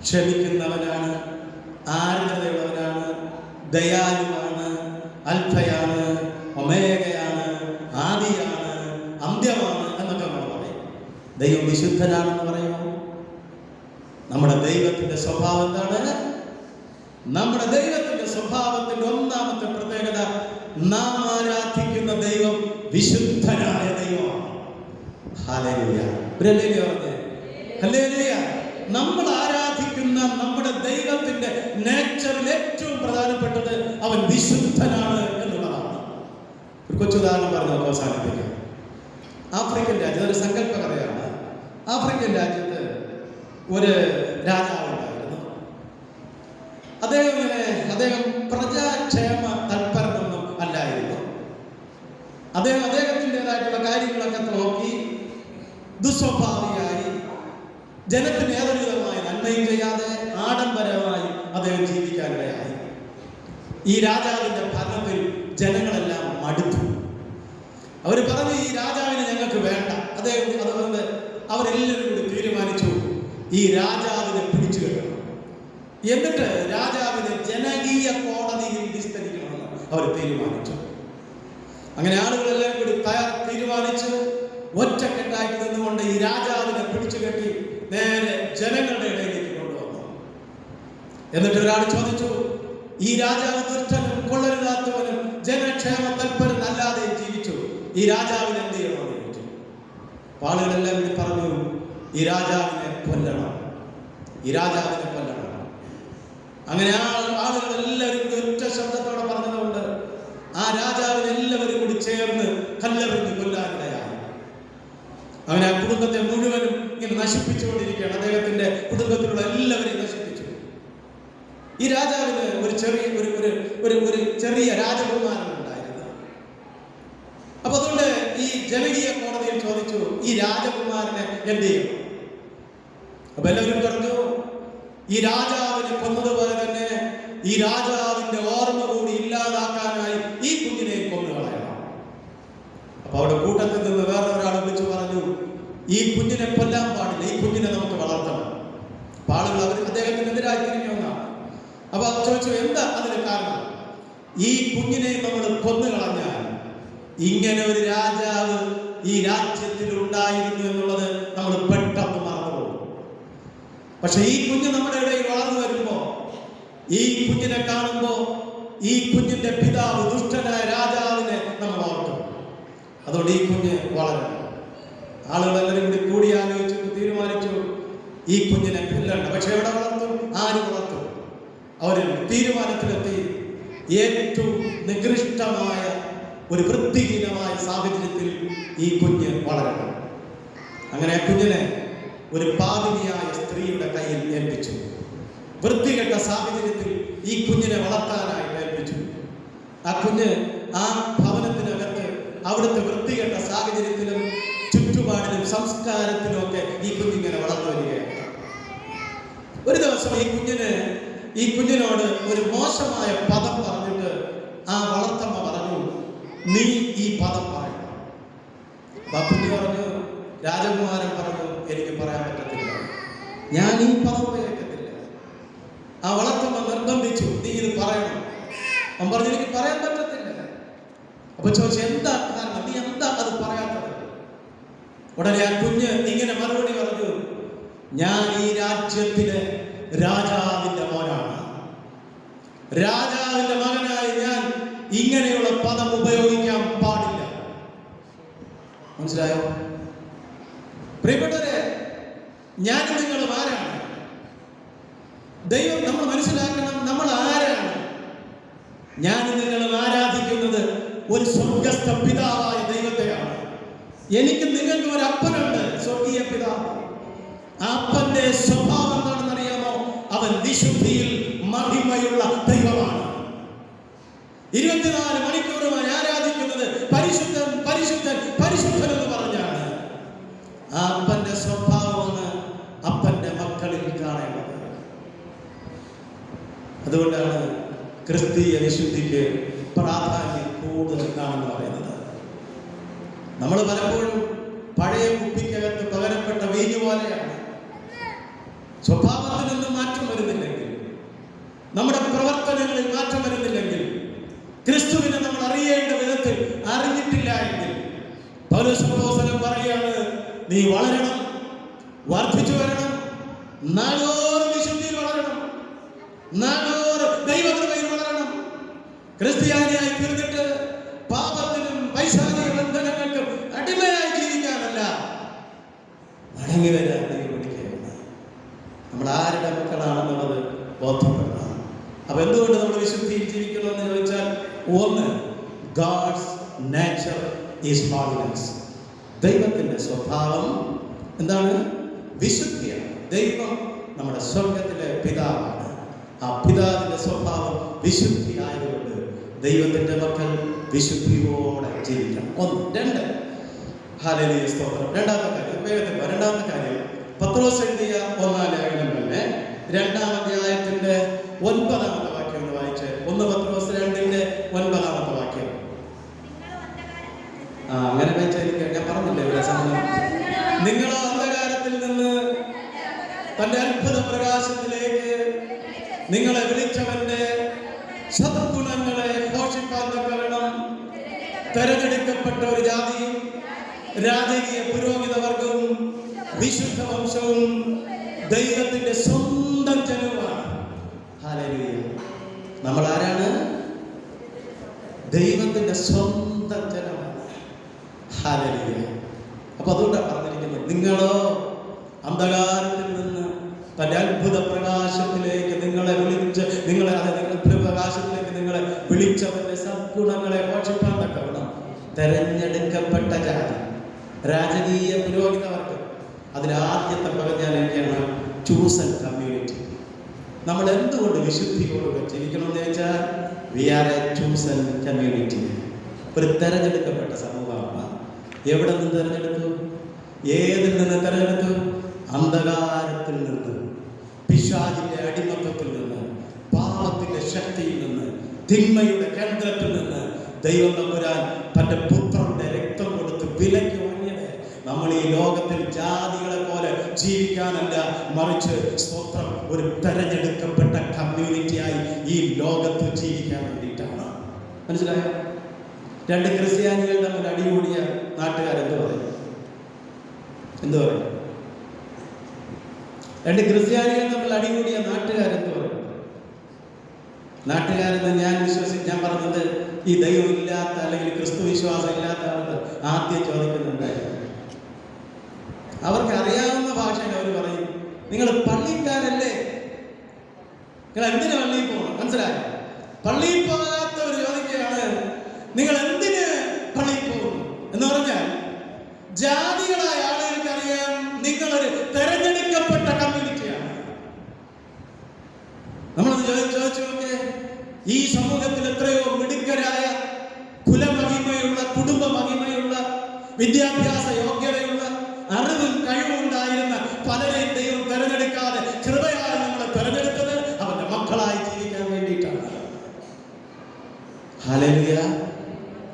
ക്ഷമിക്കുന്നവനാണ്, ആർദ്രതയുള്ളവനാണ്, ദയാലുവാണ്, അൽഫയാണ്, ഒമേഗയാണ്, ആദിയാണ്, അന്ത്യമാണ് എന്നൊക്കെ നമ്മൾ പറയും. ദൈവം വിശുദ്ധനാണെന്ന് പറയുമോ? നമ്മുടെ ദൈവത്തിന്റെ സ്വഭാവം എന്താണ്? നമ്മുടെ ദൈവത്തിന്റെ സ്വഭാവത്തിന്റെ ഒന്നാമത്തെ പ്രത്യേകത, നാം ആരാധിക്കുന്ന ദൈവം വിശുദ്ധനായ ദൈവമാണ്. ഹല്ലേലൂയ. ഹല്ലേലൂയ പറഞ്ഞേ. ഹല്ലേലൂയ. നമ്മൾ ആരാധിക്കുന്ന നമ്മുടെ ദൈവത്തിന്റെ നേച്ചറിൽ ഏറ്റവും പ്രധാനപ്പെട്ടത് അവൻ വിശുദ്ധനാണ് എന്നുള്ളതാണ്. ഒരു കൊച്ചുദാഹരണം പറഞ്ഞ് നമുക്ക് അവസാനിപ്പിക്കാം. ആഫ്രിക്കൻ രാജ്യം, ഒരു സങ്കല്പ കഥയാണ്. ആഫ്രിക്കൻ രാജ്യത്ത് ഒരു രാജാവുണ്ടായിരുന്നു. അദ്ദേഹം പ്രജാക്ഷേമ തൽപരനൊന്നും അല്ലായിരുന്നു. അദ്ദേഹത്തിൻ്റെതായിട്ടുള്ള കാര്യങ്ങളൊക്കെ നോക്കി ദുസ്വഭാവിയായി, ജനത്തിന് ഏതൊരു വിധമായ നന്മയും ചെയ്യാതെ ആഡംബരമായി അദ്ദേഹം ജീവിക്കാനിടയായി. ഈ രാജാവിന്റെ ഭരണത്തിൽ ജനങ്ങളെല്ലാം മടുത്തു. അവർ പറഞ്ഞു, ഈ രാജാവിനെ ഞങ്ങൾക്ക് വേണ്ട. അതുകൊണ്ട് അവരെല്ലാവരും കൂടി തീരുമാനിച്ചു, ഈ രാജാവിനെ പിടിച്ചു കെട്ടണം. എന്നിട്ട് രാജാവിനെ ജനകീയ കോടതിയിൽ വിസ്തരിക്കണമെന്ന് അവർ തീരുമാനിച്ചു. അങ്ങനെ ആളുകളെല്ലാം കൂടി തീരുമാനിച്ച് ഒറ്റക്കെട്ടായി നിന്നുകൊണ്ട് ഈ രാജാവിനെ പിടിച്ചു കെട്ടി നേരെ ജനങ്ങളുടെ ഇടയിലേക്ക് കൊണ്ടുവന്നു. എന്നിട്ട് ഒരാൾ ചോദിച്ചു, ഈ രാജാവ് ദുഷ്ടനും കൊള്ളരുതാത്തവനും ജനക്ഷേമ തൽപരൻ അല്ലാതെ ജീവിച്ചു, ഈ രാജാവിനെ എന്ത് ചെയ്യണമെന്ന് ചോദിച്ചു. ആളുകളെല്ലാം കൂടി പറഞ്ഞു, ഈ രാജാവിനെ കൊല്ലണം, ഈ രാജാവിനെ കൊല്ലണം. അങ്ങനെ ആളുകളെല്ലാവരും കൂടി ഒറ്റ ശബ്ദത്തോടെ പറഞ്ഞതുകൊണ്ട് ആ രാജാവിനെ എല്ലാവരും കൂടി ചേർന്ന് കല്ലെറിഞ്ഞ് കൊല്ലാനിടയായി. അവൻ ആ കുടുംബത്തെ മുഴുവനും ഇങ്ങനെ നശിപ്പിച്ചുകൊണ്ടിരിക്കുകയാണ്. അദ്ദേഹത്തിന്റെ കുടുംബത്തിലുള്ള എല്ലാവരെയും നശിപ്പിച്ചു. ഈ രാജാവിന് ഒരു ചെറിയ രാജകുമാരൻ ഉണ്ടായിരുന്നു. അപ്പൊ അതുകൊണ്ട് ഈ ജനകീയ കോടതിയിൽ ചോദിച്ചു, ഈ രാജകുമാരനെ എന്ത് ചെയ്യും? അപ്പൊ എല്ലാവരും പറഞ്ഞു, ഈ രാജാവിനെ കൊന്നതുപോലെ തന്നെ ഈ രാജാവിന്റെ ഓർമ്മ കൂടി ഇല്ലാതാക്കാനായി ഈ കുഞ്ഞിനെ കൊന്നുകളയണം. അപ്പൊ അവിടെ കൂട്ടത്തിൽ നിന്ന് വേറെ ഒരാൾ വിളിച്ചു പറഞ്ഞു, ഈ കുഞ്ഞിനെ കൊല്ലാൻ പാടില്ല, ഈ കുഞ്ഞിനെ നമുക്ക് വളർത്തണം. ആളുകൾ അദ്ദേഹത്തിനെതിരായി തിരിഞ്ഞു എന്നാണ്. അപ്പൊ അത് ചോദിച്ചു, എന്താ അതിന് കാരണം? ഈ കുഞ്ഞിനെ നമ്മൾ കൊന്നുകളഞ്ഞാൽ ഇങ്ങനെ ഒരു രാജാവ് ഈ രാജ്യത്തിൽ ഉണ്ടായിരുന്നു എന്നുള്ളത് നമ്മൾ പെട്ടെന്ന് മറന്നുപോകും. പക്ഷെ ഈ കുഞ്ഞ് നമ്മുടെ ഇടയിൽ വളർന്നു വരുമ്പോ, ഈ കുഞ്ഞിനെ കാണുമ്പോ ഈ കുഞ്ഞിന്റെ പിതാവ് ദുഷ്ടനായ രാജാവിനെ നമ്മൾ ഓർക്കും. അതുകൊണ്ട് ഈ കുഞ്ഞ് വളരണം. ആളുകളെല്ലാവരും കൂടി ആലോചിച്ചിട്ട് തീരുമാനിച്ചു ഈ കുഞ്ഞിനെ കൊല്ലണ്ട. പക്ഷെ എവിടെ വളർത്തും? ആര് വളർത്തും? അവർ തീരുമാനത്തിലെത്തി ഏറ്റവും നികൃഷ്ടമായ ഒരു വൃത്തിഹീനമായ സാഹചര്യത്തിൽ ഈ കുഞ്ഞ് വളരണം. അങ്ങനെ ആ കുഞ്ഞിനെ ഒരു പാപിനിയായ സ്ത്രീയുടെ കയ്യിൽ ഏൽപ്പിച്ചു. വൃത്തികെട്ട സാഹചര്യത്തിൽ ഈ കുഞ്ഞിനെ വളർത്താനായി ഏൽപ്പിച്ചു. ആ കുഞ്ഞ് ആ ഭവനത്തിനകത്ത് അവിടുത്തെ വൃത്തികെട്ട സാഹചര്യത്തിലും ചുറ്റുപാടിലും സംസ്കാരത്തിലും ഒക്കെ ഈ കുഞ്ഞിങ്ങനെ വളർന്നു വരികയാണ്. ഒരു ദിവസം ഈ കുഞ്ഞിനോട് ഒരു മോശമായ പദം പറഞ്ഞിട്ട് ആ വളർത്തമ്മ പറഞ്ഞു, നീ ഈ പദം പറയണം. അപ്പൊ കുഞ്ഞ് പറഞ്ഞു, രാജകുമാരൻ പറഞ്ഞു, എനിക്ക് പറയാൻ പറ്റത്തില്ല, ഞാൻ ഈ പദം ഉപയോഗിക്കത്തില്ല. ആ വളർത്തമ്മ നിർബന്ധിച്ചു, നീ ഇത് പറയണം. അവൻ പറഞ്ഞു, എനിക്ക് പറയാൻ പറ്റത്തില്ല. അപ്പൊ ചോദിച്ചു, എന്താ കാരണം? നീ എന്താ അത് പറയാത്തത്? ഉടനെ ആ കുഞ്ഞ് ഇങ്ങനെ മറുപടി പറഞ്ഞു, ഞാൻ ഈ രാജ്യത്തിലെ രാജാവിന്റെ മോനാണ്. രാജാവിന്റെ മകനായി ഞാൻ ഇങ്ങനെയുള്ള പദം ഉപയോഗിക്കാൻ പാടില്ല. മനസ്സിലായോ പ്രിയപ്പെട്ടവരെ? ഞാൻ നിങ്ങളും ആരാണ്? ദൈവം നമ്മൾ മനസ്സിലാക്കണം, നമ്മൾ ആരാണ്? ഞാൻ നിങ്ങളും ആരാധിക്കുന്നത് ഒരു സ്വർഗസ്ഥ പിതാവായ ദൈവത്തെയാണ്. എനിക്ക് നിങ്ങൾക്ക് ഒരു അപ്പനുണ്ട്, സ്വർഗീയ പിതാവ്. ആ അപ്പന്റെ സ്വഭാവം എന്താണെന്ന് അറിയാമോ? അവൻ വിശുദ്ധിയിൽ മഹിമയുള്ള ദൈവമാണ്. 24 മണിക്കൂറുമായി ആരാധിക്കുന്നത് പരിശുദ്ധൻ പരിശുദ്ധൻ പരിശുദ്ധൻ എന്ന് പറഞ്ഞാണ്. ആ അപ്പന്റെ സ്വഭാവമാണ് അപ്പന്റെ മക്കളിൽ കാണേണ്ടത്. അതുകൊണ്ടാണ് ക്രിസ്തീയ വിശുദ്ധിക്ക് പ്രാധാന്യം കൂടുതലാണെന്ന് പറയുന്നത്. നമ്മൾ പലപ്പോഴും പഴയ കുപ്പിക്കകത്ത് പകരപ്പെട്ട വീഞ്ഞു പോലെയാണ്. സ്വഭാവത്തിനൊന്നും മാറ്റം വരുന്നില്ലെങ്കിൽ, നമ്മുടെ പ്രവർത്തനങ്ങളിൽ മാറ്റം വരുന്നില്ലെങ്കിൽ, ക്രിസ്തുവിനെ നമ്മൾ അറിയേണ്ട വിധത്തിൽ അറിഞ്ഞിട്ടില്ല എങ്കിൽ, പൗലോസ് അപ്പോസ്തലൻ പറയാണ്, നീ വളരണം, വർദ്ധിച്ചു വരണം, നാളോറും വിശുദ്ധിയിൽ വളരണം, നാളോറും ദൈവകൃപയിൽ വളരണം. ക്രിസ്ത്യാനിയായി തീർന്നിട്ട് പാപത്തിനും പൈശാചിക ബന്ധനങ്ങൾക്കും അടിമയായി ജീവിക്കാനല്ല, മടങ്ങി വരാൻ പഠിക്കുകയാണ്. നമ്മൾ ആരുടെ മക്കളാണെന്നുള്ളത് ബോധ്യപ്പെടണം. അപ്പൊ എന്തുകൊണ്ട് നമ്മൾ വിശുദ്ധിയിൽ ജീവിക്കണമെന്ന് ചോദിച്ചാൽ, ഒന്ന്, ഗോഡ്സ് നേച്ചർ ഈസ് ഹോളിനെസ്. ദൈവത്തിന്റെ സ്വഭാവം എന്താണ്? വിശുദ്ധിയാണ്. ദൈവം നമ്മുടെ സ്വർഗത്തിലെ പിതാവാണ്. ആ പിതാവിന്റെ സ്വഭാവം വിശുദ്ധി ആയതുകൊണ്ട് ദൈവത്തിന്റെ മക്കൾ വിശുദ്ധിയോടെ ജീവിക്കണം. ഒന്ന്. രണ്ട്, ഹല്ലേലൂയ, സ്തോത്രം. രണ്ടാമത്തെ കാര്യം പത്രോസ് എഴുതിയ 1 ലേഖനങ്ങളിലെ 2-ാം അധ്യായത്തിന്റെ 9-ാമത്തെ വാക്യം ഒന്ന് വായിച്ച്. 1 പത്രോസ് 2-ന്റെ 9-ാമത്തെ വാക്യം. അങ്ങനെ വായിച്ചാൽ ഞാൻ പറഞ്ഞില്ലേ ഇവിടെ സമയം. നിങ്ങളോ അന്ധകാരത്തിൽ നിന്ന് തന്റെ അത്ഭുത പ്രകാശത്തിലേക്ക് നിങ്ങളെ വിളിച്ചവന്റെ സദ്ഗുണങ്ങളെ ഘോഷിക്കാൻ തക്കവണ്ണം തെരഞ്ഞെടുക്കപ്പെട്ട ഒരു ജാതിയും രാജകീയ പുരോഹിത വർഗവും വിശുദ്ധ വംശവും ദൈവത്തിന്റെ സ്വന്തം ജനവുമാണ്. ഹല്ലേലൂയ. നമ്മൾ ആരാണ്? ദൈവത്തിന്റെ സ്വന്തം ജനമാണ്. ഹല്ലേലൂയ. അപ്പൊ അതുകൊണ്ടാണ് പറഞ്ഞിരിക്കുന്നത്, നിങ്ങളോ അന്ധകാരത്തിൽ നിന്ന് തന്റെ അത്ഭുത പ്രകാശത്തിലേക്ക് നിങ്ങളെ വിളിച്ച് പ്രകാശത്തിലേക്ക് നിങ്ങളെ വിളിച്ചവന്റെ സദ്ഗുണങ്ങളെ ഘോഷിക്കാൻ തക്കവണ്ണം തെരഞ്ഞെടുക്കപ്പെട്ട ജാതി, രാജകീയ പുരോഹിത വർഗം. അതിലാദ്യത്തെ പറഞ്ഞാലേക്കാണ് ചൂസൻ കമ്മ്യൂണിറ്റി. നമ്മൾ എന്തുകൊണ്ട് വിശുദ്ധിയോടുകൂടെ ജീവിക്കണമെന്ന് ചോദിച്ചാൽ, we are a chosen community. ഒരു തെരഞ്ഞെടുക്കപ്പെട്ട സമൂഹമാണ്. എവിടെ നിന്ന് തെരഞ്ഞെടുത്തു? ഏതിൽ നിന്ന് തെരഞ്ഞെടുത്തു? അന്ധകാരത്തിൽ നിന്ന്, പിശാചിന്റെ അടിമത്തത്തിൽ നിന്ന്, പാപത്തിന്റെ ശക്തിയിൽ നിന്ന്, തിന്മയുടെ കേന്ദ്രത്തിൽ നിന്ന് ദൈവം തമ്പുരാൻ തന്റെ പുത്രന്റെ രക്തം കൊടുത്ത് വിലയ്ക്ക് വാങ്ങിയത്. നമ്മൾ ഈ ലോകത്തിൽ ജാതികളെ പോലെ ജീവിക്കാൻ ചെയ്യാനല്ല, മറിച്ച് സ്തോത്രം ഒരു തെരഞ്ഞെടുക്കപ്പെട്ട കമ്മ്യൂണിറ്റിയായി ഈ ലോകത്ത് ജീവിക്കാൻ വേണ്ടിയിട്ടാണ്. മനസ്സിലായോ? രണ്ട് ക്രിസ്ത്യാനികൾ തമ്മിൽ അടികൂടിയ നാട്ടുകാരെന്ത് പറയും? എന്ത് പറയും? രണ്ട് ക്രിസ്ത്യാനികൾ തമ്മിൽ അടികൂടിയ നാട്ടുകാരെന്ത് പറയും? നാട്ടുകാരെന്ന് ഞാൻ പറഞ്ഞത് ഈ ദൈവം ഇല്ലാത്ത അല്ലെങ്കിൽ ക്രിസ്തു വിശ്വാസം ഇല്ലാത്ത ആളുകൾ ആദ്യം ചോദിക്കുന്നുണ്ടായിരുന്നു. അവർക്ക് അറിയാവുന്ന ഭാഷയിൽ അവർ പറയും, നിങ്ങൾ പള്ളിക്കാരല്ലേ, നിങ്ങൾ എന്തിനു പള്ളിയിൽ പോകണം? മനസ്സിലായോ? പള്ളിയിൽ പോകാത്തവർ ചോദിക്കുകയാണ്, നിങ്ങൾ എന്തിന് പള്ളിയിൽ പോകുന്നു എന്ന് പറഞ്ഞാൽ ജാതികളായ ആളുകൾക്ക് അറിയാം നിങ്ങളൊരു തെരഞ്ഞെടുക്കപ്പെട്ട കമ്മ്യൂണിറ്റിയാണ്. നമ്മളത് ചോദിച്ചു നോക്കേ, ഈ സമൂഹത്തിൽ എത്രയോ മിടുക്കരായ, കുലമഹിമയുള്ള, കുടുംബ മഹിമയുള്ള, വിദ്യാഭ്യാസ യോഗ്യതയുള്ള, അറിവും കഴിവും ഉണ്ടായിരുന്ന പലരെയും ദൈവം തെരഞ്ഞെടുക്കാതെ കൃപയായി നമ്മളെ തെരഞ്ഞെടുത്തത് അവന്റെ മക്കളായി ജീവിക്കാൻ വേണ്ടിയിട്ടാണ്. Hallelujah,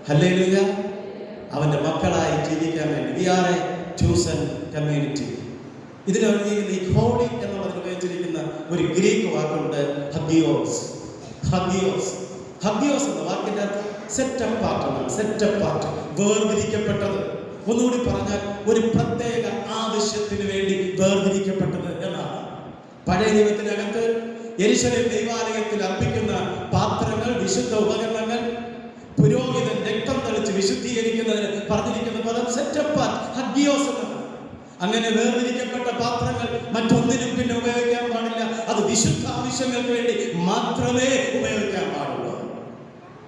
hallelujah. അവന്റെ മക്കളായി ജീവിക്കാൻ വേണ്ടി. We are a chosen community. ഇതിന് ഹോളി എന്നുള്ളതിന് ഉപയോഗിച്ചിരിക്കുന്ന ഒരു ഗ്രീക്ക് വാക്കുണ്ട്, ഹഗിയോസ്. ഹഗിയോസ്, ഹഗിയോസ് എന്ന വാക്കിന്റെ അർത്ഥം സെറ്റ് അപ്പാർട്ട് എന്നാണ്. സെറ്റ് അപ്പാർട്ട്, വേർതിരിക്കപ്പെട്ടത്. ഒന്നുകൂടി പറഞ്ഞാൽ ഒരു പ്രത്യേക ആവശ്യത്തിന് വേണ്ടി വേർതിരിക്കപ്പെട്ടത് എന്നാണ്. പഴയ നിയമത്തിനകത്ത് യെരൂശലേം ദൈവാലയത്തിൽ അർപ്പിക്കുന്ന പാത്രങ്ങൾ, വിശുദ്ധ ഉപകരണങ്ങൾ, പുരോഹിതൻ രക്തം തളിച്ച് വിശുദ്ധീകരിക്കുന്നതിന് പറഞ്ഞിരിക്കുന്ന പദം സെറ്റ് അപ്പാർട്ട്, ഹഗിയോസ് എന്നാണ്. അങ്ങനെ വേർതിരിക്കപ്പെട്ട പാത്രങ്ങൾ മറ്റൊന്നിനും പിന്നെ ഉപയോഗിക്കാൻ പാടില്ല. അത് വിശുദ്ധ ആവശ്യങ്ങൾക്ക് വേണ്ടി മാത്രമേ ഉപയോഗിക്കാൻ പാടുള്ളൂ.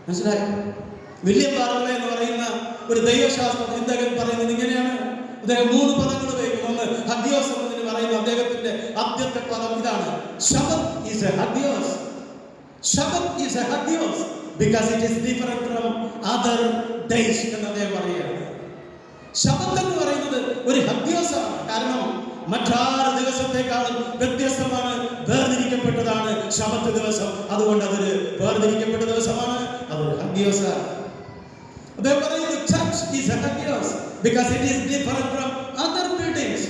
മനസ്സിലായോ? വില്യം ബാർക്ലേ എന്ന് പറയുന്ന ഒരു ദൈവശാസ്ത്ര ചിന്തകൻ പറയുന്നത് ഇങ്ങനെയാണ്. അദ്ദേഹം 3 പദങ്ങൾ ഉപയോഗിക്കും. ഒന്ന് ഹഗിയോസ് എന്നതിന് പറയുന്നു. അദ്ദേഹത്തിന്റെ ആദ്യത്തെ പദം ഇതാണ്, ശബത്ത് is a hagios. Sabbath is a hagios because it is different from other days എന്ന് അദ്ദേഹം പറയുകയാണ്. ശബത്ത് എന്ന് പറയുന്നത് ഒരു ഹഗ്യോസാണ്. കാരണം മറ്റാറ് ദിവസത്തെക്കാളും വ്യത്യസ്തമാണ്, വേർതിരിക്കപ്പെട്ടതാണ് ശബത്ത് ദിവസം. അതുകൊണ്ട് അതൊരു വേർതിരിക്കപ്പെട്ട ദിവസമാണ്, അതൊരു ഹഗ്യോസാണ്. അദ്ദേഹം പറയുന്നു church is a hagios because it is different from other buildings.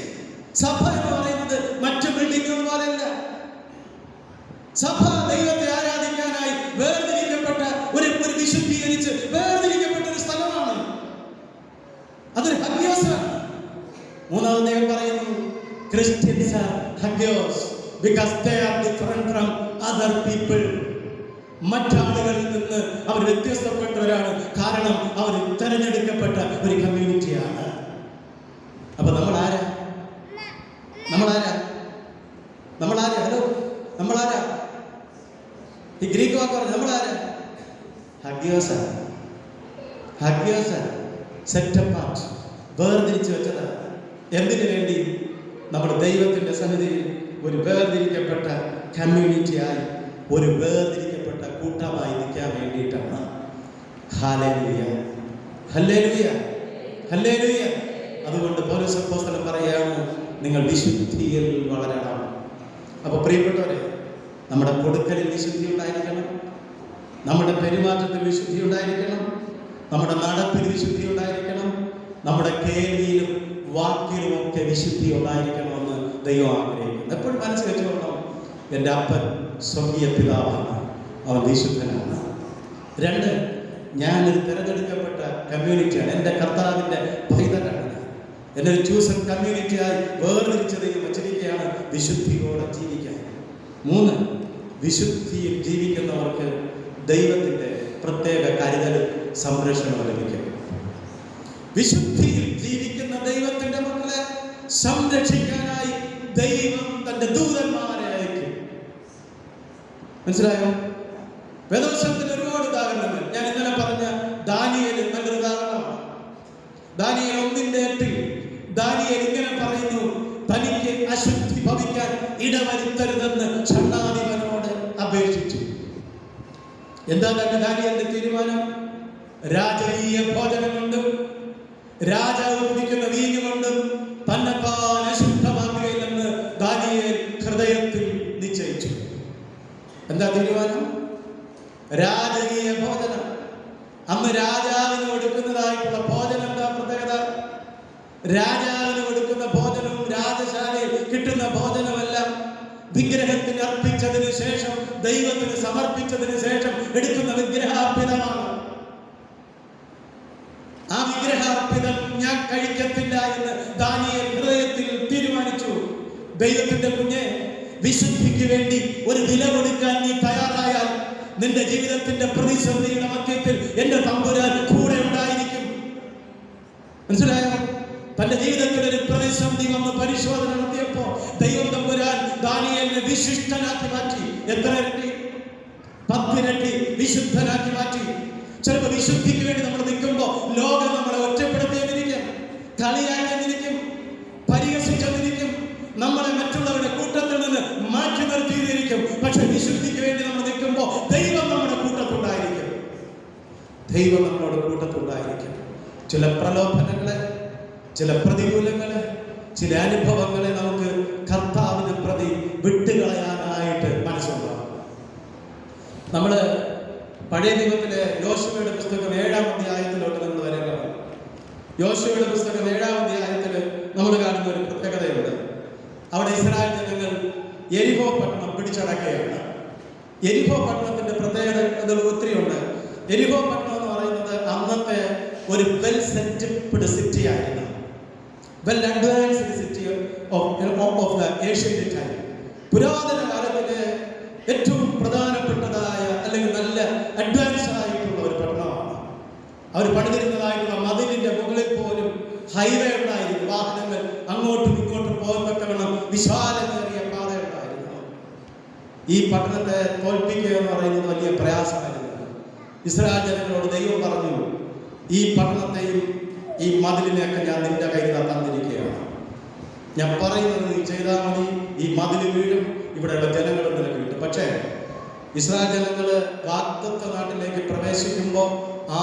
സഭ എന്ന് പറയുന്നത് മറ്റു ബിൽഡിങ്ങുകൾ പോലെയല്ല. സഭ ദൈവത്തെ ആരാധിക്കാനായി വേർതിരിക്കപ്പെട്ട ഒരു വിശുദ്ധീകരിച്ച് വേർതിരിക്കപ്പെട്ട ഒരു സ്ഥലമാണ്. അതൊരു ഹഗ്യോസാണ്. മൂന്നാമത് ദൈവം പറയുന്നു Christians are hagios because they are different from other people. മറ്റാളുകളിൽ നിന്ന് അവർ വ്യത്യസ്തപ്പെട്ടവരാണ്. കാരണം അവർ തെരഞ്ഞെടുക്കപ്പെട്ട ഒരു കമ്മ്യൂണിറ്റിയാണ്. അപ്പൊ നമ്മളാരാ? ഹലോ, നമ്മളാരാ? ഈ ഗ്രീക്ക് വാക്ക് പറഞ്ഞു, നമ്മളാരാ? ഹഗ്യോസാ. സെറ്റ് അപ്പാർട്ട്, വേർതിരിച്ചു വെച്ചതാണ്. എന്തിനു വേണ്ടി? നമ്മുടെ ദൈവത്തിന്റെ സന്നിധിയിൽ ഒരു വേർതിരിക്കപ്പെട്ട കമ്മ്യൂണിറ്റിയായി, ഒരു വേർതിരിക്കപ്പെട്ട കൂട്ടമായി നിൽക്കാൻ വേണ്ടിയിട്ടാണ്. Hallelujah, hallelujah, hallelujah. അതുകൊണ്ട് പൗലോസ് അപ്പോസ്തലൻ പറയാണ്, നിങ്ങൾ വിശുദ്ധിയിൽ വളരണം. അപ്പൊ പ്രിയപ്പെട്ടവരെ, നമ്മുടെ കൊടുക്കലിൽ വിശുദ്ധി ഉണ്ടായിരിക്കണം, നമ്മുടെ പെരുമാറ്റത്തിൽ വിശുദ്ധി ഉണ്ടായിരിക്കണം, നമ്മുടെ നടപ്പിൽ വിശുദ്ധി ഉണ്ടായിരിക്കണം, നമ്മുടെ കേൾവിയിലും വാക്കിലും ഒക്കെ വിശുദ്ധി ഉണ്ടായിരിക്കണമെന്ന് ദൈവം ആഗ്രഹിക്കുന്നു. എപ്പോഴും മനസ്സിൽ വെച്ചുകൊള്ളണം, എൻ്റെ അപ്പൻ സ്വർഗീയ പിതാവാണ്, അവൻ വിശുദ്ധനാണ്. 2, ഞാനൊരു തിരഞ്ഞെടുക്കപ്പെട്ട കമ്മ്യൂണിറ്റിയാണ്, എൻ്റെ കർത്താവിൻ്റെ പൈതലാണ്. എന്നെ ഒരു ചൂസൺ കമ്മ്യൂണിറ്റിയായി വേർതിരിച്ച് ദൈവം വച്ചിരിക്കുകയാണ് വിശുദ്ധിയോടെ ജീവിക്കാൻ. 3, വിശുദ്ധിയിൽ ജീവിക്കുന്നവർക്ക് ദൈവത്തിൻ്റെ പ്രത്യേക കരുതലും സംരക്ഷണവും ലഭിക്കും. വിശുദ്ധിയിൽ ജീവിക്കുന്ന ദൈവത്തിന്റെ മക്കളെ സംരക്ഷിക്കാനായി ദൈവം തന്റെ ദൂതന്മാരെ അയക്കും. മനസ്സിലായോ? വേദപുസ്തകത്തിൽ ഒരുപാട് ഉദാഹരണങ്ങൾ. ഞാൻ ഇന്നലെ പറഞ്ഞ ദാനിയേൽ നല്ലൊരു ഉദാഹരണമാണ്. ദാനിയേൽ 1:8 ദാനിയേൽ ഇങ്ങനെ പറയുന്നു, തനിക്ക് അശുദ്ധി ഭവിക്കാൻ ഇടവരുത്തരുതെന്ന് ഷണ്ഡാധിപനോട് അപേക്ഷിച്ചു. എന്താ തന്നെ ദാനിയേലിന്റെ തീരുമാനം? രാജകീയ ഭോജനം കൊണ്ടും രാജാവ് കുടിക്കുന്ന വീഞ്ഞു കൊണ്ടും തന്നെത്താൻ അശുദ്ധമാക്കുകയില്ലെന്ന് ദാനിയേൽ ഹൃദയത്തിൽ നിശ്ചയിച്ചു. എന്താ തീരുമാനം? രാജകീയ ഭോജനം. അന്ന് രാജാവിന് കൊടുക്കുന്നതായിട്ടുള്ള ഭോജനം എന്താ പ്രത്യേകത? രാജാവിന് കൊടുക്കുന്ന ഭോജനവും രാജശാലയിൽ കിട്ടുന്ന വിഗ്രഹത്തിന് അർപ്പിച്ചതിന് ശേഷം, ദൈവത്തിന് സമർപ്പിച്ചതിന് ശേഷം എടുക്കുന്ന വിഗ്രഹാർപ്പിതമാണ്. ആ വിഗ്രഹാർപ്പിതം ഞാൻ കഴിക്കത്തില്ല എന്ന് ദാനിയേൽ ഹൃദയത്തിൽ തീരുമാനിച്ചു. ദൈവത്തിന്റെ കുഞ്ഞെ, വിശുദ്ധിക്ക് വേണ്ടി ഒരു വില കൊടുക്കാൻ നീ തയ്യാറായാൽ നിന്റെ ജീവിതത്തിന്റെ പ്രതിസന്ധിയുടെ മധ്യത്തിൽ എന്റെ തമ്പുരാൻ കൂടെ ഉണ്ടായിരിക്കും. മനസ്സിലായോ? തന്റെ ജീവിതത്തിൽ ഒരു പ്രതിസന്ധി വന്ന് പരിശോധന നടത്തിയപ്പോ ദൈവം തമ്പുരാൻ ദാനിയേലിനെ വിശിഷ്ടനാക്കി മാറ്റി. എത്ര ഇരട്ടി? 10 ഇരട്ടി വിശുദ്ധനാക്കി മാറ്റി. ചിലപ്പോൾ വിശുദ്ധിക്ക് വേണ്ടി നമ്മൾ നിൽക്കുമ്പോൾ ലോകം നമ്മളെ ഒറ്റപ്പെടുത്തിയെന്നിരിക്കും, കളിയാക്കിയെന്നിരിക്കും, പരിഹസിച്ചെന്നിരിക്കും, നമ്മളെ മറ്റുള്ളവരുടെ കൂട്ടത്തിൽ നിന്ന് മാറ്റി നിർത്തിയിരിക്കും. പക്ഷെ വിശുദ്ധിക്ക് വേണ്ടി നമ്മൾ നിൽക്കുമ്പോൾ ദൈവം നമ്മുടെ കൂട്ടത്തുണ്ടായിരിക്കും. ദൈവം നമ്മളോട് കൂട്ടത്തുണ്ടായിരിക്കും. ചില പ്രലോഭനങ്ങളെ, ചില പ്രതികൂലങ്ങളെ, ചില അനുഭവങ്ങളെ നമുക്ക് കർത്താവിനെ പ്രതി വിട്ടുകളയാനായിട്ട് മനസ്സുണ്ടാകും. നമ്മള് പഴയ നിയമത്തിലെ യോശുവയുടെ പുസ്തകം 7-ാം അധ്യായത്തിലോട്ട് നമ്മൾ വരിക. യോശുവയുടെ പുസ്തകം 7-ാം അധ്യായത്തിൽ നമ്മൾ കാണുന്ന ഒരു പ്രത്യേകതയുണ്ട്. അവിടെ ഇസ്രായേൽ ജനങ്ങൾ യെരിഹോ പട്ടണം പിടിച്ചടക്കുകയാണ്. യെരിഹോ പട്ടണത്തിന്റെ പ്രത്യേകതകൾ ഒത്തിരിയുണ്ട്. യെരിഹോ പട്ടണം എന്ന് പറയുന്നത് അന്നത്തെ ഒരു വെൽ സെറ്റപ്ഡ് സിറ്റി ആയിരുന്നു. Well advanced city of the Asian time. പുരാതന കാലത്തിലെ ഏറ്റവും പ്രധാനപ്പെട്ടതായ അല്ലെങ്കിൽ നല്ല അഡ്വാൻസ് ആയിട്ടുള്ള ഒരു പട്ടണമാണ്. അവർ പണിതിരുന്നതായിട്ടുള്ള മതിലിന്റെ മുകളിൽ പോലും ഹൈവേ ഉണ്ടായിരുന്നു. വാഹനങ്ങൾ അങ്ങോട്ടും ഇങ്ങോട്ടും പോകുന്നതക്കവണ്ണം വിശാലമേറിയ പാത ഉണ്ടായിരുന്നു. ഈ പട്ടണത്തെ തോൽപ്പിക്കുക എന്ന് പറയുന്നത് വലിയ പ്രയാസമായിരുന്നു. ഇസ്രായേൽ ജനങ്ങളോട് ദൈവം പറഞ്ഞു, ഈ പട്ടണത്തെയും ഈ മതിലിനെയൊക്കെ ഞാൻ നിന്റെ കയ്യിൽ തന്നിരിക്കുകയാണ്. ഞാൻ പറയുന്നത് നീ ചെയ്താൽ മതി. ഈ മതിൽ വീഴും, ഇവിടെയുള്ള ജനങ്ങൾ നിനക്ക് കിട്ടും. പക്ഷേ ഇസ്രായേൽ ജനങ്ങള് വാഗ്ദത്ത നാട്ടിലേക്ക് പ്രവേശിക്കുമ്പോൾ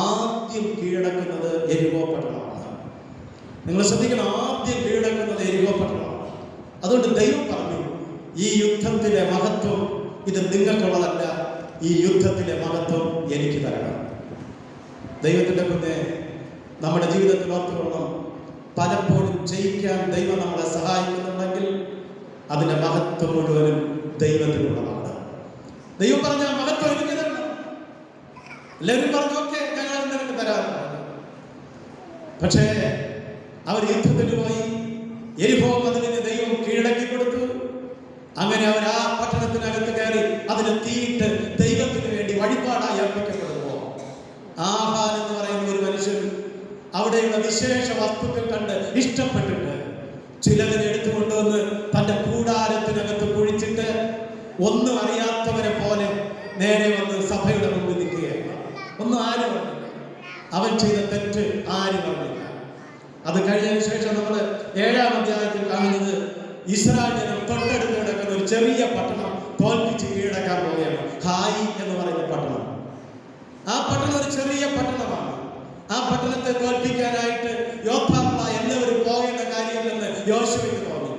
ആദ്യം കീഴടക്കുന്നത് യെരിഹോ പട്ടണമാണ്. നിങ്ങൾ ശ്രദ്ധിക്കണം, ആദ്യം കീഴടക്കുന്നത് യെരിഹോ പട്ടണമാണ്. അതുകൊണ്ട് ദൈവം പറഞ്ഞു, ഈ യുദ്ധത്തിലെ മഹത്വം ഇത് നിങ്ങൾക്കുള്ളതല്ല, ഈ യുദ്ധത്തിലെ മഹത്വം എനിക്ക് തരണം. ദൈവത്തിന്റെ കുഞ്ഞെ, നമ്മുടെ ജീവിതത്തിൽ ഓർത്തുകൊള്ളണം, പലപ്പോഴും ജയിക്കാൻ ദൈവം നമ്മളെ സഹായിക്കുന്നുണ്ടെങ്കിൽ അതിന്റെ മഹത്വം മുഴുവനും ദൈവത്തിനുള്ളതാണ്. ദൈവം പറഞ്ഞ മഹത്വം എനിക്ക് തരണം. എല്ലാവരും പറഞ്ഞു, ഓക്കെ, ഞങ്ങൾ നിനക്ക് തരാറുണ്ട്. പക്ഷേ അവർ യുദ്ധത്തിന് പോയി. യെരിഹോ മതിലിന് ദൈവം കീഴടക്കി കൊടുത്തു. അങ്ങനെ അവർ ആ പട്ടണത്തിനകത്ത് കയറി അതിന് തീയിട്ട് ദൈവത്തിന് വേണ്ടി വഴിപാടായി അർപ്പിക്കപ്പെടുമ്പോൾ ആഹാൻ എന്ന് പറയുന്ന ഒരു മനുഷ്യൻ അവിടെയുള്ള വിശേഷ വസ്തുക്കൾ കണ്ട് ഇഷ്ടപ്പെട്ടിട്ട് ചിലതിനെ എടുത്തുകൊണ്ടുവന്ന് തന്റെ കൂടാരത്തിനകത്ത് കുഴിച്ചിട്ട് ഒന്നും അറിയാത്തവരെ പോലെ നേരെ വന്ന് സഭയുടെ മുമ്പിൽ നിൽക്കുകയാണ്. ഒന്നും ആരും പറഞ്ഞില്ല. അവൻ ചെയ്ത തെറ്റ് ആരും പറഞ്ഞില്ല. അത് കഴിഞ്ഞതിന് ശേഷം നമ്മൾ 7-ാം അധ്യായത്തിൽ കാണുന്നത് ഇസ്രായേൽ ജനം തൊട്ടടുത്ത് കിടക്കുന്ന ഒരു ചെറിയ പട്ടണം തോൽപ്പിച്ച് കീഴടക്കാൻ പോവുകയാണ്. ഹായി എന്ന് പറയുന്ന പട്ടണം. ആ പട്ടണം ഒരു ചെറിയ പട്ടണമാണ്. ആ പട്ടണത്തെ തോൽപ്പിക്കാനായിട്ട് യോദ്ധാക്കളായ എല്ലാവരും പോകേണ്ട കാര്യമില്ലെന്ന് യോശുവയ്ക്ക് തോന്നി.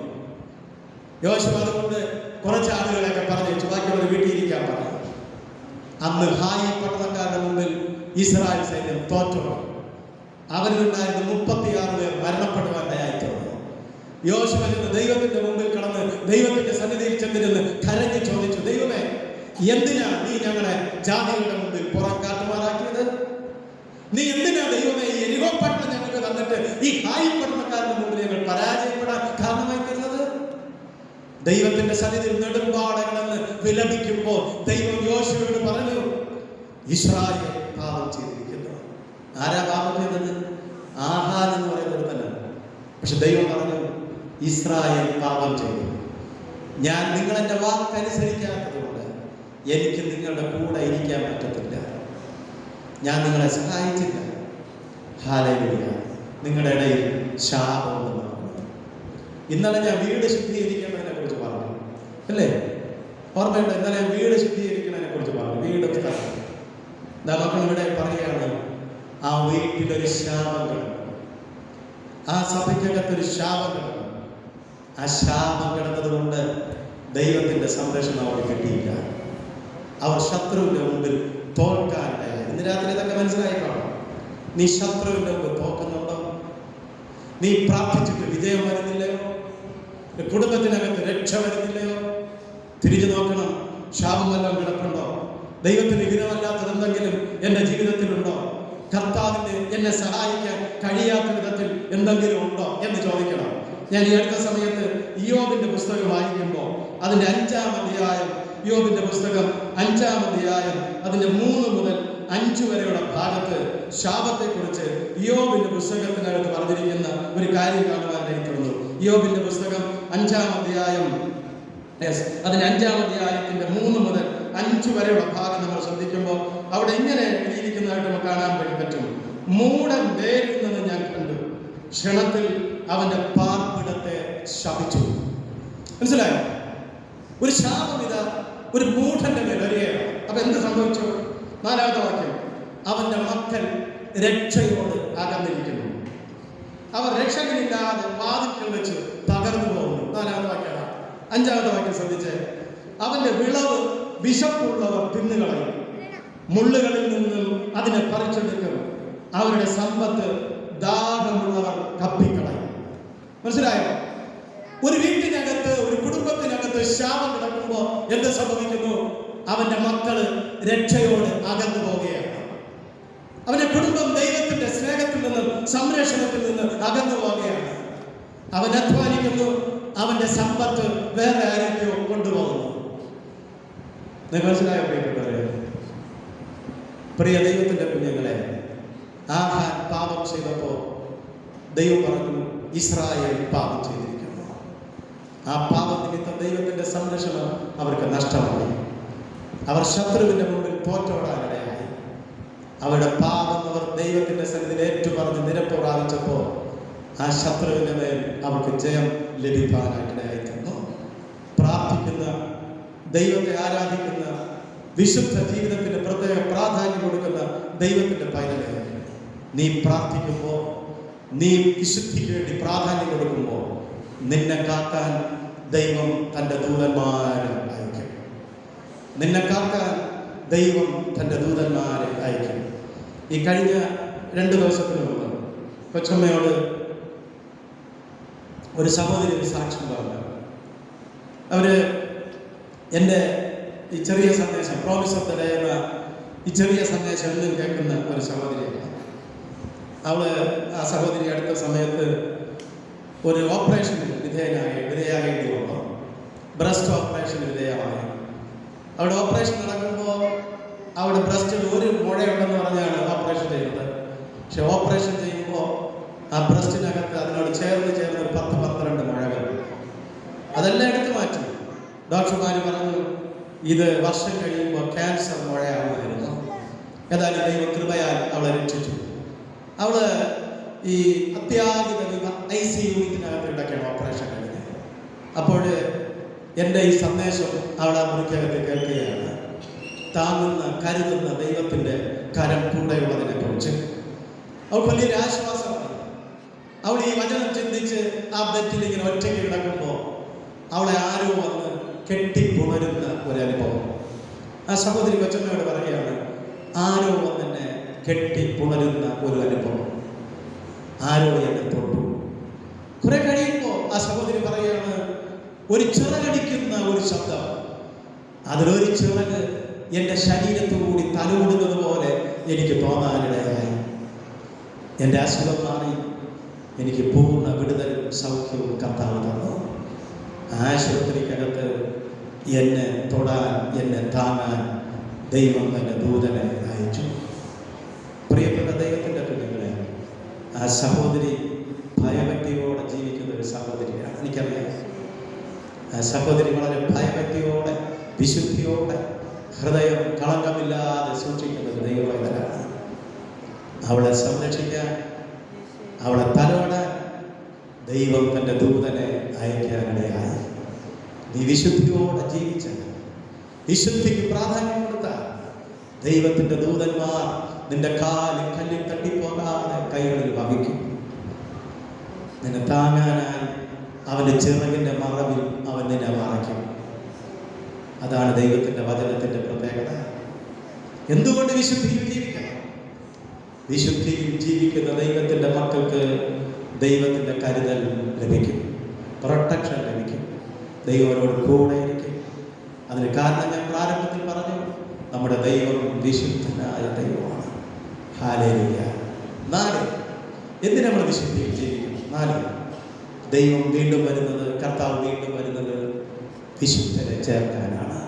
യോശുവ അതുകൊണ്ട് കുറച്ച് ആളുകളെയൊക്കെ പറഞ്ഞു ബാക്കിയുള്ളവർ വീട്ടിലിരിക്കാൻ പറഞ്ഞു. അന്ന് ഹായി പട്ടണക്കാരുടെ മുമ്പിൽ ഇസ്രായേൽ സൈന്യം തോറ്റു. അവരിലുണ്ടായിരുന്ന 36 പേർ മരണപ്പെടുവാനായി തോന്നുന്നു. യോശുവ ദൈവത്തിന്റെ മുമ്പിൽ കടന്ന് ദൈവത്തിന്റെ സന്നിധിയിൽ ചെന്നിരുന്ന് കരഞ്ഞ് ചോദിച്ചു, ദൈവമേ, എന്തിനാ നീ ഞങ്ങളെ ജാതികളുടെ മുമ്പിൽ പുറം കാട്ടുമാറാക്കിയത്? നീ എന്തിനാ ദൈവമേ ഈ യെരിഹോ പട്ടണം ഞങ്ങൾക്ക് തന്നിട്ട് ഈ ഹായി പട്ടണക്കാരുടെ മുമ്പിൽ ഞങ്ങൾ പരാജയപ്പെടാൻ കാരണമായി തരുന്നത്? ദൈവത്തിന്റെ സന്നിധിയിൽ നെടുമ്പാടകളെന്ന് വിലപിക്കുമ്പോൾ ദൈവം യോശുവയോട് പറഞ്ഞു, ഇസ്രായേൽ പാപം ചെയ്തിരിക്കുന്നു. ആരാ പാപം ചെയ്തത്? ആഹാൻ എന്ന് പറയുന്നത് തന്നെ. പക്ഷെ ദൈവം പറഞ്ഞു, ഇസ്രായേൽ പാപം ചെയ്തു. ഞാൻ നിങ്ങളെന്റെ വാക്കനുസരിക്കാത്തത് കൊണ്ട് എനിക്ക് നിങ്ങളുടെ കൂടെ ഇരിക്കാൻ പറ്റത്തില്ല. ഞാൻ നിങ്ങളെ സഹായിച്ചില്ല. ഹല്ലേലൂയ. നിങ്ങളുടെ ഇടയിൽ ശാപമുണ്ടെന്ന് പറഞ്ഞു. ഇന്നലെ ഞാൻ വീട് ശുദ്ധീകരിക്കുന്നതിനെ കുറിച്ച് പറഞ്ഞു, അല്ലേ? ഓർമ്മയുണ്ട്? ഇന്നലെ ഞാൻ വീട് ശുദ്ധീകരിക്കുന്നതിനെ കുറിച്ച് പറഞ്ഞു. വീട് മക്കൾ ഇവിടെ പറയുകയാണ്, ആ വീട്ടിലൊരു ശാപം കിടന്നു. ആ സഭയ്ക്കകത്തൊരു ശാപം കിടന്നു. ആ ശാപം കിടന്നത് കൊണ്ട് ദൈവത്തിന്റെ സംരക്ഷണം അവർക്ക് കിട്ടിയില്ല. അവർ ശത്രുവിന്റെ മുമ്പിൽ തോൽക്കാനിടയായി. ഇന്ന് രാത്രി ഇതൊക്കെ മനസ്സിലായിട്ടാണോ? നീ ശത്രുവിന്റെ മുമ്പ് തോക്കുന്നുണ്ടോ? നീ പ്രാർത്ഥിച്ചിട്ട് വിജയം വരുന്നില്ലയോ? കുടുംബത്തിനകത്ത് രക്ഷ വരുന്നില്ലയോ? തിരിഞ്ഞു നോക്കണം. ശാപം വല്ലതും കിടപ്പുണ്ടോ? ദൈവത്തിന് ഹിതമല്ലാത്തത് എന്തെങ്കിലും എൻ്റെ ജീവിതത്തിലുണ്ടോ? കർത്താവിന് എന്നെ സഹായിക്കാൻ കഴിയാത്ത വിധത്തിൽ എന്തെങ്കിലും ഉണ്ടോ എന്ന് ചോദിക്കണം. ഞാൻ ഈ അടുത്ത സമയത്ത് ഇയ്യോബിന്റെ പുസ്തകം വായിക്കുമ്പോൾ അതിന്റെ 5-ാം അധ്യായം, ഇയ്യോബിന്റെ പുസ്തകം 5-ാം അധ്യായം അതിന്റെ 3 മുതൽ 5 വരെയുള്ള ഭാഗത്ത് ശാപത്തെക്കുറിച്ച് ഇയ്യോബിന്റെ പുസ്തകത്തിനകത്ത് പറഞ്ഞിരിക്കുന്ന ഒരു കാര്യം കാണുവാനായി തോന്നുന്നു. ഇയ്യോബിന്റെ പുസ്തകം 5-ാം അധ്യായം, അതിന് 5-ാം അധ്യായത്തിന്റെ 3 മുതൽ 5 വരെയുള്ള ഭാഗം നമ്മൾ ശ്രദ്ധിക്കുമ്പോൾ അവിടെ ഇങ്ങനെ എഴുതിയിരിക്കുന്നതായിട്ട് നമുക്ക് കാണാൻ പറ്റും. മൂഢൻ വേരുന്നത് ഞാൻ കണ്ടു, ക്ഷണത്തിൽ അവന്റെ പാർപ്പിടത്തെ ശപിച്ചു. മനസ്സിലായോ? ഒരു ശാപം ഇതാ ഒരു മൂഢന്റെ മേൽ വരികയാണ്. അപ്പൊ എന്ത് സംഭവിച്ചു? 4-ാമത്തെ വാക്യം, അവന്റെ മക്കൾ രക്ഷയോട് അകന്നിരിക്കുന്നു, അവർ രക്ഷകനില്ലാതെ വാതിൽക്കൽ വെച്ച് തകർന്നു പോകുന്നു. 4-ാമത്തെ വാക്യമാണ്. 5-ാമത്തെ വാക്യം ശ്രദ്ധിച്ച്, അവന്റെ വിളവ് വിശപ്പുള്ളവർ തിന്നുകളയും, മുള്ളുകളിൽ നിന്നും അതിനെ പറിച്ചെടുക്കും, അവരുടെ സമ്പത്ത് ദാഹമുള്ളവർ കപ്പിക്കളയും. മനസ്സിലായോ? ഒരു വീട്ടിനകത്ത്, ഒരു കുടുംബത്തിനകത്ത് ശാപം കിടക്കുമ്പോൾ എന്ത് സംഭവിക്കുന്നു? അവന്റെ മക്കള് രക്ഷയോട് അകന്നു പോവുകയാണ്. അവന്റെ കുടുംബം ദൈവത്തിന്റെ സ്നേഹത്തിൽ നിന്നും സംരക്ഷണത്തിൽ നിന്ന് അകന്നു പോവുകയാണ്. അവൻ അധ്വാനിക്കുന്നു, അവന്റെ സമ്പത്ത് വേറെ ആരെയോ കൊണ്ടുപോകുന്നു. മനസ്സിലായോ പ്രിയപ്പെട്ടവരെ? പ്രിയ ദൈവത്തിന്റെ കുഞ്ഞുങ്ങളെ, ആഹാൻ പാപം ചെയ്തപ്പോ ദൈവം പറഞ്ഞു, ഇസ്രായേൽ പാപം ചെയ്തിരിക്കുന്നു. ആ പാപം നിമിത്തം ദൈവത്തിന്റെ സംരക്ഷണം അവർക്ക് നഷ്ടമായി. അവർ ശത്രുവിന്റെ മുമ്പിൽ തോറ്റോടാനിടയായി. അവരുടെ പാപം അവർ ദൈവത്തിന്റെ സന്നിധിയിൽ ഏറ്റുപറഞ്ഞ് നിരപ്പ് പ്രാപിച്ചപ്പോ ആ ശത്രുവിന്റെ മേൽ അവർക്ക് ജയം ലഭിക്കാനായിട്ടിടയായി തീർന്നു. പ്രാർത്ഥിക്കുന്ന, ദൈവത്തെ ആരാധിക്കുന്ന, വിശുദ്ധ ജീവിതത്തിന് പ്രത്യേക പ്രാധാന്യം കൊടുക്കുന്ന ദൈവത്തിന്റെ പൈതലെ, നീ പ്രാർത്ഥിക്കുമ്പോൾ, നീ വിശുദ്ധിക്ക് വേണ്ടി പ്രാധാന്യം കൊടുക്കുമ്പോൾ നിന്നെ കാക്കാൻ ദൈവം തൻ്റെ ദൂതന്മാരെ അയക്കും. നിന്നെ കാക്കാൻ ദൈവം തൻ്റെ ദൂതന്മാരെ അയക്കും. ഈ കഴിഞ്ഞ 2 ദിവസത്തിന് മുമ്പ് കൊച്ചമ്മയോട് ഒരു സഹോദരി സാക്ഷ്യം പറഞ്ഞു. അവര് എൻ്റെ ഈ ചെറിയ സന്ദേശം, പ്രോമിസ് ഓഫ് ദ ഡേ എന്ന ഈ ചെറിയ സന്ദേശം എന്നും കേൾക്കുന്ന ഒരു സഹോദരിയാണ്. ആ സഹോദരി അടുത്ത സമയത്ത് ഒരു ഓപ്പറേഷന് വിധേയമാകേണ്ടി വന്നു. ബ്രസ്റ്റ് ഓപ്പറേഷന് വിധേയമായി. അവിടെ ഓപ്പറേഷൻ നടക്കുമ്പോൾ അവിടെ ബ്രസ്റ്റിൽ ഒരു മുഴയുണ്ടെന്ന് പറഞ്ഞാണ് ഓപ്പറേഷൻ ചെയ്യുന്നത്. പക്ഷെ ഓപ്പറേഷൻ ചെയ്യുമ്പോൾ ആ ബ്രസ്റ്റിനകത്ത് അതിനോട് ചേർന്ന് 10-12 മുഴകൾ. അതെല്ലാം എടുത്തു മാറ്റി. ഡോക്ടർമാർ പറഞ്ഞു ഇത് വർഷം കഴിയുമ്പോൾ ക്യാൻസർ മുഴയാവുമായിരുന്നു. ഏതായാലും ദൈവ കൃപയാൽ അവളെ രക്ഷിച്ചു. അവള് ഈ അത്യാഹിത ICU യൂണിറ്റിനകത്ത് കിടക്കുകയാണ് ഓപ്പറേഷൻ കഴിഞ്ഞ്. അപ്പോൾ എൻ്റെ ഈ സന്ദേശം അവൾ ആ മുറിക്കകത്ത് കേൾക്കുകയാണ്. താങ്ങുന്ന, കരുതുന്ന ദൈവത്തിൻ്റെ കരം കൂടെയുള്ളതിനെ കുറിച്ച് അവൾക്ക് വലിയൊരു ആശ്വാസമായി. അവൾ ഈ വചനം ചിന്തിച്ച് ആ ബെറ്റിൽ ഇങ്ങനെ ഒറ്റയ്ക്ക് കിടക്കുമ്പോൾ അവളെ ആരോ വന്ന് കെട്ടിപ്പുണരുന്ന ഒരനുഭവം. ആ സഹോദരി കൊച്ചമ്മയോട് പറയുകയാണ്, ആരോ വന്നെന്നെ കെട്ടിപ്പുണരുന്ന ഒരു അനുഭവം, ആരോ എന്നെ തൊട്ടു. കുറെ കഴിയുമ്പോൾ ആ സഹോദരി പറയുകയാണ്, ഒരു ചിറകടിക്കുന്ന ഒരു ശബ്ദം, അതിലൊരു ചിറക് എൻ്റെ ശരീരത്തോടുകൂടി തലോടുന്നത് പോലെ എനിക്ക് തോന്നാനിടയായി. എൻ്റെ അസുഖം മാറി, എനിക്ക് പൂർണ്ണ വിടുതലും സൗഖ്യവും കർത്താവ് തന്നു. ആശുപത്രിക്കകത്ത് എന്നെ തൊടാൻ, എന്നെ താങ്ങാൻ ദൈവം തന്നെ ദൂതനെ അയച്ചു. പ്രിയപ്പെട്ട ദൈവത്തിൻ്റെ കുഞ്ഞുങ്ങളെ, ആ സഹോദരി ഭയഭക്തിയോടെ ജീവിക്കുന്ന ഒരു സഹോദരിയാണ്. എനിക്കറിയാം, ആ സഹോദരി വളരെ ഭയഭക്തിയോടെ, വിശുദ്ധിയോടെ, ഹൃദയം കളങ്കമില്ലാതെ സൂക്ഷിക്കുന്ന ഒരു ദൈവവേദനാണ്. അവളെ സംരക്ഷിക്കാൻ, അവളെ തലോടാൻ ദൈവം തൻ്റെ ദൂതനെ അയക്കാനിടയായി. നീ വിശുദ്ധിയോടെ ജീവിച്ച, വിശുദ്ധിക്ക് പ്രാധാന്യം കൊടുത്ത ദൈവത്തിൻ്റെ ദൂതന്മാർ നിന്റെ കാലിൽ കല്ലിൽ തട്ടിപ്പോകാതെ കൈകളിൽ വഹിക്കും. നിന്നെ താങ്ങാനായി അവൻ്റെ ചിറകിൻ്റെ മറവിൽ അവൻ നിന്നെ മറയ്ക്കും. അതാണ് ദൈവത്തിൻ്റെ വചനത്തിൻ്റെ പ്രത്യേകത. എന്തുകൊണ്ട് വിശുദ്ധിയിൽ ജീവിക്കണം? വിശുദ്ധിയിൽ ജീവിക്കുന്ന ദൈവത്തിൻ്റെ മക്കൾക്ക് ദൈവത്തിൻ്റെ കരുതൽ ലഭിക്കും, പ്രൊട്ടക്ഷൻ ലഭിക്കും. ദൈവം അവരോട് കൂടെ ഇരിക്കും. അതിന് കാരണം ഞാൻ പ്രാരംഭത്തിൽ പറഞ്ഞു, നമ്മുടെ ദൈവം വിശുദ്ധനായ ദൈവമാണ്. ഹല്ലേലൂയ. 4, എന്തിനാ നമ്മൾ വിശുദ്ധിയിൽ ജീവിക്കണം? 4, ദൈവം വീണ്ടും വരുന്നത്, കർത്താവ് വീണ്ടും വരുന്നത് വിശുദ്ധരെ ചേർക്കാനാണ്.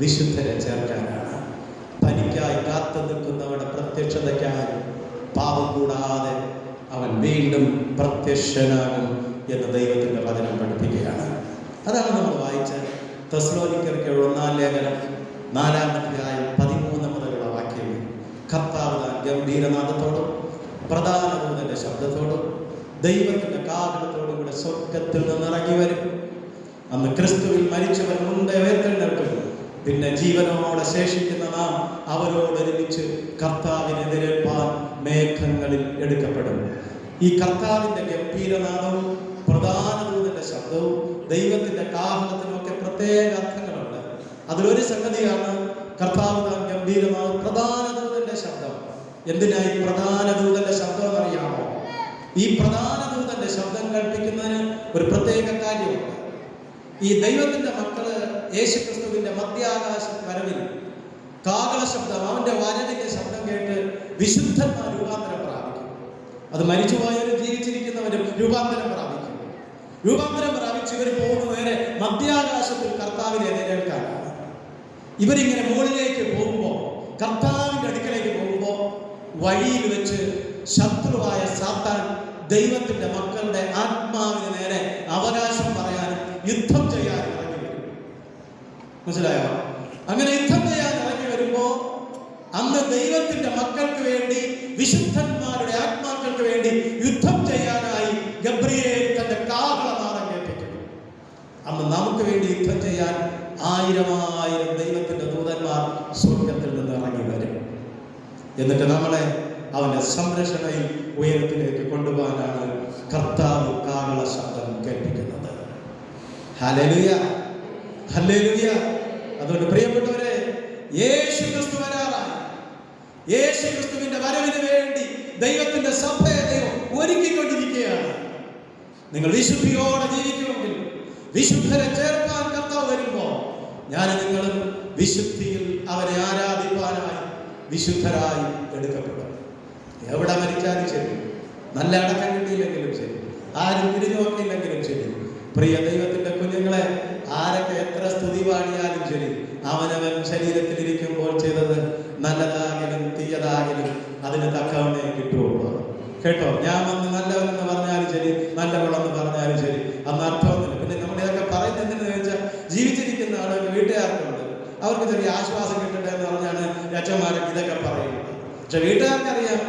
വിശുദ്ധരെ ചേർക്കാനാണ്. തനിക്കായി കാത്തു നിൽക്കുന്നവരുടെ പ്രത്യക്ഷതയ്ക്കായി പാപം കൂടാതെ അവൻ വീണ്ടും പ്രത്യക്ഷനാകും എന്ന് ദൈവത്തിൻ്റെ വചനം പഠിപ്പിക്കുകയാണ്. അതാണ് നമ്മൾ വായിച്ച തെസ്സലോനിക്കർക്ക് 1 ലേഖനം 4-ാം 13 വാക്യങ്ങൾ. കർത്താവ് ഗംഭീരനാദത്തോടും പ്രധാന ദൂതന്റെ ശബ്ദത്തോടും ദൈവത്തിന്റെ കാഹളത്തോടും കൂടെ സ്വർഗത്തിൽ നിന്ന് ഇറങ്ങി വരും. അന്ന് ക്രിസ്തുവിൽ മരിച്ചവർ മുൻപേ ഉയർത്തെഴുന്നേൽക്കും. പിന്നെ ജീവനോടെ ശേഷിക്കുന്ന നാം അവരോടൊരുമിച്ച് കർത്താവിനെതിരേൽപ്പാൻ മേഘങ്ങളിൽ എടുക്കപ്പെടും. ഈ കർത്താവിന്റെ ഗംഭീരനാദവും പ്രധാന ദൂതന്റെ ശബ്ദവും ദൈവത്തിന്റെ കാഹളത്തിനൊക്കെ പ്രത്യേക അർത്ഥങ്ങളുണ്ട്. അതിലൊരു സംഗതിയാണ് കർത്താവ് താൻ ഗംഭീരനാദം, പ്രധാന ദൂതന്റെ ശബ്ദം. എന്തിനായി പ്രധാന ദൂതന്റെ ശബ്ദം എന്നറിയാമോ? ഈ പ്രധാന ദൂതന്റെ ശബ്ദം കേൾപ്പിക്കുന്നതിന് ഒരു പ്രത്യേക കാര്യമുണ്ട്. ഈ ദൈവത്തിന്റെ മക്കള് യേശുക്രിസ്തുവിന്റെ മധ്യാകാശ വരവിൽ കാഹള ശബ്ദം, അവന്റെ വരവിന്റെ ശബ്ദം കേട്ട് വിശുദ്ധന്മാർ രൂപാന്തരം പ്രാപിക്കും. അത് മരിച്ചുപോയവരും ജീവിച്ചിരിക്കുന്നവരും രൂപാന്തരം പ്രാപിക്കും. രൂപാന്തരം പ്രാപിച്ച് ഇവർ പോകുന്ന നേരെ മധ്യാകാശത്തിൽ കർത്താവിനെ എതിരേൽക്കാനാണ്. ഇവരിങ്ങനെ മുകളിലേക്ക് പോകുമ്പോൾ, കർത്താവിന്റെ അടുക്കലേക്ക് പോകുമ്പോൾ, വഴിയിൽ വെച്ച് ശത്രുവായ സാത്താൻ ദൈവത്തിന്റെ മക്കളുടെ ആത്മാവിന് നേരെ അവകാശം പറയാനും യുദ്ധം ചെയ്യാനും ഇറങ്ങി വരും. മനസ്സിലായോ? അങ്ങനെ യുദ്ധം ചെയ്യാൻ ഇറങ്ങി വരുമ്പോ അന്ന് ദൈവത്തിന്റെ മക്കൾക്ക് വേണ്ടി, വിശുദ്ധന്മാരുടെ ആത്മാക്കൾക്ക് വേണ്ടി യുദ്ധം ചെയ്യാനായി ഗബ്രിയേൽ തന്റെ കാഹളനാദം കേൾപ്പിക്കും. അന്ന് നമുക്ക് വേണ്ടി യുദ്ധം ചെയ്യാൻ 1000 ദൈവത്തിന്റെ ദൂതന്മാർ സ്വർഗത്തിൽ നിന്ന് ഇറങ്ങി വരും. എന്നിട്ട് നമ്മളെ അവന്റെ സംരക്ഷണയിൽ ഉയരത്തിലേക്ക് കൊണ്ടുപോകാനാണ് കർത്താവ് കാഹള ശബ്ദം കേൾപ്പിക്കുന്നത്. Hallelujah, hallelujah. അതുകൊണ്ട് പ്രിയപ്പെട്ടവരെ, യേശു ക്രിസ്തു വരാറായി. യേശു ക്രിസ്തുവിന്റെ വരവിന് വേണ്ടി ദൈവത്തിന്റെ സഭയെ ദൈവം ഒരുക്കിക്കൊണ്ടിരിക്കുകയാണ്. നിങ്ങൾ വിശുദ്ധിയോടെ ജീവിക്കുമെങ്കിൽ, വിശുദ്ധരെ ചേർക്കാൻ കർത്താവ് വരുമ്പോ ഞാൻ നിങ്ങളും വിശുദ്ധിയിൽ അവരെ ആരാധിപ്പാനായി വിശുദ്ധരായി എടുക്കപ്പെടും. എവിടെ മരിച്ചാലും ശരി, നല്ല അടക്കം കിട്ടിയില്ലെങ്കിലും ശരി, ആരും തിരിഞ്ഞു നോക്കിയില്ലെങ്കിലും ശരി, പ്രിയ ദൈവത്തിന്റെ കുഞ്ഞുങ്ങളെ, ആരൊക്കെ എത്ര സ്തുതി പാടിയാലും ശരി, അവനവൻ ശരീരത്തിലിരിക്കുമ്പോൾ ചെയ്തത് നല്ലതാകിലും തീയതാകിലും അതിന് തക്കവണ്ണേ കിട്ടുള്ളൂ. കേട്ടോ? ഞാൻ വന്ന് നല്ലവനെന്ന് പറഞ്ഞാലും ശരി, നല്ലവളെന്ന് പറഞ്ഞാലും ശരി, അന്ന് അർത്ഥമൊന്നുമില്ല. പിന്നെ നമ്മുടെ ഇതൊക്കെ പറയുന്നത് എന്തെന്ന് വെച്ചാൽ, ജീവിച്ചിരിക്കുന്ന ആളുകൾ, വീട്ടുകാർക്കുണ്ട്, അവർക്ക് ചെറിയ ആശ്വാസം കിട്ടട്ടെ എന്ന് പറഞ്ഞാണ് അച്ഛന്മാരൊക്കെ ഇതൊക്കെ പറയുന്നത്. പക്ഷെ വീട്ടുകാർക്കറിയാം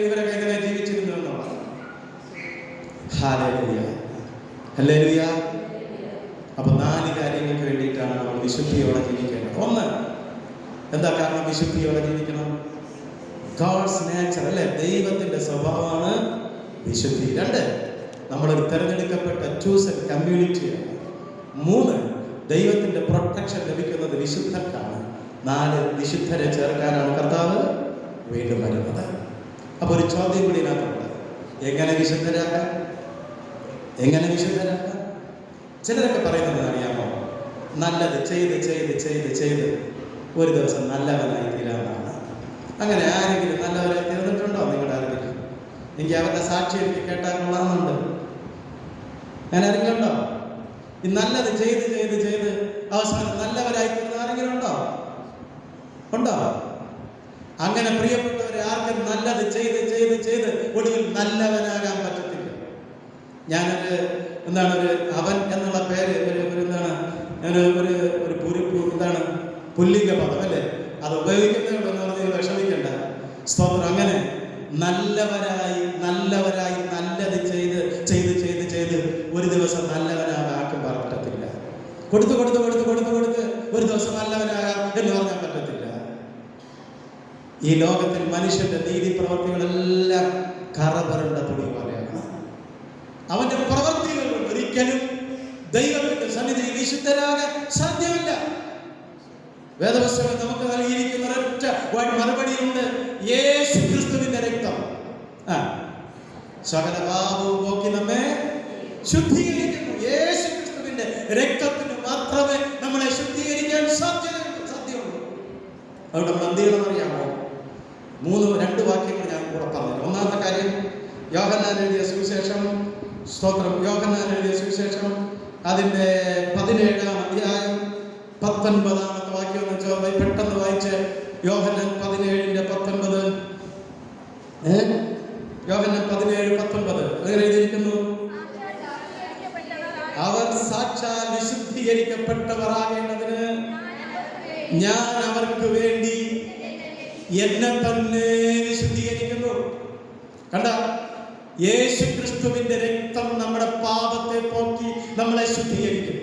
ഇവരൊക്കെ എങ്ങനെ ജീവിച്ചിരുന്നു എന്നുള്ളത്. Hallelujah, hallelujah. അപ്പൊ 4 കാര്യങ്ങൾക്ക് വേണ്ടിയിട്ടാണ് നമ്മൾ വിശുദ്ധിയോടെ ജീവിക്കേണ്ടത്. 1, എന്താ കാരണം വിശുദ്ധിയോടെ ജീവിക്കണം? ഗോഡ്സ് നേച്ചർ, അല്ലെ? ദൈവത്തിന്റെ സ്വഭാവമാണ് വിശുദ്ധി. 2, നമ്മളൊരു തെരഞ്ഞെടുക്കപ്പെട്ട ചൂസൻ കമ്മ്യൂണിറ്റിയാണ്. 3, ദൈവത്തിന്റെ പ്രൊട്ടക്ഷൻ ലഭിക്കുന്നത് വിശുദ്ധർക്കാണ്. 4, വിശുദ്ധരെ ചേർക്കാനാണ് കർത്താവ് വീണ്ടും വരുന്നത്. അപ്പൊ ഒരു ചോദ്യം കൂടി ഇതിനകത്തുണ്ട്. എങ്ങനെ വിശുദ്ധരാക്കാം? എങ്ങനെ വിശുദ്ധരാക്കാം? ചിലരൊക്കെ പറയുന്നത് അറിയാമോ? നല്ലത് ചെയ്ത് ചെയ്ത് ചെയ്ത് ചെയ്ത് ഒരു ദിവസം നല്ലവനായി തീരാനാണ്. അങ്ങനെ ആരെങ്കിലും നല്ലവരായി തീർന്നിട്ടുണ്ടോ നിങ്ങളുടെ ആരെങ്കിലും? എനിക്ക് അവരുടെ സാക്ഷി എനിക്ക് കേട്ടാൽ കൊള്ളാമെന്നുണ്ട്. അങ്ങനെ ആരെങ്കിലും ഉണ്ടോ? ഈ നല്ലത് ചെയ്ത് ചെയ്ത് ചെയ്ത് അവസാനം നല്ലവരായി തീർന്ന ആരെങ്കിലും ഉണ്ടോ? ഉണ്ടോ? അങ്ങനെ പ്രിയപ്പെട്ടവരെ, ആർക്കും നല്ലത് ചെയ്ത് ചെയ്ത് ചെയ്ത് ഒടുവിൽ നല്ലവനാകാൻ പറ്റത്തില്ല. ഞാനൊരു ഒരു അവൻ എന്നുള്ള പേര് എന്താണ് പുല്ലിംഗ പദം, അല്ലേ? അത് ഉപയോഗിക്കുന്നതെന്ന് പറഞ്ഞ് വിഷമിക്കണ്ട. സ്തോത്രം. അങ്ങനെ നല്ലവരായി നല്ലവരായി നല്ലത് ചെയ്ത് ചെയ്ത് ചെയ്ത് ചെയ്ത് ഒരു ദിവസം നല്ലവനാകാൻ പറ്റത്തില്ല. കൊടുത്ത് കൊടുത്ത് കൊടുത്ത് കൊടുത്ത് കൊടുത്ത് ഒരു ദിവസം നല്ലവനാകാം എന്ന് പറഞ്ഞാൽ പറ്റത്തില്ല. ഈ ലോകത്തിൽ മനുഷ്യന്റെ നീതി പ്രവർത്തികളെല്ലാം കറപുരണ്ട തുണി പോലെയാണ്. അവന്റെ പ്രവർത്തികൾ കൊണ്ട് ഒരിക്കലും ദൈവത്തിന്റെ സന്നിധിയിൽ വിശുദ്ധരാകാൻ സാധ്യമല്ല. വേദപുസ്തകം നമുക്ക് നൽകിയിരിക്കുന്ന ഒരൊറ്റ മറുപടിയുണ്ട്: യേശു ക്രിസ്തുവിന്റെ രക്തം സകല പാപവും പോക്കി നമ്മെ ശുദ്ധീകരിക്കുന്നു. യേശു ക്രിസ്തുവിന്റെ രക്തത്തിന് മാത്രമേ നമ്മൾ രണ്ട് വാക്യങ്ങൾ ഞാൻ കൂടെ പറഞ്ഞു. ഒന്നാമത്തെ കാര്യം യോഹന്നാൻ എഴുതിയ സുവിശേഷം, സ്തോത്രം, യോഹന്നാൻ എഴുതിയ സുവിശേഷം അതിൻ്റെ 17-ാം അധ്യായം 19-ാമത്തെ വാക്യം എന്ന് വെച്ചാൽ പെട്ടെന്ന് വായിച്ച്. യോഹന്നാൻ 17:19. യോഹന്നാൻ 17:19 അങ്ങനെ എഴുതിയിരിക്കുന്നു, അവർ സാക്ഷാൽ വിശുദ്ധീകരിക്കപ്പെട്ടവരാകേണ്ടതിന് ഞാൻ അവർക്ക് വേണ്ടി എന്നെ തന്നെ വിശുദ്ധീകരിക്കുന്നു. കണ്ട, യേശു ക്രിസ്തുവിന്റെ രക്തം നമ്മുടെ പാപത്തെ പോക്കി നമ്മളെ ശുദ്ധീകരിക്കും.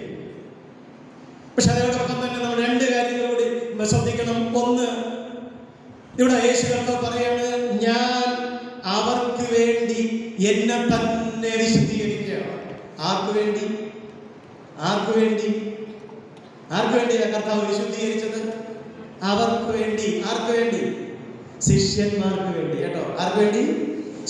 പക്ഷെ അതോടൊപ്പം തന്നെ നമ്മൾ രണ്ട് കാര്യങ്ങളോട് ശ്രദ്ധിക്കണം. ഒന്ന്, ഇവിടെ യേശു കർത്താവ് പറയാണ്, ഞാൻ അവർക്ക് വേണ്ടി എന്നെ തന്നെ വിശുദ്ധീകരിക്കുകയാണ്. ആർക്ക് വേണ്ടി? ആർക്ക് വേണ്ടി? ആർക്ക് വേണ്ടിയാണ് കർത്താവ് വിശുദ്ധീകരിച്ചത്? അവർക്ക് വേണ്ടി. ആർക്ക് വേണ്ടി? ശിഷ്യന്മാർക്ക് വേണ്ടി. കേട്ടോ, ആർക്ക് വേണ്ടി?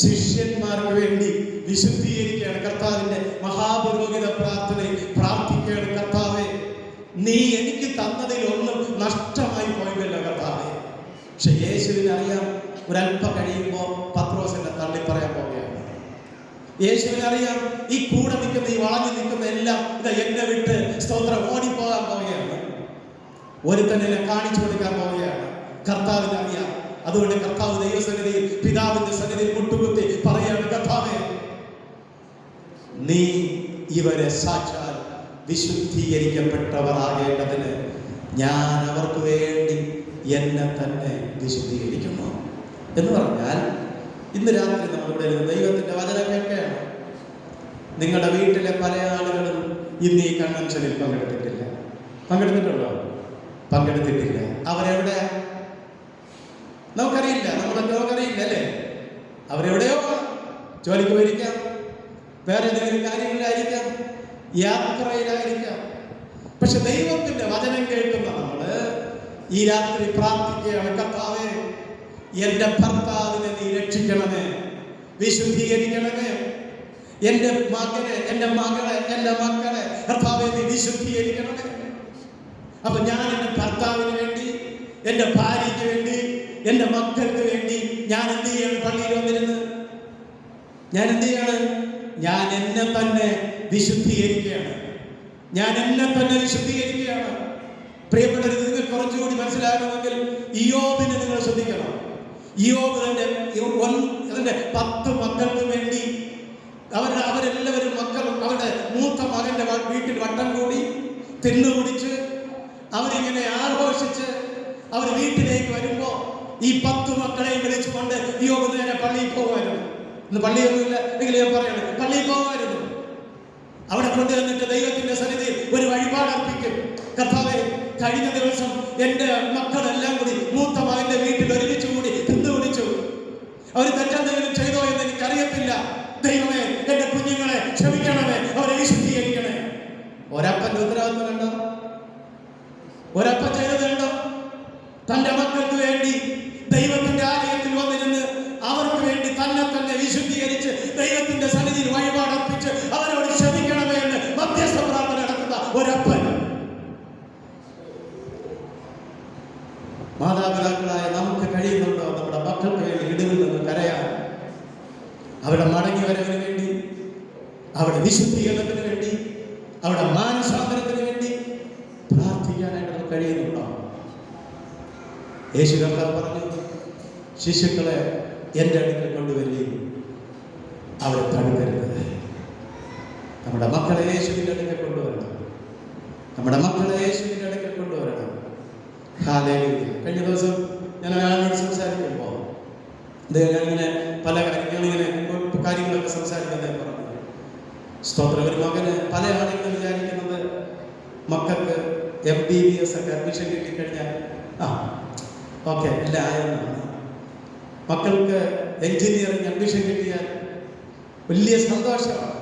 ശിഷ്യന്മാർക്ക് വേണ്ടി വിശുദ്ധീകരിക്കുകയാണ്. കർത്താവിന്റെ മഹാപുരോഹിത പ്രാർത്ഥനയിൽ പ്രാർത്ഥിക്കുകയാണ്, കർത്താവേ, നീ എനിക്ക് തന്നതിൽ ഒന്നും നഷ്ടമായി പോയില്ല കർത്താവേ. പക്ഷെ യേശുവിനെ അറിയാം, ഒരല്പം കഴിയുമ്പോൾ പത്രോസിനെ തള്ളി പറയാൻ പോവുകയാണ്. യേശുവിനെ അറിയാം, ഈ കൂടെ നിൽക്കുന്ന, ഈ വളഞ്ഞു നിൽക്കുന്ന എല്ലാം ഇത് എന്നെ വിട്ട് സ്തോത്രം ഓടിപ്പോകാൻ പോവുകയാണ്. ഒരുത്തനെ കാണിച്ചു കൊടുക്കാൻ പോവുകയാണ്. കർത്താവിനെ അറിയാം. അതുകൊണ്ട് കർത്താവ് ദൈവസന്നിധിയിൽ, പിതാവിന്റെ സന്നിധിയിൽ മുട്ടുകുത്തി പറയാണ്, കർത്താവേ, നീ ഇവരെ സാക്ഷാൽ വിശുദ്ധീകരിക്കപ്പെട്ടവരാകേണ്ടതിന് ഞാൻ അവർക്ക് വേണ്ടി എന്നെ തന്നെ വിശുദ്ധീകരിക്കുന്നു എന്ന് പറഞ്ഞാൽ, ഇന്ന് രാത്രി നമ്മളിവിടെ ദൈവത്തിന്റെ വചനം കേൾക്കുകയാണ്. നിങ്ങളുടെ വീട്ടിലെ പല ആളുകളും ഇന്ന് ഈ കൺവെൻഷനിൽ പങ്കെടുത്തിട്ടില്ല. പങ്കെടുത്തിട്ടുണ്ടോ? പങ്കെടുത്തിട്ടില്ല. അവരെവിടെ? നമുക്കറിയില്ല. നമുക്കറിയില്ല അല്ലേ? അവരെവിടെയോ ജോലിക്ക് പോയിരിക്കാം, വേറെ എന്തെങ്കിലും കാര്യങ്ങളിലായിരിക്കാം, യാത്രയിലായിരിക്കാം. പക്ഷെ ദൈവത്തിന്റെ വചനം കേൾക്കുന്ന നമ്മള് ഈ രാത്രി പ്രാർത്ഥിക്കുകയാണ്, കർത്താവേ, എന്റെ ഭർത്താവിനെ നീ രക്ഷിക്കണമേ, വിശുദ്ധീകരിക്കണമേ. എന്റെ മകനെ, എന്റെ മകളെ, എന്റെ മക്കളെ കർത്താവേ നീ വിശുദ്ധീകരിക്കണമേ. അപ്പൊ ഞാൻ എന്റെ ഭർത്താവിന് വേണ്ടി, എന്റെ ഭാര്യയ്ക്ക് വേണ്ടി, എന്റെ മക്കൾക്ക് വേണ്ടി ഞാൻ എന്ത് ചെയ്യാണ്? പള്ളിയിൽ വന്നിരുന്ന് ഞാൻ എന്ത് ചെയ്യാണ്? ഞാൻ എന്നെ തന്നെ വിശുദ്ധീകരിക്കുകയാണ്. ഞാൻ എന്നെ തന്നെ വിശുദ്ധീകരിക്കുകയാണ്. പ്രിയപ്പെട്ടവരെ, നിങ്ങൾ കുറച്ചുകൂടി മനസ്സിലാകണമെങ്കിൽ ഇയ്യോബിനെ നിങ്ങൾ ശ്രദ്ധിക്കണം. ഇയ്യോബ് തന്റെ 10 മക്കൾക്ക് വേണ്ടി അവരെല്ലാവരും മക്കളും അവരുടെ മൂത്ത മകന്റെ വീട്ടിൽ വട്ടം കൂടി തിന്നുകുടിച്ച് അവരിങ്ങനെ ആഘോഷിച്ച് അവർ വീട്ടിലേക്ക് വരുമ്പോ ഈ 10 മക്കളെയും വിളിച്ചുകൊണ്ട് ഇയ്യോബ് നേരെ പള്ളിയിൽ പോകുമായിരുന്നു. ഇന്ന് പള്ളിയൊന്നുമില്ല എങ്കിൽ ഞാൻ പറയണം, പള്ളിയിൽ പോകുമായിരുന്നു. അവിടെ കൊണ്ടുവന്നിട്ട് ദൈവത്തിന്റെ സന്നിധിയിൽ ഒരു വഴിപാട് അർപ്പിക്കും. കർത്താവേ, കഴിഞ്ഞ ദിവസം എന്റെ മക്കളെല്ലാം കൂടി മൂത്ത മകന്റെ വീട്ടിൽ ഒരുമിച്ച് കൂടി തിന്നുകുടിച്ചു. അവർ തെറ്റെന്തെങ്കിലും ചെയ്തോ എന്ന് എനിക്കറിയത്തില്ല. ദൈവമേ, എന്റെ കുഞ്ഞുങ്ങളെ ക്ഷമിക്കണമേ, അവരെ വിശുദ്ധീകരിക്കണേ. ഒരപ്പന്റെ ഉത്തരവാദിത്വം കണ്ടോ? ഒരപ്പൻ ചെയ്തത് കണ്ടോ? തന്റെ മക്കൾക്ക് വേണ്ടി ദൈവത്തിന്റെ ആലയത്തിൽ വന്നിരുന്ന് അവർക്ക് വേണ്ടി തന്നെ തന്നെ വിശുദ്ധീകരിച്ച് ദൈവത്തിന്റെ സന്നിധിയിൽ വഴിപാടർപ്പിച്ച് അവരോട് ക്ഷമിക്കണമേ എന്ന് മധ്യസ്ഥ പ്രാർത്ഥന നടത്തുന്ന ഒരപ്പൻ. മാതാപിതാക്കളായ നമുക്ക് കഴിയുന്നുണ്ടോ നമ്മുടെ മക്കൾക്ക് വേണ്ടി ഇടിവിൽ നിന്ന് കരയാൻ, അവിടെ മടങ്ങി വരവിന് വേണ്ടി, അവിടെ വിശുദ്ധീകരണത്തിന് വേണ്ടി, അവിടെ മാനസാന്തരത്തിന് വേണ്ടി പ്രാർത്ഥിക്കാനായിട്ട് നമുക്ക് കഴിയുന്നുണ്ടോ? യേശു കർത്താവ് പറഞ്ഞു, ശിശുക്കളെ എൻ്റെ അടുക്കൽ കൊണ്ടുവരികയും അവിടെ തടുക്കരുത്. നമ്മുടെ മക്കളെ യേശുവിൻ്റെ അടുക്കൽ കൊണ്ടുവരണം. നമ്മുടെ മക്കളെ യേശുവിൻ്റെ അടുക്കൽ കൊണ്ടുവരണം. ഹല്ലേലൂയ. കഴിഞ്ഞ ദിവസം ഞാൻ ഒരാളോട് സംസാരിക്കുമ്പോൾ ഞാനിങ്ങനെ പല കാര്യങ്ങളൊക്കെ സംസാരിക്കുന്നത് പറഞ്ഞു. സ്തോത്രം. ഒരു മകന് പല ആളുകളും വിചാരിക്കുന്നത് മക്കൾക്ക് MBBS ഒക്കെ അഡ്മിഷൻ കിട്ടിക്കഴിഞ്ഞാൽ ഓക്കെ എല്ലാം ആയെന്നാണ്. മക്കൾക്ക് എഞ്ചിനീയറിംഗ് അഡ്മിഷൻ കിട്ടിയാൽ വലിയ സന്തോഷമാണ്.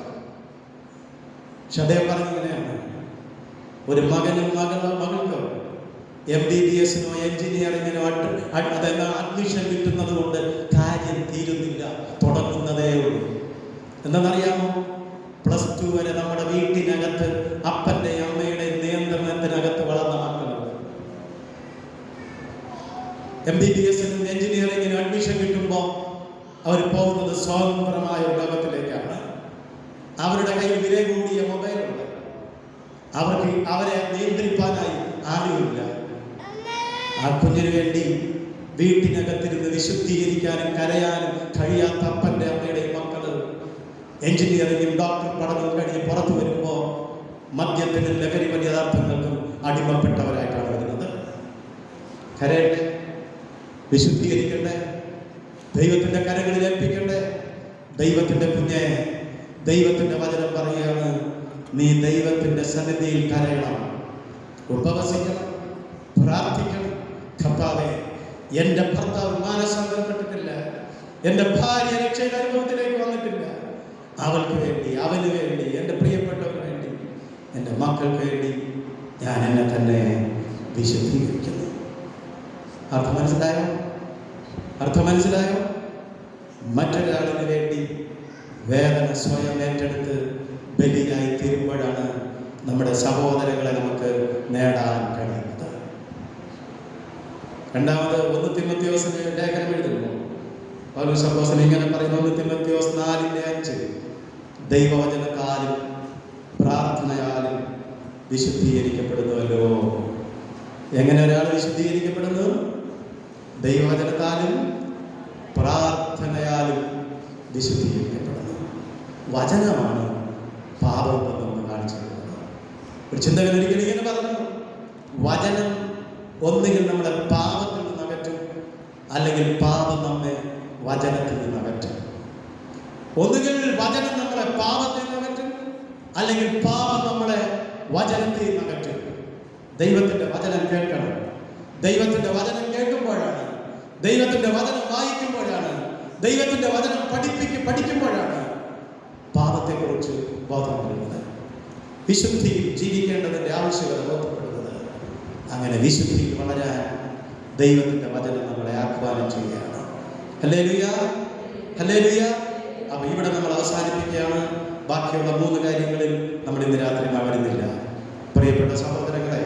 പക്ഷെ അദ്ദേഹം പറഞ്ഞിങ്ങനെയാണ്, ഒരു മകനും മകൾക്കോ MBBS-നോ എഞ്ചിനീയറിംഗിനോ അതെല്ലാം അഡ്മിഷൻ കിട്ടുന്നത് കൊണ്ട് കാര്യം തീരുന്നില്ല, തുടങ്ങുന്നതേ ഉള്ളൂ. എന്താണെന്നറിയാമോ? +2 വരെ നമ്മുടെ വീട്ടിനകത്ത് അപ്പന്റെ അമ്മയുടെ നിയന്ത്രണത്തിനകത്ത് വളർന്ന മക്കളാണ്. MBBS-നും എഞ്ചിനീയറിംഗിനും അഡ്മിഷൻ കിട്ടുമ്പോൾ അവർ പോകുന്നത് സ്വതന്ത്രമായ ഒരു ലോകത്തിലേക്കാണ്. അവരുടെ കയ്യിൽ വില കൂടിയ മൊബൈലുണ്ട്. അവരെ നിയന്ത്രിക്കാനായി ആരുമില്ല. ആ കുഞ്ഞിനു വേണ്ടി വീട്ടിനകത്തിരുന്ന് വിശുദ്ധീകരിക്കാനും കരയാനും കഴിയാത്ത അപ്പൻ്റെ അമ്മയുടെയും മക്കള് എഞ്ചിനീയറിംഗും ഡോക്ടർ പഠനവും കഴിഞ്ഞ് പുറത്തു വരുമ്പോൾ മദ്യത്തിനും ലഹരി പദാർത്ഥങ്ങൾക്കും അടിമപ്പെട്ടവരായിട്ടാണ് വരുന്നത്. കരയട്ടെ, വിശുദ്ധീകരിക്കട്ടെ, ദൈവത്തിൻ്റെ കരങ്ങളിൽ ഏൽപ്പിക്കട്ടെ. ദൈവത്തിൻ്റെ കുഞ്ഞെ, ദൈവത്തിൻ്റെ വചനം പറയുകയാണ്, നീ ദൈവത്തിൻ്റെ സന്നിധിയിൽ കരയണം, ഉപവസിക്കണം, പ്രാർത്ഥിക്കണം. കർത്താവേ, എൻ്റെ ഭർത്താവ് മാനസാന്തരപ്പെട്ടിട്ടില്ല, എൻ്റെ ഭാര്യ രക്ഷയുടെ അനുഭവത്തിലേക്ക് വന്നിട്ടില്ല, അവൾക്ക് വേണ്ടി, അവന് വേണ്ടി, എൻ്റെ പ്രിയപ്പെട്ടവന് വേണ്ടി, എൻ്റെ മക്കൾക്ക് വേണ്ടി ഞാൻ എന്നെ തന്നെ വിശുദ്ധീകരിക്കുന്നു. അർത്ഥം മനസ്സിലായോ? അർത്ഥം മനസ്സിലായോ? മറ്റൊരാളിന് വേണ്ടി വേദന സ്വയം ഏറ്റെടുത്ത് ബലിയായി തീരുമ്പോഴാണ് നമ്മുടെ സഹോദരങ്ങളെ നമുക്ക് നേടാൻ കഴിയുന്നത്. രണ്ടാമത് 1 തിമോഥെയോസിന് ലേഖനം എഴുതുന്നു. പൗലോസ് അപ്പോസ്തലൻ ഇങ്ങനെ പറയുന്നു, 1 തിമോഥെയോസ് 4:5, ദൈവവചനത്താലും പ്രാർത്ഥനയാലും വിശുദ്ധീകരിക്കപ്പെടുന്നുവല്ലോ. എങ്ങനെ ഒരാൾ വിശുദ്ധീകരിക്കപ്പെടുന്നു? ദൈവവചനത്താലും പ്രാർത്ഥനയാലും വിശുദ്ധീകരിക്കപ്പെടുന്നു. വചനമാണ് പാപം എന്ന് കാണിച്ചു തരുന്നത്. ഒരു ചിന്തകൻ ഒരിക്കലും ഇങ്ങനെ പറഞ്ഞു, വചനം ഒന്നുകിൽ നമ്മളെ പാപത്തിൽ നിന്ന് അകറ്റും, അല്ലെങ്കിൽ പാപം നമ്മെ വചനത്തിൽ നിന്ന് അകറ്റും. ഒന്നുകിൽ വചനം നമ്മളെ പാപത്തിൽ നിന്ന് അകറ്റും, അല്ലെങ്കിൽ പാപം നമ്മളെ വചനത്തിൽ നിന്ന് അകറ്റും. ദൈവത്തിൻ്റെ വചനം കേൾക്കണം. ദൈവത്തിൻ്റെ വചനം കേൾക്കുമ്പോഴാണ്, ദൈവത്തിൻ്റെ വചനം വായിക്കുമ്പോഴാണ്, ദൈവത്തിൻ്റെ വചനം പഠിക്കുമ്പോഴാണ് പാപത്തെക്കുറിച്ച് ബോധം വരുന്നത്, വിശുദ്ധിയിൽ ജീവിക്കേണ്ടതിൻ്റെ ആവശ്യകത ബോധപ്പെടുന്നത്. അങ്ങനെ വിശുദ്ധിയിൽ വളരാൻ ദൈവത്തിൻ്റെ വചനം നമ്മളെ ആഹ്വാനം ചെയ്യുകയാണ്. Hallelujah, hallelujah. അപ്പൊ ഇവിടെ നമ്മൾ അവസാനിപ്പിക്കുകയാണ്. ബാക്കിയുള്ള 3 കാര്യങ്ങളിൽ നമ്മൾ ഇന്ന് രാത്രി വരുന്നില്ല. പ്രിയപ്പെട്ട സഹോദരങ്ങളെ,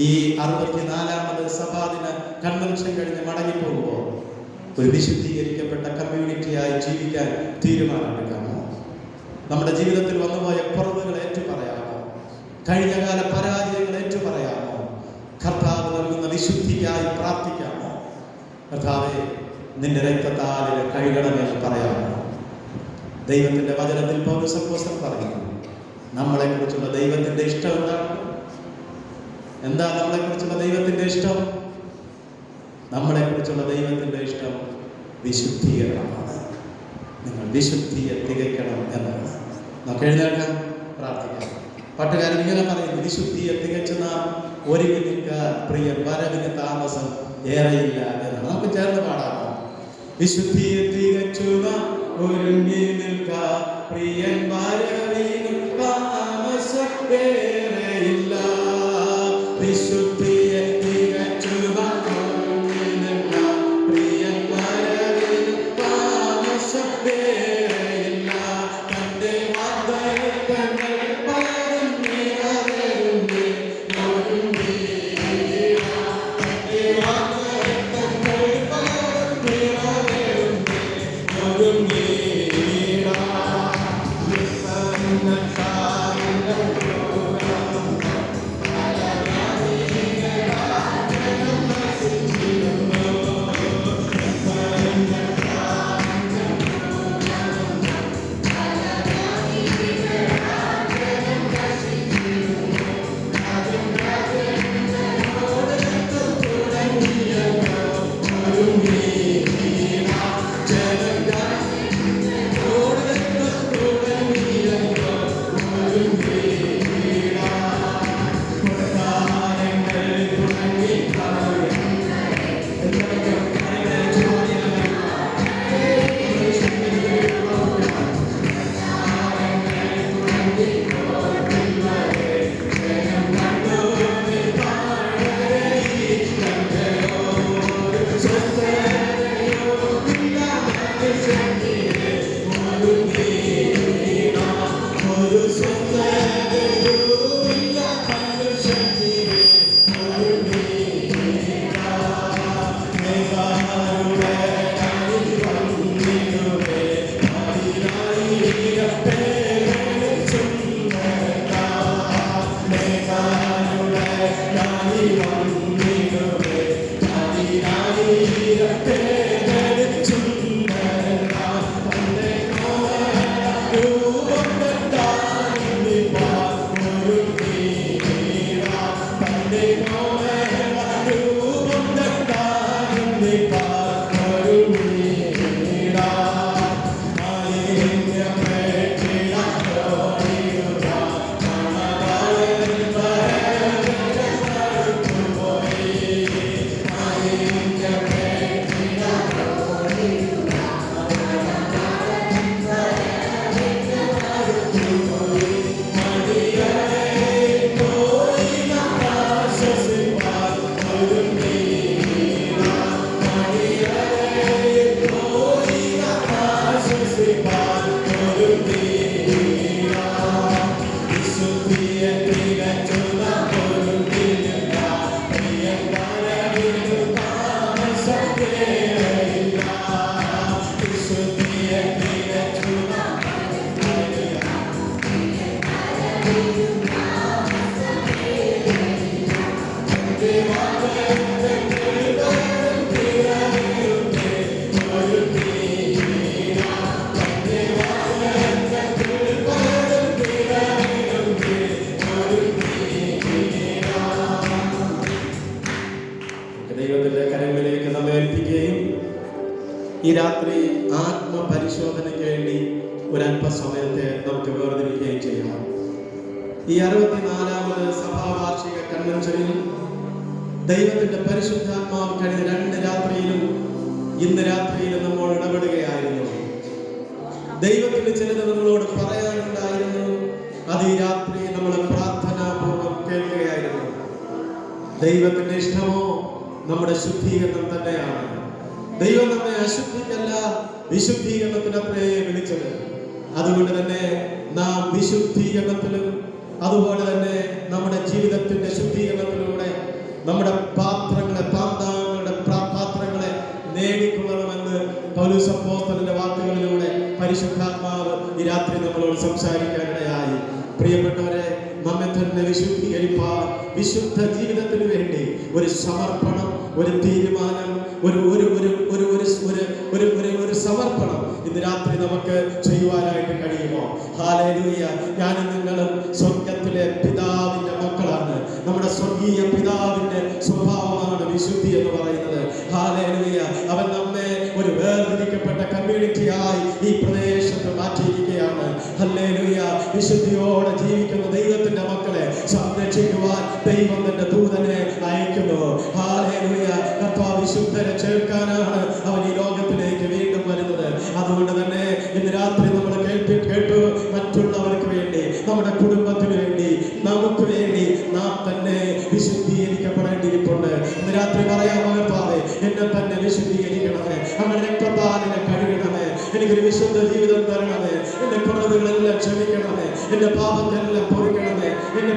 ഈ 64ാമത് സഭാദിന കൺവെൻഷൻ കഴിഞ്ഞ് മടങ്ങിപ്പോകുമ്പോൾ ഒരു വിശുദ്ധീകരിക്കപ്പെട്ട കമ്മ്യൂണിറ്റിയായി ജീവിക്കാൻ തീരുമാനമെടുക്കാമോ? നമ്മുടെ ജീവിതത്തിൽ വന്നുപോയ കുറവുകൾ ഏറ്റുപറയാമോ? കഴിഞ്ഞകാല പരാജയങ്ങൾ ഏറ്റുപറയാമോ? കർത്താവ് നൽകുന്ന വിശുദ്ധിക്കായി പ്രാർത്ഥിക്കാമോ? കർത്താവേ, നിന്റെ രക്തത്താൽ കഴുകണമെന്ന് പറയാമോ? ദൈവത്തിൻ്റെ വചനത്തിൽ പൗലോസ് അപ്പോസ്തലൻ പറയുന്നു, നമ്മളെക്കുറിച്ചുള്ള ദൈവത്തിൻ്റെ ഇഷ്ടം എന്താണ്? എന്താ നമ്മളെക്കുറിച്ചുള്ള ദൈവത്തിൻ്റെ ഇഷ്ടം? നമ്മളെക്കുറിച്ചുള്ള ദൈവത്തിൻ്റെ ഇഷ്ടം വിശുദ്ധീകരണമാണ്. നിങ്ങൾ വിശുദ്ധിയെ തികയ്ക്കണം എന്നാണ്. നമുക്ക് എഴുന്നേൽക്കാം, പ്രാർത്ഥിക്കാം. പാട്ടുകാരൻ ഇങ്ങനെ പറയുന്നു, വിശുദ്ധിയെ തികച്ചു നാം ഒരുങ്ങി നിൽക്കാൻ പ്രിയ വരവിന് താമസം ഏറെയില്ല എന്നാണ്. നമുക്ക് ചേർന്ന് പാടാമോ? വിശുദ്ധിയെ തികച്ചു നാം ഒരുങ്ങി നിൽക്കാൻ പ്രിയൻ വരവിന് താമസം ഏറെയില്ല. വിശുദ്ധിയെ തികച്ചു നാം ഒരുങ്ങി നിൽക്കാൻ പ്രിയൻ വരവിന് താമസം ഏറെയില്ല. തന്റെ വാഗ്ദത്തങ്ങൾ ദൈവത്തിന്റെ കരങ്ങളിലേക്ക് നമ്മെ ഏൽപ്പിക്കുകയും ഈ രാത്രി ആത്മപരിശോധനയ്ക്ക് വേണ്ടി ഒരല്പസമയത്തെ നമുക്ക് വേർതിരിക്കുകയും ചെയ്യാം. ഈ 64ാമത് സഭാവാർഷിക കൺവെൻഷനിൽ ദൈവത്തിന്റെ പരിശുദ്ധാത്മാവ് കഴിഞ്ഞ 2 രാത്രിയിലും ഇന്ന് രാത്രിയിലും നമ്മോട് ഇടപെടുകയായിരുന്നു. ദൈവത്തിന് ചിലത് നമ്മളോട് പറയാനുണ്ടായിരുന്നു. അത് ഈ രാത്രി നമ്മൾ പ്രാർത്ഥനാപൂർവ്വം കേൾക്കുകയായിരുന്നു. ദൈവത്തിന്റെ ഇഷ്ടമോ നമ്മുടെ ശുദ്ധീകരണം തന്നെയാണ്. ദൈവം നമ്മെ അശുദ്ധിക്കല്ല വിശുദ്ധീകരണത്തിനത്രേ വിളിച്ചത്. അതുകൊണ്ട് തന്നെ നാം വിശുദ്ധീകരണത്തിലും അതുപോലെ തന്നെ നമ്മുടെ ജീവിതത്തിന്റെ ശുദ്ധീകരണത്തിലൂടെ നമ്മുടെ പാത്രങ്ങളെ പാത്രങ്ങളെ നേടിക്കൊള്ളണമെന്ന് പൗലോസ് അപ്പോസ്തലന്റെ വാക്കുകളിലൂടെ പരിശുദ്ധാത്മാവ് ഈ രാത്രി നമ്മളോട് സംസാരിക്കാനിടയായി. പ്രിയപ്പെട്ടവരെ, നമ്മെ തന്നെ വിശുദ്ധീകരിപ്പാൻ, വിശുദ്ധ ജീവിതത്തിന് വേണ്ടി ഒരു സമർപ്പണം, ഒരു തീരുമാനം, ഒരു സമർപ്പണം ഇന്ന് രാത്രി നമുക്ക് ചെയ്യുവാനായിട്ട് കഴിയുമോ? ഹല്ലേലൂയ. ഞാനും നിങ്ങളും സ്വർഗത്തിലെ പിതാവിന്റെ മക്കളാണ്. നമ്മുടെ സ്വർഗീയ പിതാവിന്റെ സ്വഭാവമാണ് വിശുദ്ധി എന്ന് പറയുന്നത്. ഹല്ലേലൂയ. അവൻ നമ്മെ ഒരു വേർതിരിക്കപ്പെട്ട കമ്മ്യൂണിറ്റിയായി ഈ പ്രദേശത്ത് മാറ്റിയിരിക്കുകയാണ്. ഹല്ലേലൂയ. വിശുദ്ധിയോടെ ജീവിക്കുന്ന ദൈവത്തിന്റെ മക്കളെ സംരക്ഷിക്കുവാൻ ദൈവം തന്റെ ദൂതനെ അയക്കുന്നു. ഹല്ലേലൂയ. കർത്താവ് വിശുദ്ധരെ ചേർക്കാനാണ് അവൻ ഈ ലോകത്തിലേക്ക് വീണ്ടും വരുന്നത്. അതുകൊണ്ട് തന്നെ ഇന്ന് രാത്രി നമ്മൾ കേട്ടു മറ്റുള്ളവർക്ക് വേണ്ടി, നമ്മുടെ കുടുംബത്തിന് വേണ്ടി, നമുക്ക് വേണ്ടി നാം തന്നെ വിശുദ്ധീകരിക്കപ്പെടേണ്ടിയിരിപ്പുണ്ട്. ഇന്ന് രാത്രി പറയാമോ, കർത്താവേ, എന്നെ തന്നെ വിശുദ്ധീകരിക്കണമേ, അങ്ങനെ രക്തത്താൽ എന്നെ കഴുകണമേ, എനിക്കൊരു വിശുദ്ധ ജീവിതം തരണമേ, എന്റെ കുറവുകളെല്ലാം ക്ഷമിക്കണമേ, എന്റെ പാപങ്ങളെല്ലാം പൊറുക്കണമേ, എന്നെ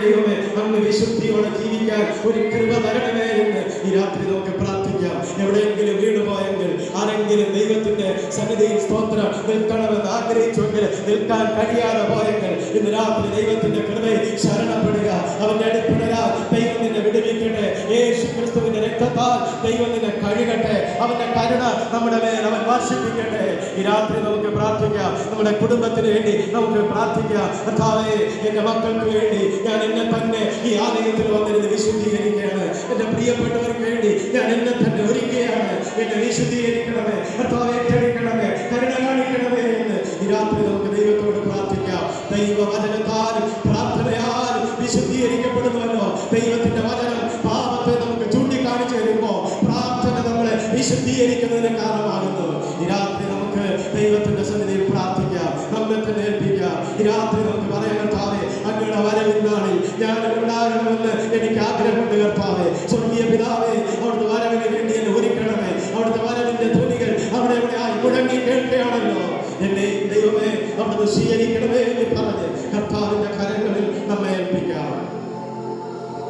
ദൈവമേ അങ്ങ് വിശുദ്ധിയോടെ ജീവിക്കാൻ ഒരു കൃപ തരണമേ എന്ന് ഈ രാത്രി നമുക്ക് പ്രാർത്ഥിക്കാം. എവിടെയെങ്കിലും വീണുപോയെങ്കിൽ, ആരെങ്കിലും ദൈവത്തിന്റെ സന്നിധിയിൽ സ്തോത്രം നിൽക്കണമെന്ന് ആഗ്രഹിച്ചുവെങ്കിൽ, നിൽക്കാൻ കഴിയാതെ പോയെങ്കിൽ ഇന്ന് രാത്രി ദൈവത്തിന്റെ കൃപയിൽ ശരണപ്പെടുക. അവന്റെ അടിപ്പിടരാ ദൈവം നിന്നെ വിടുവിക്കട്ടെ. യേശു ക്രിസ്തുവിന്റെ രക്തത്താൽ ദൈവം നിന്നെ കഴുകട്ടെ. അവന്റെ കരുണ നമ്മുടെ മേൽ അവൻ വർഷിപ്പിക്കട്ടെ. ഈ രാത്രി നമുക്ക് പ്രാർത്ഥിക്കാം. നമ്മുടെ കുടുംബത്തിന് വേണ്ടി നമുക്ക് പ്രാർത്ഥിക്കാം. കർത്താവേ, എന്റെ മക്കൾക്ക് വേണ്ടി ഞാൻ എന്നെ തന്നെ ഈ ആലയത്തിൽ വന്നിരുന്ന് വിശുദ്ധീകരിക്കുകയാണ്. എന്റെ പ്രിയപ്പെട്ടവർക്ക് വേണ്ടി ഞാൻ എന്നെ തന്നെ ഒരുക്കുകയാണ്. എന്നെ വിശുദ്ധീകരിക്കണമേ, കർത്താവേ, ഏറ്റെടുക്കണമേ, കരുണ കാണിക്കണമേ എന്ന് ഈ രാത്രി നമുക്ക് ദൈവത്തോട് പ്രാർത്ഥിക്കാം. ദൈവവചനത്താലും പ്രാർത്ഥനയാലും വിശുദ്ധീകരിക്കപ്പെടുന്നുവല്ലോ. ദൈവത്തിന്റെ വചനം പാപത്തെ നമുക്ക് ചൂണ്ടിക്കാണിച്ചു തരുമ്പോ പ്രാർത്ഥന നമ്മളെ വിശുദ്ധീകരിക്കുന്നതിന് കാരണമാകുന്നു. ഈ രാത്രി നമുക്ക് ദൈവത്തിന്റെ സന്നിധിയിൽ പ്രാർത്ഥിക്കാം, നമ്മെ തന്നെ ഏൽപ്പിക്കാം. ഈ രാത്രി നമുക്ക് പറയാം, കർത്താവേ, അങ്ങയുടെ വരവിനാളിൽ ഞാൻ ഉണ്ടാകണമെന്ന് എനിക്ക് ആഗ്രഹമുണ്ട്. കർത്താവേ, സ്വർഗീയ പിതാവേ, അവിടുത്തെ വരവിന് വേണ്ടി എന്നെ ഒരുക്കണമേ. അവിടുത്തെ വരവിന്റെ ധ്വനികൾ അവിടെ എവിടെയായി മുഴങ്ങി കേൾക്കുകയാണല്ലോ. എന്നെ ദൈവമേ അവിടുന്ന് സ്വീകരിക്കണമേ എന്ന് പറഞ്ഞ് കർത്താവിന്റെ കരങ്ങളിൽ നമ്മെ ഏൽപ്പിക്കാം.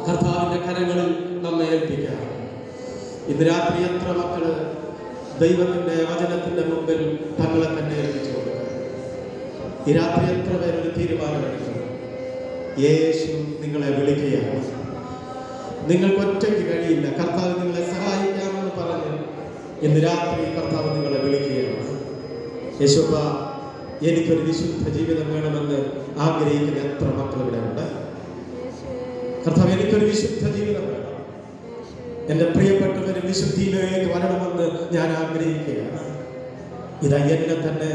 കർത്താവിന്റെ കരങ്ങളിൽ നമ്മെ ഏൽപ്പിക്കാം. ഇന്ന് രാത്രി എത്ര മക്കള് ദൈവത്തിന്റെ വചനത്തിന്റെ മുമ്പിൽ തങ്ങളെ തന്നെ ഏൽപ്പിച്ചു കൊടുക്കുക? ഈ രാത്രി എത്ര പേരൊരു തീരുമാനമെടുക്കും? യേശു നിങ്ങളെ വിളിക്കുകയാണ്. നിങ്ങൾക്ക് ഒറ്റയ്ക്ക് കഴിയില്ല, കർത്താവ് നിങ്ങളെ സഹായിക്കാമെന്ന് പറഞ്ഞ് ഇന്ന് രാത്രി കർത്താവ് നിങ്ങളെ വിളിക്കുകയാണ്. യേശുപ്പ, എനിക്കൊരു വിശുദ്ധ ജീവിതം വേണമെന്ന് ആഗ്രഹിക്കുന്ന എത്ര മക്കൾ ഇവിടെ ഉണ്ട്? കർത്താവ്, എനിക്കൊരു വിശുദ്ധ ജീവിതം വേണം, എൻ്റെ പ്രിയപ്പെട്ടവര് വിശുദ്ധിയിലേക്ക് വരണമെന്ന് ഞാൻ ആഗ്രഹിക്കുകയാണ്. ഇതാ എന്നെ തന്നെ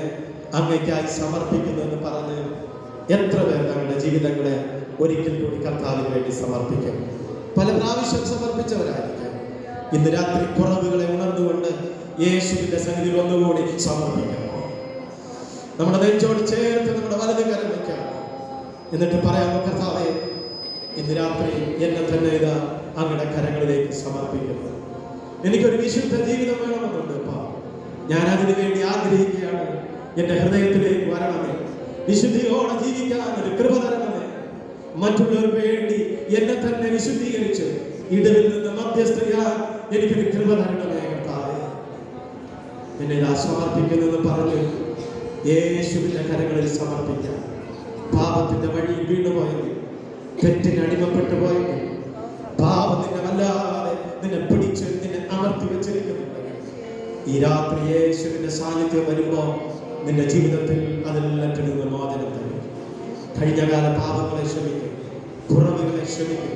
അങ്ങേക്കായി സമർപ്പിക്കുന്നെന്ന് പറഞ്ഞ് എത്ര പേർ തങ്ങളുടെ ജീവിതങ്ങളെ ഒരിക്കൽ കൂടി കർത്താവിന് വേണ്ടി സമർപ്പിക്കും? പല പ്രാവശ്യം സമർപ്പിച്ചവരായിരിക്കും. ഇന്ന് രാത്രി കുറവുകളെ ഉണർന്നുകൊണ്ട് യേശുവിന്റെ സന്നിധിയിൽ ഒന്നുകൂടി സമർപ്പിക്കാം. നമ്മുടെ നെഞ്ചോട് ചേർത്ത് നമ്മുടെ വലത് കരം വയ്ക്കാം. എന്നിട്ട് പറയാമോ, കർത്താവേ, ഇന്ന് രാത്രി എന്നെ തന്നെ ഇതാ അങ്ങയുടെ കരങ്ങളിലേക്ക് സമർപ്പിക്കുന്നു. എനിക്കൊരു വിശുദ്ധ ജീവിതം വേണമെന്നുണ്ട്. ഞാൻ അതിനു വേണ്ടി ആഗ്രഹിക്കുകയാണ്. എന്റെ ഹൃദയത്തിലേക്ക് വരണമേ, വിശുദ്ധിയോടെ ജീവിക്കാൻ ഒരു കൃപ തരണമേ. മറ്റുള്ളവർക്ക് വേണ്ടി എന്നെ തന്നെ വിശുദ്ധീകരിച്ച് ഇടവിൽ നിന്ന് മധ്യസ്ഥയാൻ എനിക്കൊരു കൃപ തരണമേ കർത്താവേ. എന്നെ ഇതാ സമർപ്പിക്കുന്നെന്ന് പറഞ്ഞ് യേശുവിന്റെ കരങ്ങളിൽ സമർപ്പിക്കാം. പാപത്തിന്റെ വഴിയിൽ വീണുപോയെങ്കിൽ, തെറ്റിന് അടിമപ്പെട്ടു പോയെങ്കിൽ, പാപം നിന്നെ വല്ലാതെ നിന്നെ പിടിച്ച് നിന്നെ അമർത്തി വെച്ചിരിക്കുന്നുണ്ടെങ്കിൽ, ഈ രാത്രി യേശുവിന്റെ സാന്നിധ്യം വരുമ്പോൾ നിന്റെ ജീവിതത്തിൽ അതെല്ലാറ്റിൽ നിന്ന് മോചനം തരും. കഴിഞ്ഞകാല പാപങ്ങളെ ക്ഷമിക്കും, കുറവുകളെ ക്ഷമിക്കും.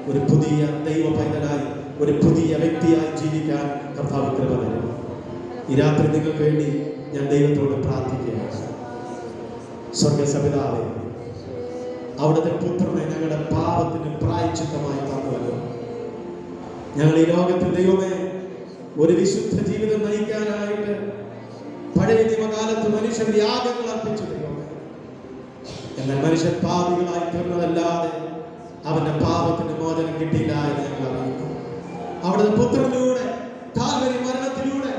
ഒരു പുതിയ ദൈവ പൈതലായി, ഒരു പുതിയ വ്യക്തിയായി ജീവിക്കാൻ കർത്താവ് കൃപ തരും. ഈ രാത്രി നിങ്ങൾക്ക് വേണ്ടി ഞാൻ ദൈവത്തോട് പ്രാർത്ഥിക്കുകയാണ്. സ്വർഗ്ഗപിതാവേ, അവിടുത്തെ പുത്രനെ ഞങ്ങളുടെ പാപത്തിന് പ്രായശ്ചിത്തമായി തന്നുവല്ലോ. ഞങ്ങൾ ഈ ലോകത്തിൽ ദൈവമേ ഒരു വിശുദ്ധ ജീവിതം നയിക്കാനായിട്ട് പഴയ നിയമകാലത്ത് മനുഷ്യൻ യാഗങ്ങൾ അർപ്പിച്ചു ദൈവമേ. എന്നാൽ മനുഷ്യൻ പാപികളായി തീർന്നതല്ലാതെ അവന്റെ പാപത്തിന് മോചനം കിട്ടിയില്ല എന്ന് ഞങ്ങൾ അറിയുന്നു. അവിടുത്തെ പുത്രനിലൂടെ കാൽവരി മരണത്തിലൂടെ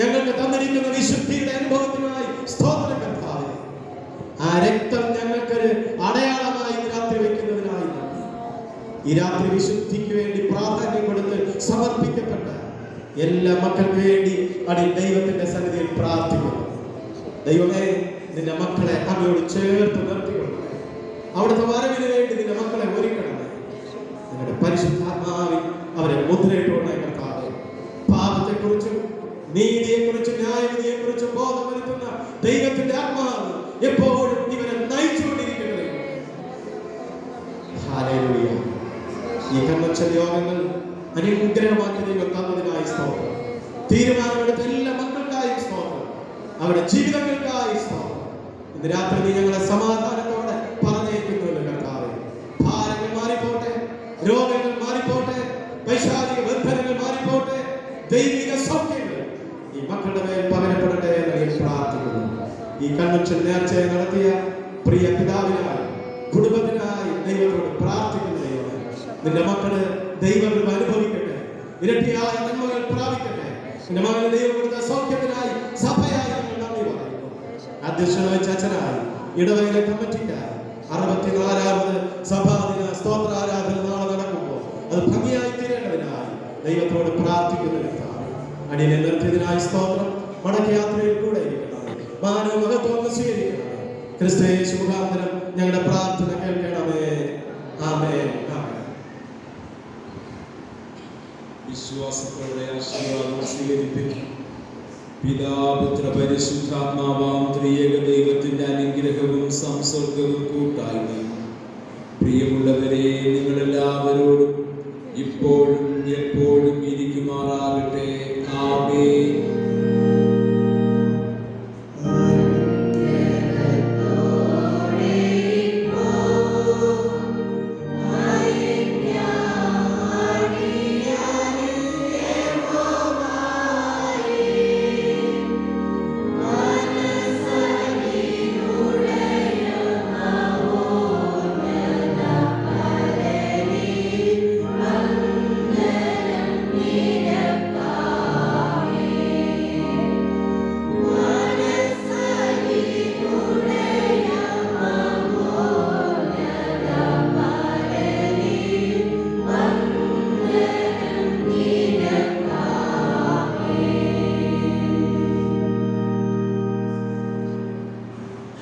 ഞങ്ങൾക്ക് തന്നിരിക്കുന്ന വിശുദ്ധിയുടെ അനുഭവത്തിനായി സ്തോത്രം കർത്താവേ. ആ രക്തം ഞങ്ങൾക്കൊരു അടയാളമായി രാത്രി വയ്ക്കുന്നതിനായി നന്ദി. ഈ രാത്രി വിശുദ്ധിക്ക് വേണ്ടി പ്രാധാന്യം കൊടുത്ത് സമർപ്പിക്കപ്പെട്ട എല്ലാ മക്കൾക്ക് വേണ്ടി അടി ദൈവത്തിന്റെ സന്നിധിയിൽ പ്രാർത്ഥിക്കുന്നു. ദൈവമേ, നിന്റെ മക്കളെ അങ്ങയോട് ചേർത്ത് നിർത്തിക്കൊള്ളണമേ. അവിടുത്തെ വരവിന് വേണ്ടി നിന്റെ മക്കളെ ഒരുക്കണമേ. നിങ്ങളുടെ പരിശുദ്ധാത്മാവിൽ അവരെ മുദ്രയിട്ടുകൊണ്ടേ കർത്താവേ. പാപത്തെക്കുറിച്ചും നീതിയെക്കുറിച്ചും ന്യായവിധിയെക്കുറിച്ചും ബോധം വരുത്തുന്ന ദൈവത്തിന്റെ ആത്മാവ് എപ്പോഴും ഇവരെ നയിച്ചുകൊണ്ടിരിക്കുന്നത്. ഹല്ലേലൂയ. ഈ കൺവെൻഷൻ യോഗങ്ങൾ അനുഗ്രഹമാക്കി ദൈവം തന്നതിനായി സ്തോത്രം. തീരുമാനമെടുത്ത എല്ലാ മക്കൾക്കായി സ്തോത്രം, അവരുടെ ജീവിതങ്ങൾക്കായി സ്തോത്രം. ഇന്ന് രാത്രി നീ ഞങ്ങളെ സമാധാനത്തോടെ പറഞ്ഞേക്കുന്നുവല്ലോ കർത്താവേ. ഭാരങ്ങൾ മാറിപ്പോട്ടെ, രോഗങ്ങൾ മാറിപ്പോട്ടെ, പൈശാചിക ബന്ധനങ്ങൾ മാറിപ്പോട്ടെ, ദൈവിക സൗഖ്യങ്ങൾ ഈ മക്കളുടെ മേൽ പകരപ്പെടട്ടെ എന്ന് ഞാൻ പ്രാർത്ഥിക്കുന്നു. ഈ കൺവെൻഷൻ നേർച്ചയെ നടത്തിയ പ്രിയ പിതാവിനായി, കുടുംബത്തിനായി ദൈവത്തോട് പ്രാർത്ഥിക്കുന്നു. ദൈവമേ, നിന്റെ മക്കള് ദൈവകൃപ അനുഭവിക്കട്ടെ, ഇരട്ടിയായ നന്മകൾ പ്രാപിക്കട്ടെ. നിന്റെ മകന് ദൈവം കൊടുത്ത സൗഖ്യത്തിനായി സഭയായി ഞങ്ങൾ നന്ദി പറയുന്നു. അധ്യക്ഷത വെച്ച അച്ഛനായി, ഇടവയിലെ കമ്മിറ്റിക്കായി 64ാമത് സഭാദിന സ്തോത്രാരാധന നാളെ നടക്കുമ്പോൾ അത് ഭംഗിയായി തീരേണ്ടതിനായി ദൈവത്തോട് പ്രാർത്ഥിക്കുന്നു. അടിയെ നിർത്തിയതിനായി സ്തോത്രം. മടക്കയാത്രയിൽ കൂടെ ഇരിക്കണം, മാനവ മഹത്വം സ്വീകരിക്കണം. ക്രിസ്തു യേശു മുഖാന്തരം ഞങ്ങളുടെ പ്രാർത്ഥന കേൾക്കണമേ. ആമേൻ. വിശ്വാസത്തോടെ ആശീർവാദം സ്വീകരിപ്പിക്കും. പിതാപുത്ര പരിശുദ്ധാത്മാവാം ത്രിയേക ദൈവത്തിന്റെ അനുഗ്രഹവും സംസർഗവും കൂട്ടായി പ്രിയമുള്ളവരെ നിങ്ങളെല്ലാവരോടും ഇപ്പോൾ